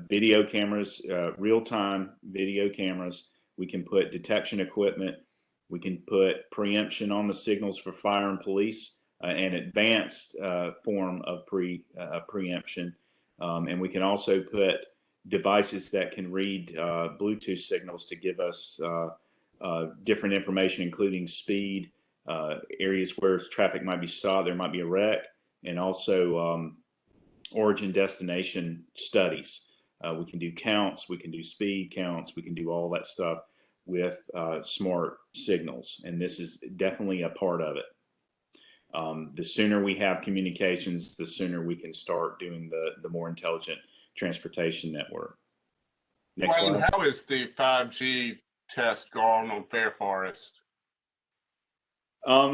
video cameras, real-time video cameras. We can put detection equipment. We can put preemption on the signals for fire and police, an advanced form of preemption. And we can also put devices that can read Bluetooth signals to give us different information, including speed, areas where traffic might be stopped, there might be a wreck, and also origin destination studies. We can do counts, we can do speed counts, we can do all that stuff with smart signals, and this is definitely a part of it. The sooner we have communications, the sooner we can start doing the more intelligent transportation network. Next Wayne, slide. how is the 5G test going on Fair Forest? The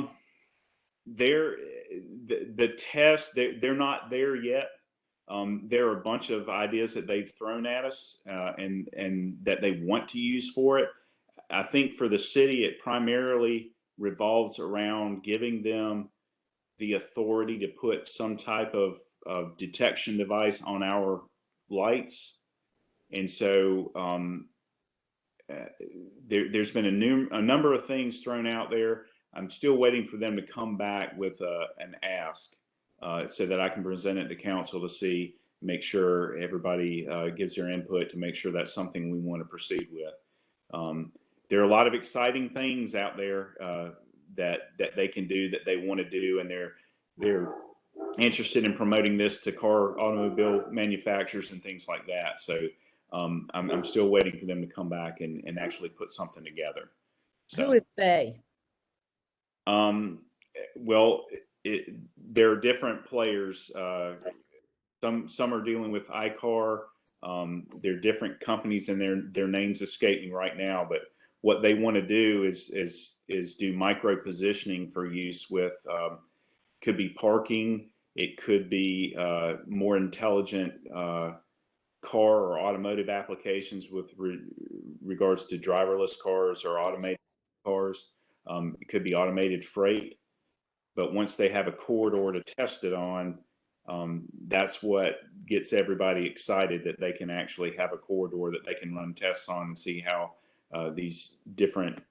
test, they're not there yet. There are a bunch of ideas that they've thrown at us and that they want to use for it. I think for the city, it primarily revolves around giving them the authority to put some type of detection device on our lights. And so there's been a number of things thrown out there. I'm still waiting for them to come back with an ask so that I can present it to council to make sure everybody gives their input to make sure that's something we want to proceed with. There are a lot of exciting things out there that they can do, that they want to do, and they're interested in promoting this to automobile manufacturers and things like that. So I'm still waiting for them to come back and actually put something together. So, Who is they? Well, there are different players. Some are dealing with ICAR. There are different companies, and their names escape me right now. But what they want to do is do micro positioning for use with could be parking, it could be more intelligent car or automotive applications with regards to driverless cars or automated cars. It could be automated freight. But once they have a corridor to test it on, that's what gets everybody excited, that they can actually have a corridor that they can run tests on and see how these different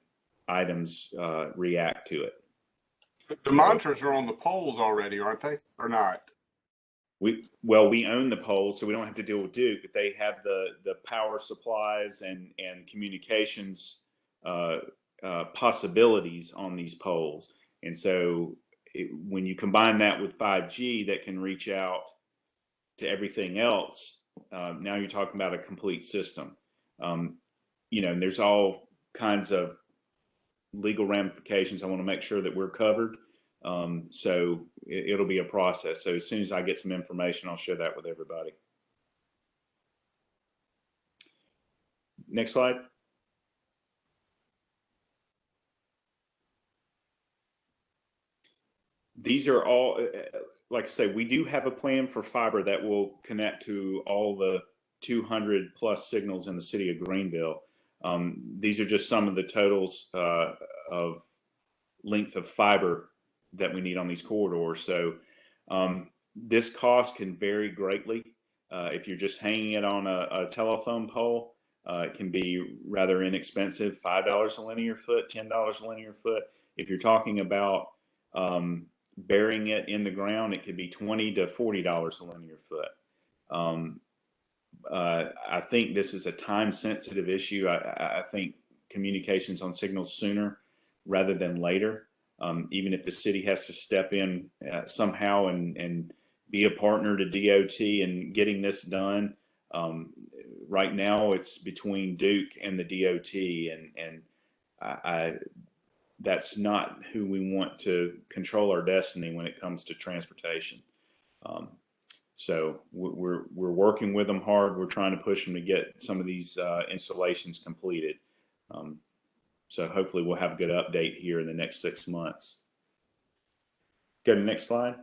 items react to it. The monitors are on the poles already, aren't they, or not? We own the poles, so we don't have to deal with Duke, but they have the power supplies and communications possibilities on these poles. And so when you combine that with 5G that can reach out to everything else, now you're talking about a complete system. And there's all kinds of legal ramifications. I want to make sure that we're covered. So it'll be a process. So as soon as I get some information, I'll share that with everybody. Next slide. These are all, like I say, we do have a plan for fiber that will connect to all the 200 plus signals in the city of Greenville. These are just some of the totals of length of fiber that we need on these corridors. So this cost can vary greatly. If you're just hanging it on a telephone pole, it can be rather inexpensive, $5 a linear foot, $10 a linear foot. If you're talking about burying it in the ground, it could be $20 to $40 a linear foot. I think this is a time-sensitive issue. I think communications on signals sooner rather than later. Even if the city has to step in somehow and be a partner to DOT in getting this done. Right now, it's between Duke and the DOT, and that's not who we want to control our destiny when it comes to transportation. So we're working with them hard. We're trying to push them to get some of these installations completed. So hopefully we'll have a good update here in the next 6 months. Go to the next slide.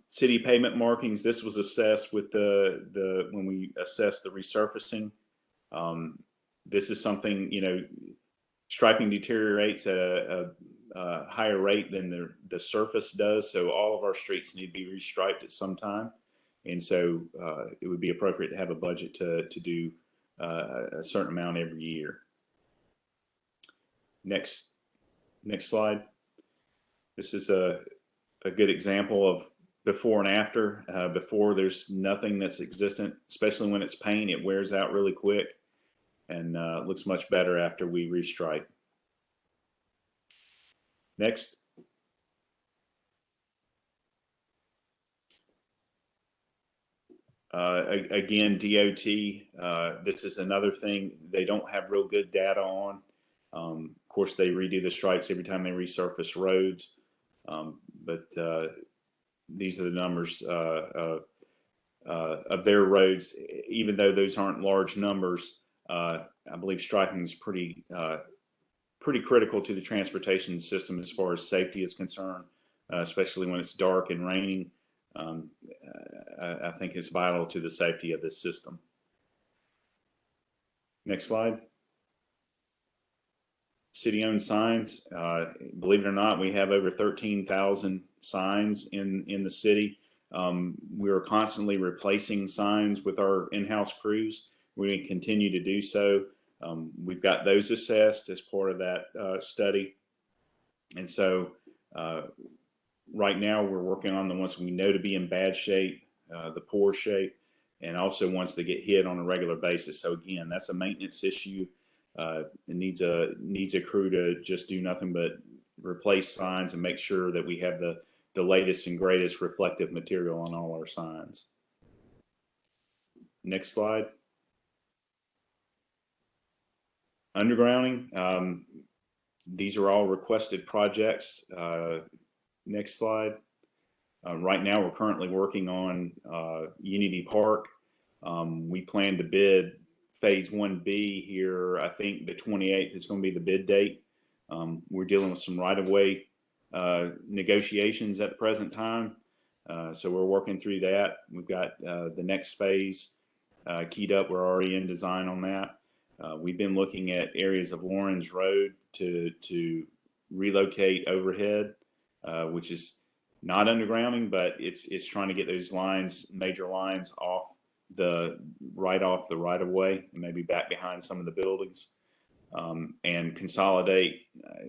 City pavement markings. This was assessed with when we assessed the resurfacing. This is something, striping deteriorates at a higher rate than the surface does. So all of our streets need to be restriped at some time. And so it would be appropriate to have a budget to do a certain amount every year. Next slide. This is a good example of before and after. Before, there's nothing that's existent, especially when it's paint. It wears out really quick and looks much better after we restripe. Next. Again, DOT, this is another thing they don't have real good data on. Of course, they redo the stripes every time they resurface roads. But these are the numbers of their roads. Even though those aren't large numbers, I believe striping is pretty critical to the transportation system as far as safety is concerned, especially when it's dark and raining. I think it's vital to the safety of this system. Next slide. City-owned signs. Believe it or not, we have over 13,000 signs in the city. We are constantly replacing signs with our in-house crews. We continue to do so. We've got those assessed as part of that study. And so right now we're working on the ones we know to be in bad shape, the poor shape, and also ones that get hit on a regular basis. So again, that's a maintenance issue. It needs a crew to just do nothing but replace signs and make sure that we have the latest and greatest reflective material on all our signs. Next slide. Undergrounding. These are all requested projects. Next slide. Right now, we're currently working on Unity Park. We plan to bid phase 1B here. I think the 28th is going to be the bid date. We're dealing with some right-of-way negotiations at the present time. So we're working through that. We've got the next phase keyed up. We're already in design on that. We've been looking at areas of Lawrence Road to relocate overhead, which is not undergrounding, but it's trying to get those lines, major lines, off the right of way, and maybe back behind some of the buildings, and consolidate.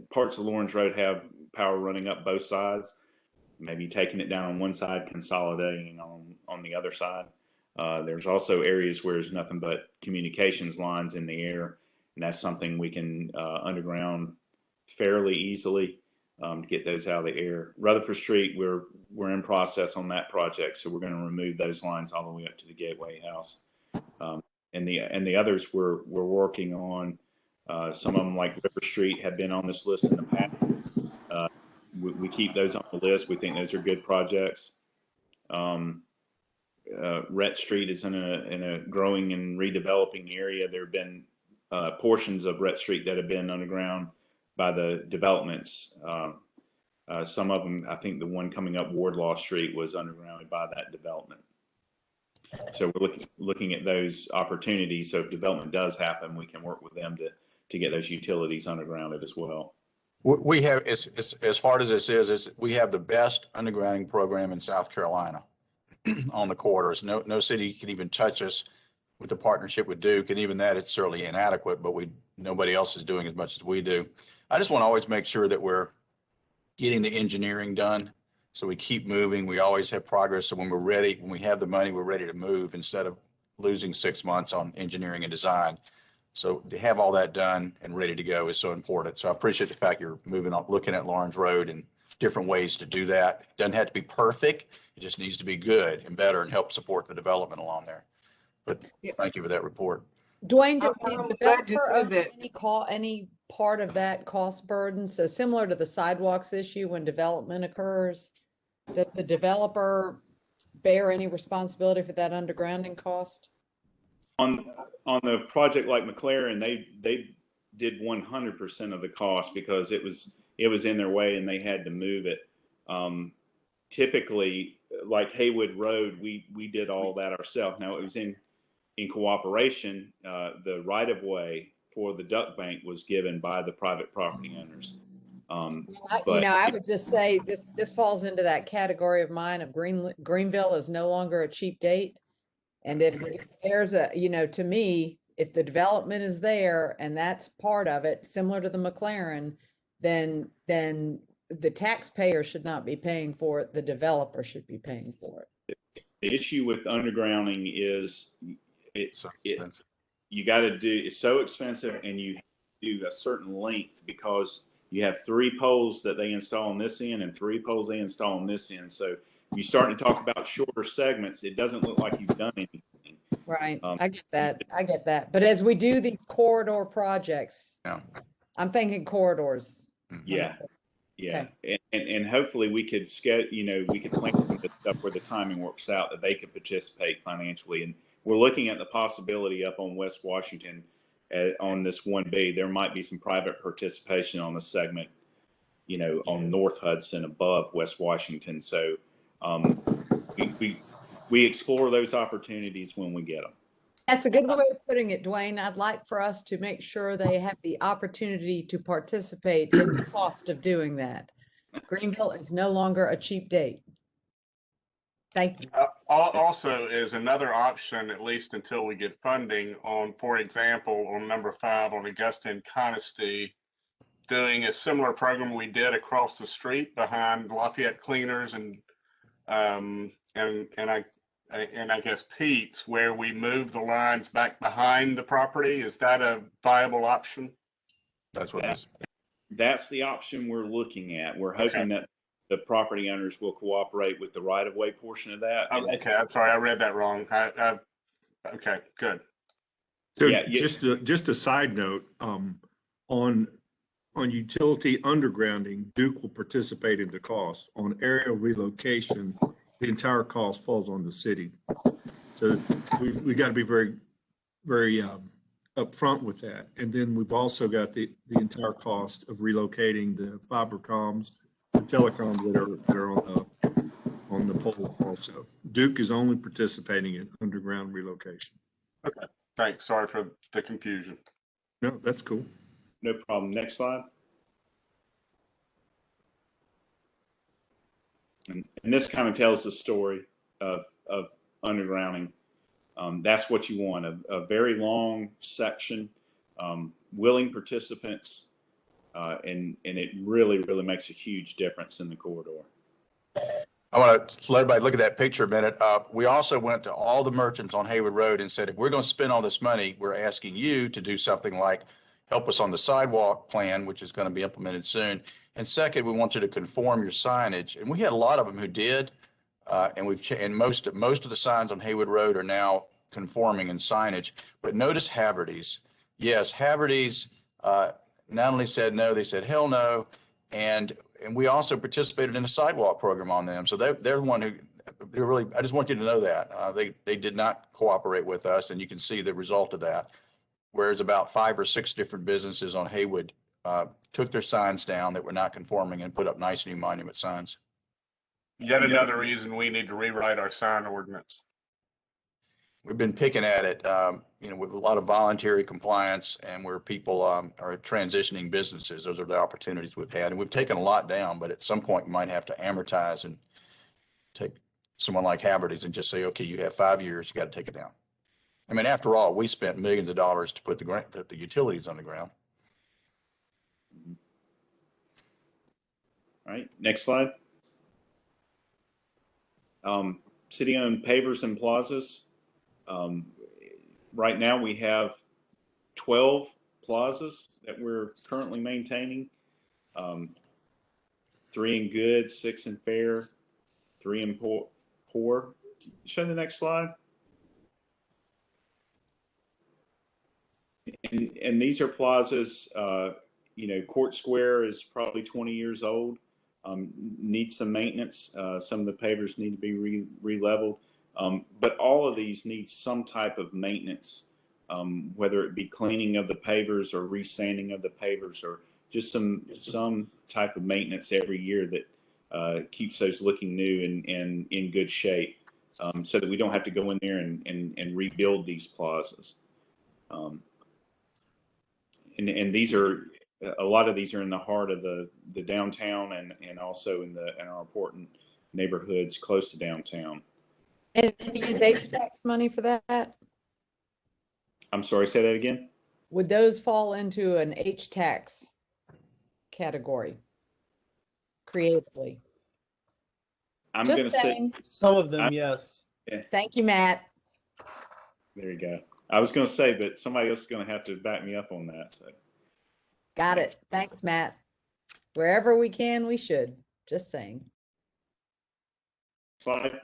Parts of Lawrence Road have power running up both sides. Maybe taking it down on one side, consolidating on the other side. There's also areas where there's nothing but communications lines in the air, and that's something we can underground fairly easily to get those out of the air. Rutherford Street, we're in process on that project, so we're going to remove those lines all the way up to the Gateway House. And the others we're working on. Some of them, like River Street, have been on this list in the past. We keep those on the list. We think those are good projects. Rhett Street is in a growing and redeveloping area. There have been portions of Rhett Street that have been underground by the developments. Some of them, I think the one coming up Wardlaw Street was undergrounded by that development. So we're looking at those opportunities. So if development does happen, we can work with them to get those utilities undergrounded as well. We have, as hard as this is we have the best undergrounding program in South Carolina on the corridors. No city can even touch us with the partnership with Duke, and even that, it's certainly inadequate, but nobody else is doing as much as we do. I just want to always make sure that we're getting the engineering done, so we keep moving. We always have progress, so when we're ready, when we have the money, we're ready to move instead of losing 6 months on engineering and design. So to have all that done and ready to go is so important. So I appreciate the fact you're moving on, looking at Lawrence Road and different ways to do that. It doesn't have to be perfect. It just needs to be good and better and help support the development along there. But thank you for that report. Dwayne, did I'm the glad you developer said own that. any part of that cost burden? So similar to the sidewalks issue, when development occurs, does the developer bear any responsibility for that undergrounding cost? On the project like McLaren, they did 100% of the cost because it was in their way and they had to move it. Typically, like Haywood Road, we did all that ourselves. Now it was in cooperation. The right of way for the duck bank was given by the private property owners. I would just say this falls into that category of mine of Greenville is no longer a cheap date. And if there's to me, if the development is there and that's part of it, similar to the McLaren, then the taxpayer should not be paying for it. The developer should be paying for it. The issue with undergrounding is you got to do, it's so expensive, and you do a certain length because you have 3 poles that they install on this end and 3 poles they install on this end. So if you start to talk about shorter segments, it doesn't look like you've done anything. Right. I get that. But as we do these corridor projects, I'm thinking corridors. Yeah. Okay. And hopefully we could we could plan the stuff where the timing works out that they could participate financially. And we're looking at the possibility up on West Washington on this 1B, there might be some private participation on the segment, on North Hudson above West Washington. So we explore those opportunities when we get them. That's a good way of putting it, Dwayne. I'd like for us to make sure they have the opportunity to participate in the cost of doing that. Greenville is no longer a cheap date. Thank you. Also is another option, at least until we get funding on, for example, on number 5 on Augusta and Conisty, doing a similar program we did across the street behind Lafayette Cleaners and I guess Pete's, where we move the lines back behind the property. Is that a viable option? That's what it is. That's the option we're looking at. We're hoping that the property owners will cooperate with the right-of-way portion of that. Okay, I'm sorry, I read that wrong. Okay, good. So just a side note, on utility undergrounding, Duke will participate in the cost. On area relocation, the entire cost falls on the city. So we got to be very, very up front with that. And then we've also got the entire cost of relocating the fiber comms, the telecoms that are on the pole also. Duke is only participating in underground relocation. Okay, thanks. Sorry for the confusion. No, that's cool. No problem. Next slide. And this kind of tells the story of undergrounding. That's what you want, a very long section, willing participants, and it really, really makes a huge difference in the corridor. I want to let everybody look at that picture a minute. We also went to all the merchants on Haywood Road and said, if we're going to spend all this money, we're asking you to do something like help us on the sidewalk plan, which is going to be implemented soon. And second, we want you to conform your signage. And we had a lot of them who did. And most of the signs on Haywood Road are now conforming in signage. But notice Haverty's. Yes, Haverty's not only said no, they said hell no. And we also participated in the sidewalk program on them. So they're the one who really, I just want you to know that they did not cooperate with us, and you can see the result of that. Whereas about 5 or 6 different businesses on Haywood took their signs down that were not conforming and put up nice new monument signs. Yet another reason we need to rewrite our sign ordinance. We've been picking at it, with a lot of voluntary compliance and where people are transitioning businesses. Those are the opportunities we've had. And we've taken a lot down, but at some point you might have to amortize and take someone like Haverty's and just say, okay, you have 5 years, you got to take it down. I mean, after all, we spent millions of dollars to put the utilities on the ground. All right, next slide. City-owned pavers and plazas. Right now we have 12 plazas that we're currently maintaining. 3 in good, 6 in fair, 3 in poor. Show the next slide. And these are plazas, Court Square is probably 20 years old, needs some maintenance. Some of the pavers need to be re-leveled. But all of these need some type of maintenance, whether it be cleaning of the pavers or resanding of the pavers or just some type of maintenance every year that keeps those looking new and in good shape, so that we don't have to go in there and rebuild these plazas. And these are, a lot of these are in the heart of the downtown and also in our important neighborhoods close to downtown. And you use HTAX money for that? I'm sorry, say that again? Would those fall into an HTAX category creatively? I'm going to say some of them, yes. Yeah. Thank you, Matt. There you go. I was going to say, but somebody else is going to have to back me up on that. So. Got it. Thanks, Matt. Wherever we can, we should. Just saying. Slide.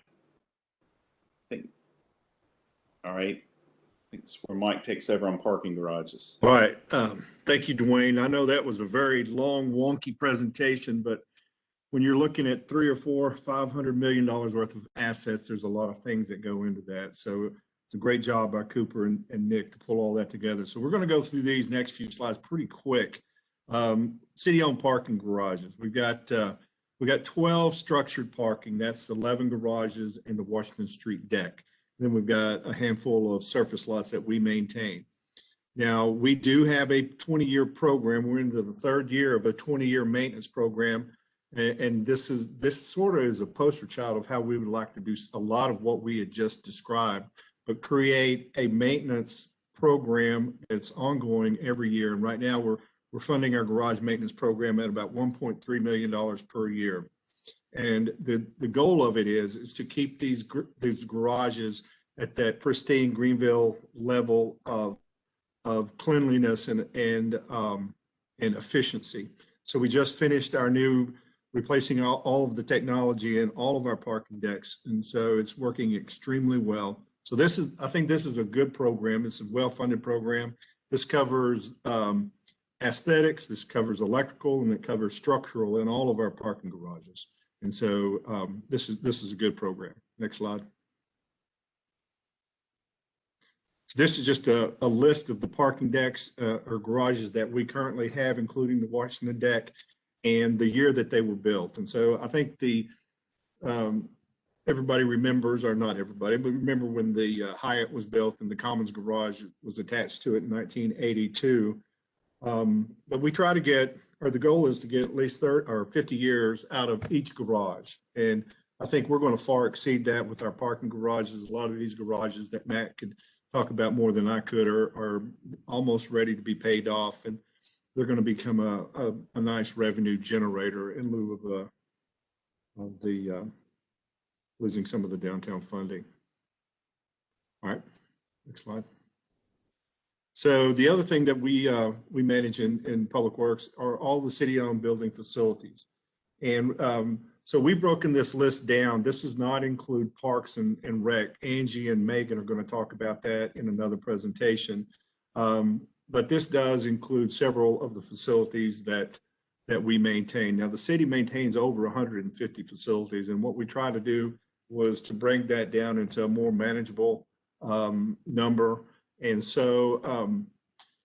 All right. I think it's where Mike takes over on parking garages. All right. Thank you, Dwayne. I know that was a very long, wonky presentation, but when you're looking at $300 or $500 million worth of assets, there's a lot of things that go into that. So it's a great job by Cooper and Nick to pull all that together. So we're going to go through these next few slides pretty quick. City-owned parking garages. We got 12 structured parking. That's 11 garages in the Washington Street deck. Then we've got a handful of surface lots that we maintain. Now, we do have a 20-year program. We're into the 3rd year of a 20-year maintenance program. And this sort of is a poster child of how we would like to do a lot of what we had just described, but create a maintenance program that's ongoing every year. And right now we're funding our garage maintenance program at about $1.3 million per year. And the goal of it is to keep these garages at that pristine Greenville level of cleanliness and efficiency. So we just finished our new replacing all of the technology in all of our parking decks, and so it's working extremely well. So I think this is a good program. It's a well-funded program. This covers aesthetics, this covers electrical, and it covers structural in all of our parking garages. And so this is a good program. Next slide. So this is just a list of the parking decks or garages that we currently have, including the Washington deck and the year that they were built. And so I think everybody remembers, or not everybody, but remember when the Hyatt was built and the Commons garage was attached to it in 1982. But we try to get, or the goal is to get at least 30 or 50 years out of each garage. And I think we're going to far exceed that with our parking garages. A lot of these garages that Matt could talk about more than I could are almost ready to be paid off, and they're going to become a nice revenue generator in lieu of the losing some of the downtown funding. All right, next slide. So the other thing that we manage in Public Works are all the city-owned building facilities. And so we've broken this list down. This does not include Parks and Rec. Angie and Megan are going to talk about that in another presentation. But this does include several of the facilities that we maintain. Now, the city maintains over 150 facilities, and what we try to do was to bring that down into a more manageable number. And so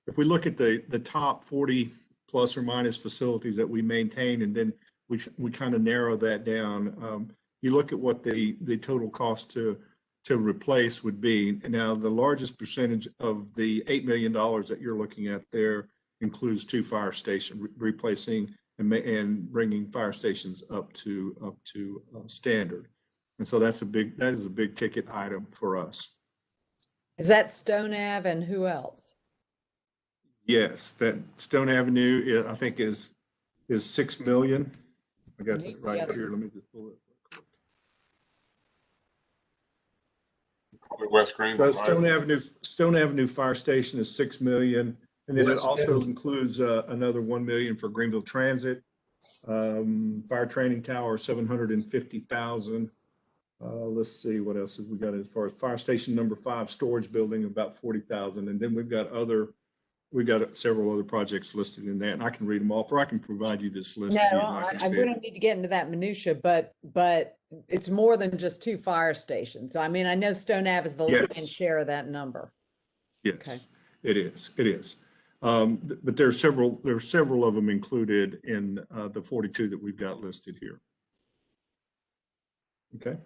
if we look at the top 40 plus or minus facilities that we maintain, and then we kind of narrow that down, you look at what the total cost to replace would be. Now, the largest percentage of the $8 million that you're looking at there includes 2 fire stations, replacing and bringing fire stations up to standard. And so that is a big ticket item for us. Is that Stone Ave and who else? Yes, that Stone Avenue I think is 6 million. I got it right here. Let me just pull it. Probably West Greenville. Stone Avenue Fire Station is 6 million, and then it also includes another 1 million for Greenville Transit. Fire Training Tower 750,000. Let's see what else have we got as far as Fire Station number 5 storage building, about 40,000, and then we've got several other projects listed in that, and I can read them off, or I can provide you this list. No, we don't need to get into that minutia, but it's more than just 2 fire stations. I mean, I know Stone Ave is the lion's share of that number. Yes, okay. It is. But there's several of them included in the 42 that we've got listed here. Okay.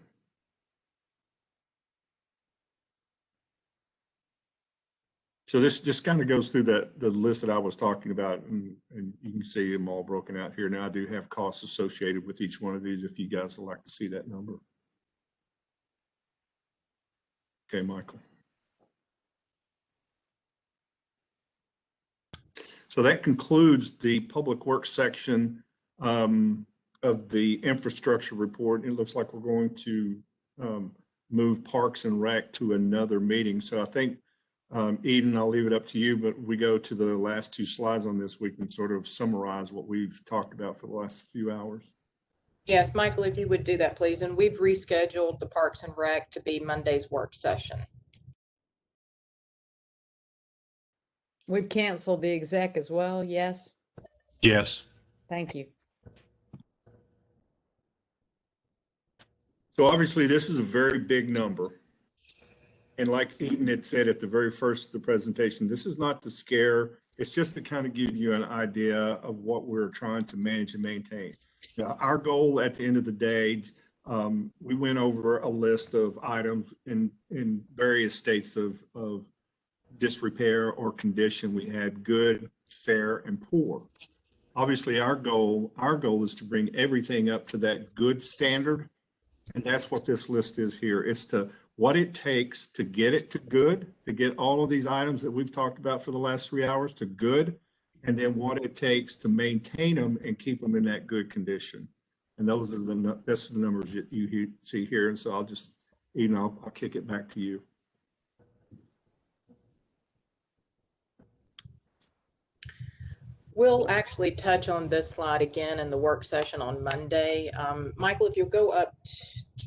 So this just kind of goes through the list that I was talking about, and you can see them all broken out here. Now, I do have costs associated with each one of these if you guys would like to see that number. Okay, Michael. So that concludes the Public Works section of the infrastructure report. It looks like we're going to move Parks and Rec to another meeting. So I think, Eden, I'll leave it up to you, but we go to the last 2 slides on this, we can sort of summarize what we've talked about for the last few hours. Yes, Michael, if you would do that, please. And we've rescheduled the Parks and Rec to be Monday's work session. We've canceled the exec as well, yes? Yes. Thank you. So obviously this is a very big number. And like Eden had said at the very first of the presentation, this is not to scare, it's just to kind of give you an idea of what we're trying to manage and maintain. Now, our goal at the end of the day, we went over a list of items in various states of disrepair or condition. We had good, fair, and poor. Obviously, our goal is to bring everything up to that good standard. And that's what this list is here. It's to what it takes to get it to good, to get all of these items that we've talked about for the last 3 hours to good, and then what it takes to maintain them and keep them in that good condition. And that's the numbers that you see here. And so I'll just, I'll kick it back to you. We'll actually touch on this slide again in the work session on Monday. Michael, if you'll go up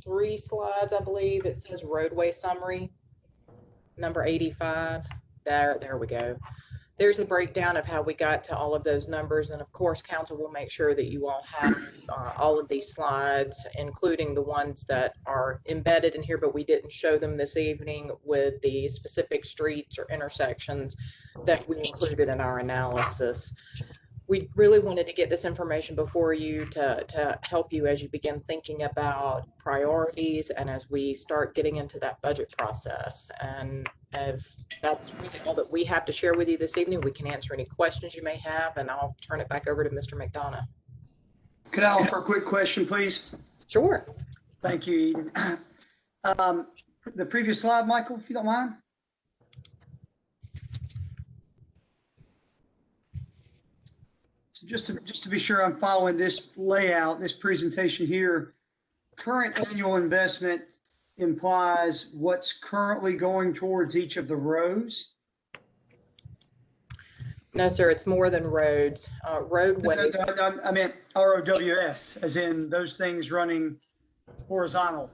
3 slides, I believe it says roadway summary, number 85. There we go. There's a breakdown of how we got to all of those numbers. And of course, council will make sure that you all have all of these slides, including the ones that are embedded in here, but we didn't show them this evening, with the specific streets or intersections that we included in our analysis. We really wanted to get this information before you to help you as you begin thinking about priorities and as we start getting into that budget process. And if that's really all that we have to share with you this evening, we can answer any questions you may have, and I'll turn it back over to Mr. McDonough. Could I offer a quick question, please? Sure. Thank you, Eden. The previous slide, Michael, if you don't mind. So just to be sure I'm following this layout, this presentation here, current annual investment implies what's currently going towards each of the rows? No, sir, it's more than roads. Roadway. I meant ROWS, as in those things running horizontal.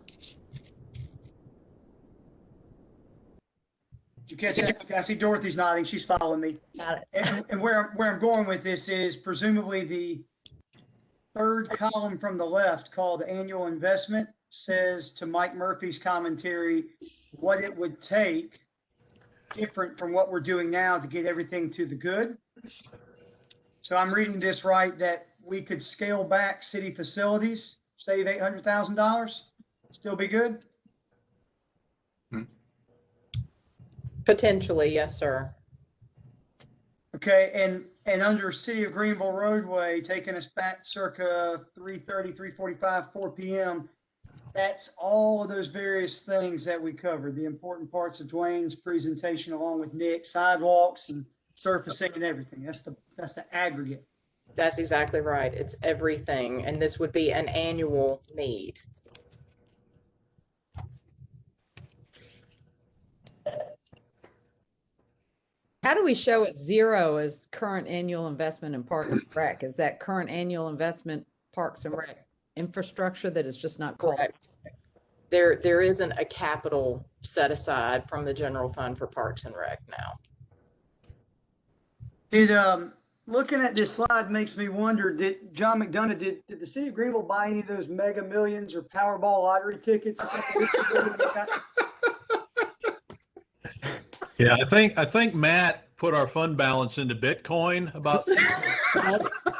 Did you catch that? Okay, I see Dorothy's nodding. She's following me. Got it. And where I'm going with this is presumably the third column from the left, called annual investment, says, to Mike Murphy's commentary, what it would take different from what we're doing now to get everything to the good. So I'm reading this right, that we could scale back city facilities, save $800,000, still be good? Potentially, yes, sir. Okay, and under City of Greenville roadway, taking us back circa 3:30, 3:45, 4 p.m., that's all of those various things that we covered, the important parts of Dwayne's presentation along with Nick, sidewalks and surfacing and everything. That's the aggregate. That's exactly right. It's everything. And this would be an annual need. How do we show it 0 as current annual investment in Parks and Rec? Is that current annual investment Parks and Rec infrastructure that is just not correct? There isn't a capital set aside from the general fund for Parks and Rec now. Looking at this slide makes me wonder, did John McDonough, did the City of Greenville buy any of those Mega Millions or Powerball lottery tickets a couple weeks ago? Yeah, I think Matt put our fund balance into Bitcoin about 6 months ago.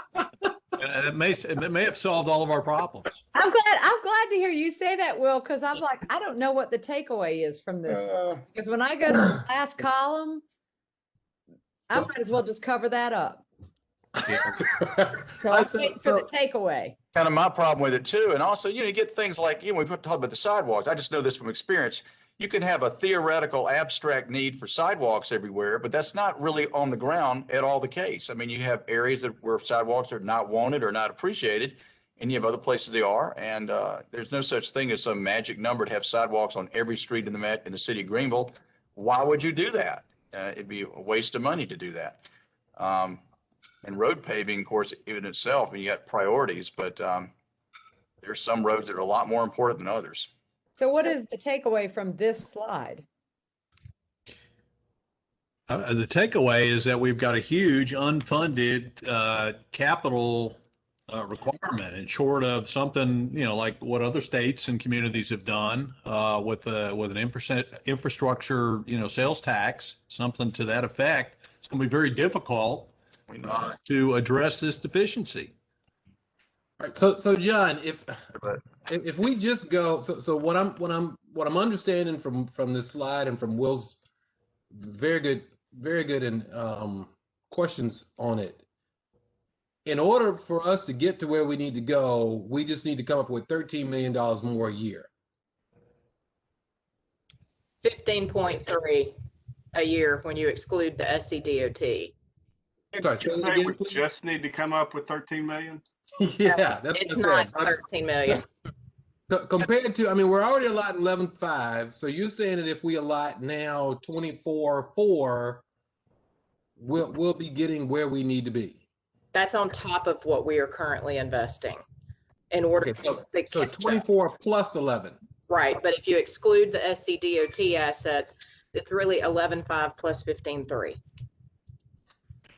And it may have solved all of our problems. I'm glad to hear you say that, Will, because I'm like, I don't know what the takeaway is from this. Because when I go to the last column, I might as well just cover that up. So I'll wait for the takeaway. Kind of my problem with it too. And also, you get things like, we talk about the sidewalks. I just know this from experience. You can have a theoretical abstract need for sidewalks everywhere, but that's not really on the ground at all the case. I mean, you have areas where sidewalks are not wanted or not appreciated, and you have other places they are. And there's no such thing as some magic number to have sidewalks on every street in the city of Greenville. Why would you do that? It'd be a waste of money to do that. And road paving, of course, in itself, I mean, you got priorities, but there's some roads that are a lot more important than others. So what is the takeaway from this slide? The takeaway is that we've got a huge unfunded capital requirement, and short of something, like what other states and communities have done with an infrastructure, sales tax, something to that effect, it's going to be very difficult to address this deficiency. All right, so John, if we just go, so what I'm understanding from this slide and from Will's very good and questions on it. In order for us to get to where we need to go, we just need to come up with $13 million more a year. 15.3 a year when you exclude the SCDOT. Sorry, say that again, We just need to come up with 13 million. Yeah, that's It's what I said. not 13 million. Compared to, we're already allotting 11.5. So you're saying that if we allot now 24.4, we'll be getting where we need to be. That's on top of what we are currently investing in order So to 24 plus 11. Right, but if you exclude the SCDOT assets, it's really 11.5 plus 15.3.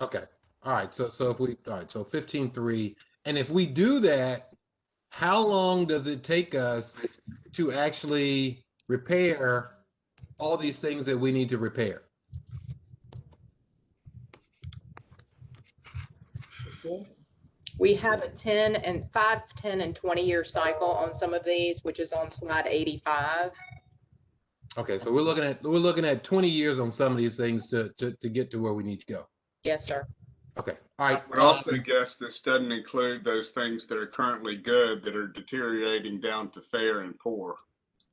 Okay. All right. So if we, all right, so 15.3. And if we do that, how long does it take us to actually repair all these things that we need to repair? We have a 10 and 5, 10 and 20-year cycle on some of these, which is on slide 85. Okay, so we're looking at 20 years on some of these things to get to where we need to go. Yes, sir. Okay. All right. I would also guess this doesn't include those things that are currently good that are deteriorating down to fair and poor.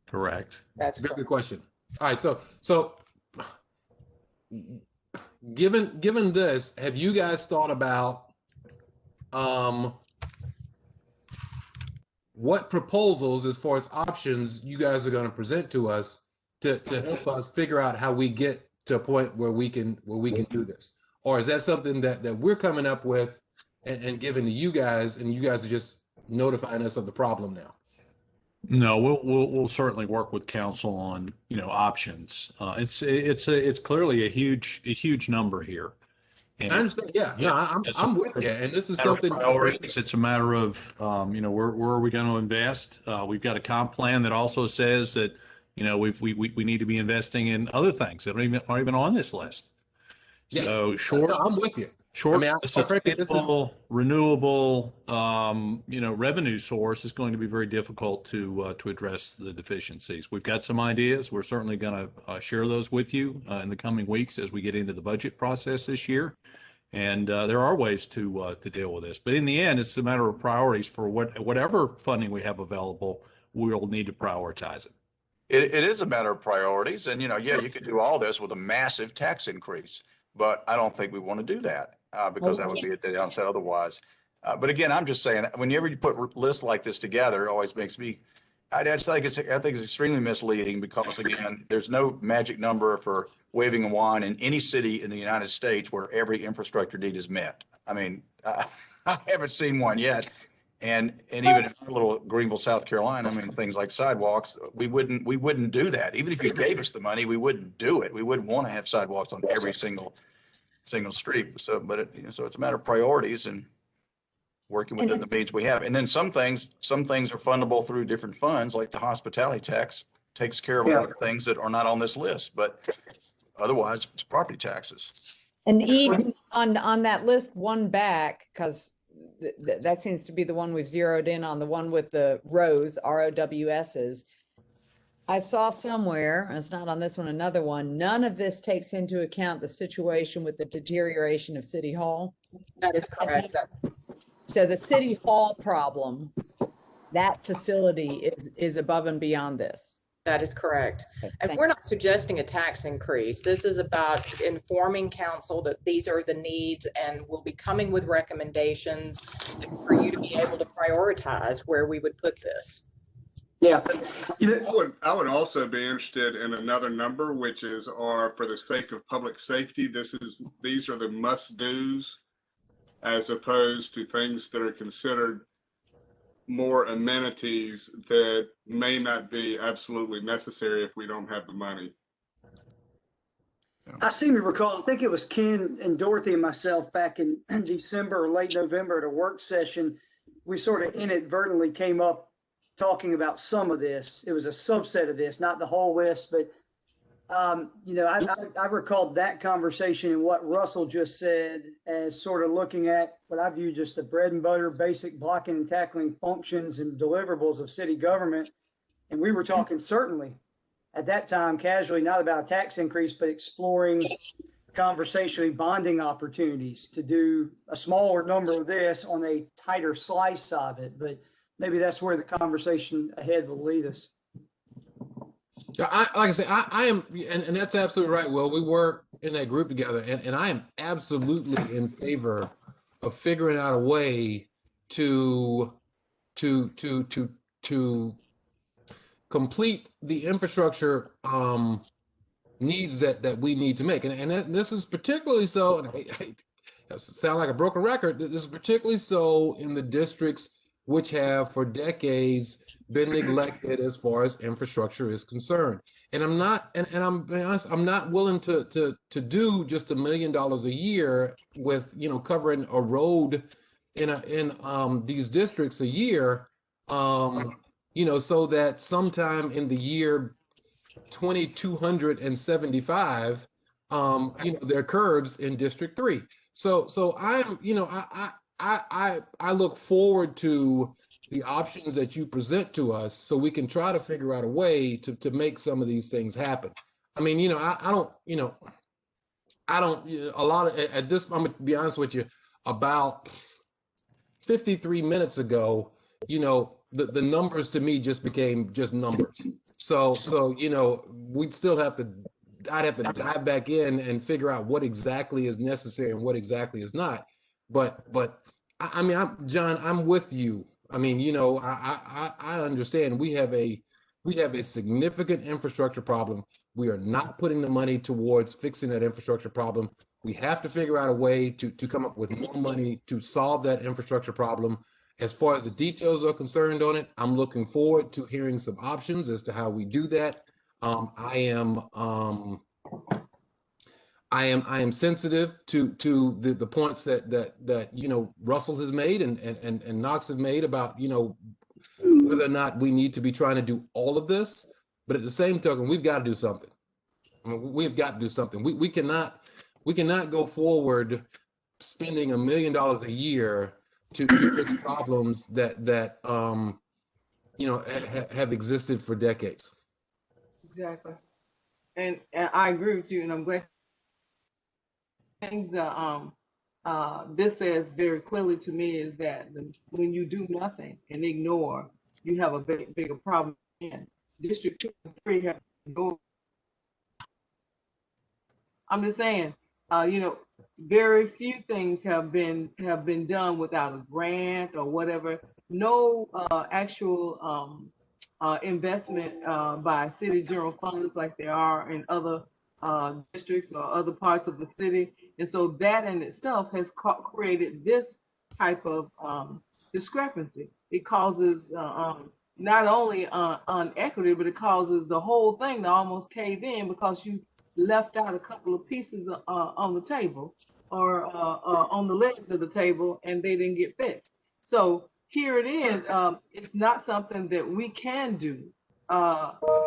Correct. That's Very correct. good question. All right, so given this, have you guys thought about what proposals as far as options you guys are going to present to us to help us figure out how we get to a point where we can do this? Or is that something that we're coming up with and giving to you guys, and you guys are just notifying us of the problem now? No, we'll certainly work with council on, options. It's clearly a huge number here. And I understand. Yeah, no, I'm with you. And this is something. It's a matter of, where are we going to invest? We've got a comp plan that also says that, we need to be investing in other things that aren't even on this list. Yeah. So short. No, I'm with you. Short, frankly, sustainable, renewable, revenue source is going to be very difficult to address the deficiencies. We've got some ideas. We're certainly going to share those with you in the coming weeks as we get into the budget process this year. And there are ways to deal with this. But in the end, it's a matter of priorities for whatever funding we have available. We'll need to prioritize it. It is a matter of priorities. And, you could do all this with a massive tax increase. But I don't think we want to do that because that would be a downside otherwise. But again, I'm just saying, whenever you put lists like this together, it always makes me, I think it's extremely misleading because, again, there's no magic number for waving a wand in any city in the United States where every infrastructure need is met. I mean, I haven't seen one yet. And even in our little Greenville, South Carolina, I mean, things like sidewalks, we wouldn't do that. Even if you gave us the money, we wouldn't do it. We wouldn't want to have sidewalks on every single street. So, so it's a matter of priorities and working within the means we have. And then some things are fundable through different funds, like the hospitality tax takes care of a lot of things that are not on this list, but otherwise it's property taxes. And even on that list, one back, because that seems to be the one we've zeroed in on, the one with the rows, ROWSs. I saw somewhere, and it's not on this one, another one, none of this takes into account the situation with the deterioration of City Hall. That is correct. So the City Hall problem, that facility is above and beyond this. That is correct. And we're not suggesting a tax increase. This is about informing council that these are the needs, and we'll be coming with recommendations for you to be able to prioritize where we would put this. Yeah. I would also be interested in another number, which is, for the sake of public safety, these are the must-dos as opposed to things that are considered more amenities that may not be absolutely necessary if we don't have the money. I seem to recall, I think it was Ken and Dorothy and myself back in December or late November at a work session. We sort of inadvertently came up talking about some of this. It was a subset of this, not the whole list, but I recalled that conversation and what Russell just said as sort of looking at what I view just the bread and butter, basic blocking and tackling functions and deliverables of city government. And we were talking certainly at that time casually, not about a tax increase, but exploring conversationally bonding opportunities to do a smaller number of this on a tighter slice of it. But maybe that's where the conversation ahead will lead us. Like I say, I am, and that's absolutely right. Well, we were in that group together, and I am absolutely in favor of figuring out a way to complete the infrastructure needs that we need to make, and this is particularly so. And I sound like a broken record. This is particularly so in the districts which have for decades been neglected as far as infrastructure is concerned. And I'm not, and I'm being honest, I'm not willing to do just $1 million a year with, you know, covering a road in these districts a year, you know, so that sometime in the year 2275, you know, there are curbs in District 3. So I'm, you know, I look forward to the options that you present to us so we can try to figure out a way to make some of these things happen. I mean, you know, I don't, you know, I don't, a lot of, at this, I'm gonna be honest with you, about 53 minutes ago, you know, the numbers to me just became just numbers. So, you know, we'd still have to, I'd have to dive back in and figure out what exactly is necessary and what exactly is not. But I mean, John, I'm with you. I mean, you know, I understand we have a significant infrastructure problem. We are not putting the money towards fixing that infrastructure problem. We have to figure out a way to come up with more money to solve that infrastructure problem. As far as the details are concerned on it, I'm looking forward to hearing some options as to how we do that. I am sensitive to the points that you know Russell has made and Knox has made about, you know, whether or not we need to be trying to do all of this. But at the same token, we've got to do something. I mean, we've got to do something. We cannot go forward spending $1 million a year to fix problems that you know have existed for decades. Exactly. And I agree with you, and I'm glad things this says very clearly to me is that when you do nothing and ignore, you have a bigger problem. In District 2 and 3 have no. I'm just saying, you know, very few things have been done without a grant or whatever. No actual investment by city general funds like there are in other districts or other parts of the city. And so that in itself has created this type of discrepancy. It causes not only inequity, but it causes the whole thing to almost cave in because you left out a couple of pieces on the table or on the legs of the table and they didn't get fixed. So here it is. It's not something that we can do.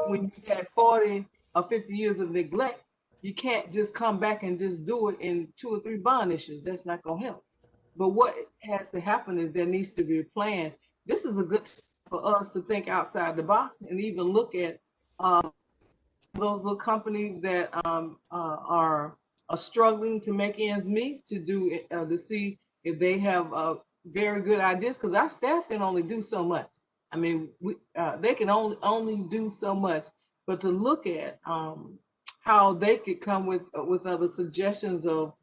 When you had 40 or 50 years of neglect, you can't just come back and just do it in 2 or 3 bond issues. That's not going to help. But what has to happen is there needs to be a plan. This is a good for us to think outside the box and even look at those little companies that are struggling to make ends meet to see if they have very good ideas, because our staff can only do so much. I mean, they can only do so much, but to look at how they could come with other suggestions of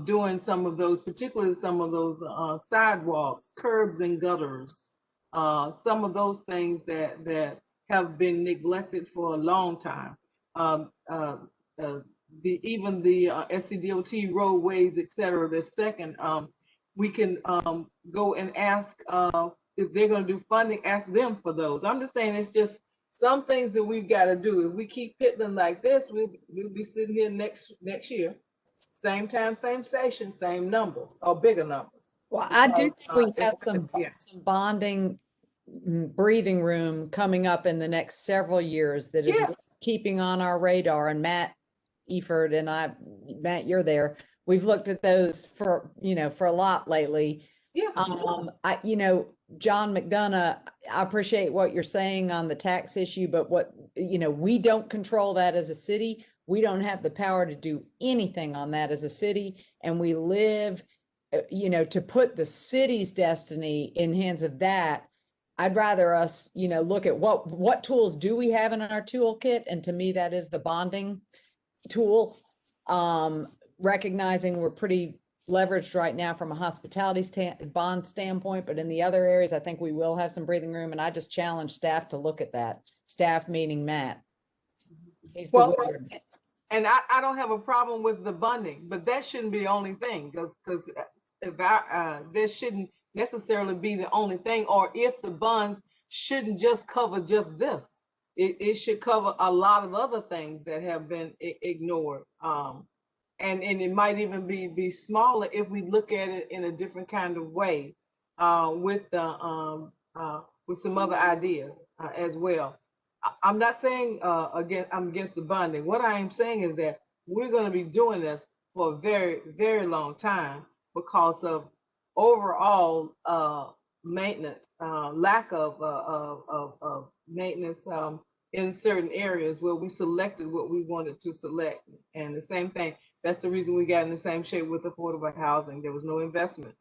doing some of those, particularly some of those sidewalks, curbs and gutters, some of those things that have been neglected for a long time. Even the SCDOT roadways, et cetera, the second, we can go and ask if they're going to do funding, ask them for those. I'm just saying it's just some things that we've got to do. If we keep hitting them like this, we'll be sitting here next year, same time, same station, same numbers or bigger numbers. Well, I do think we have some bonding breathing room coming up in the next several years that is keeping on our radar. And Matt Eford and Matt, you're there. We've looked at those for a lot lately. Yeah. You know, John McDonough, I appreciate what you're saying on the tax issue, but we don't control that as a city. We don't have the power to do anything on that as a city. And we live, to put the city's destiny in hands of that. I'd rather us, look at what tools do we have in our toolkit. And to me, that is the bonding tool. Recognizing we're pretty leveraged right now from a hospitality bond standpoint, but in the other areas, I think we will have some breathing room. And I just challenge staff to look at that. Staff meaning Matt. He's the wizard. And I don't have a problem with the bonding, but that shouldn't be the only thing, because there shouldn't necessarily be the only thing, or if the bonds shouldn't just cover just this. It should cover a lot of other things that have been ignored. And it might even be smaller if we look at it in a different kind of way, with some other ideas as well. I'm not saying I'm against the bonding. What I am saying is that we're going to be doing this for a very, very long time because of overall maintenance, lack of maintenance in certain areas where we selected what we wanted to select. And the same thing, that's the reason we got in the same shape with affordable housing. There was no investment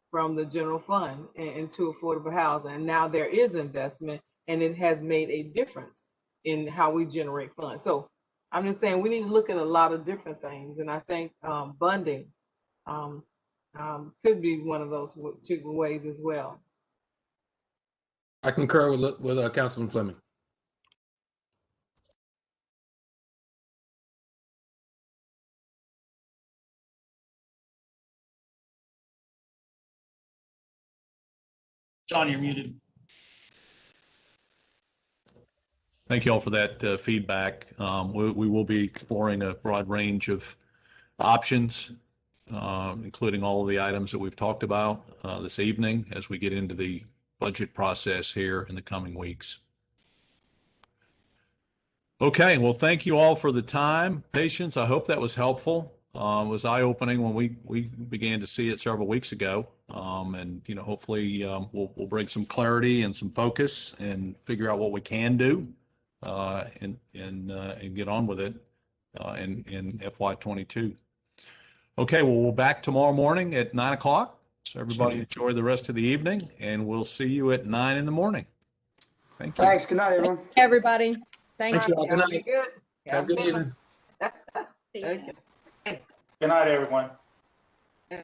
from the general fund into affordable housing. And now there is investment, and it has made a difference in how we generate funds. So I'm just saying we need to look at a lot of different things. And I think bonding could be one of those two ways as well. I concur with Councilman Fleming. John, you're muted. Thank you all for that feedback. We will be exploring a broad range of options, including all of the items that we've talked about this evening as we get into the budget process here in the coming weeks. Okay, well, thank you all for the time, patience. I hope that was helpful. It was eye-opening when we began to see it several weeks ago. And hopefully we'll bring some clarity and some focus and figure out what we can do and get on with it in FY22. Okay, well, we're back tomorrow morning at 9 o'clock. So everybody enjoy the rest of the evening, and we'll see you at 9 in the morning. Thank you. Thanks. Good night, everyone. Everybody. Thank you. Good night. Have a good evening. Okay. Good night, everyone. Okay.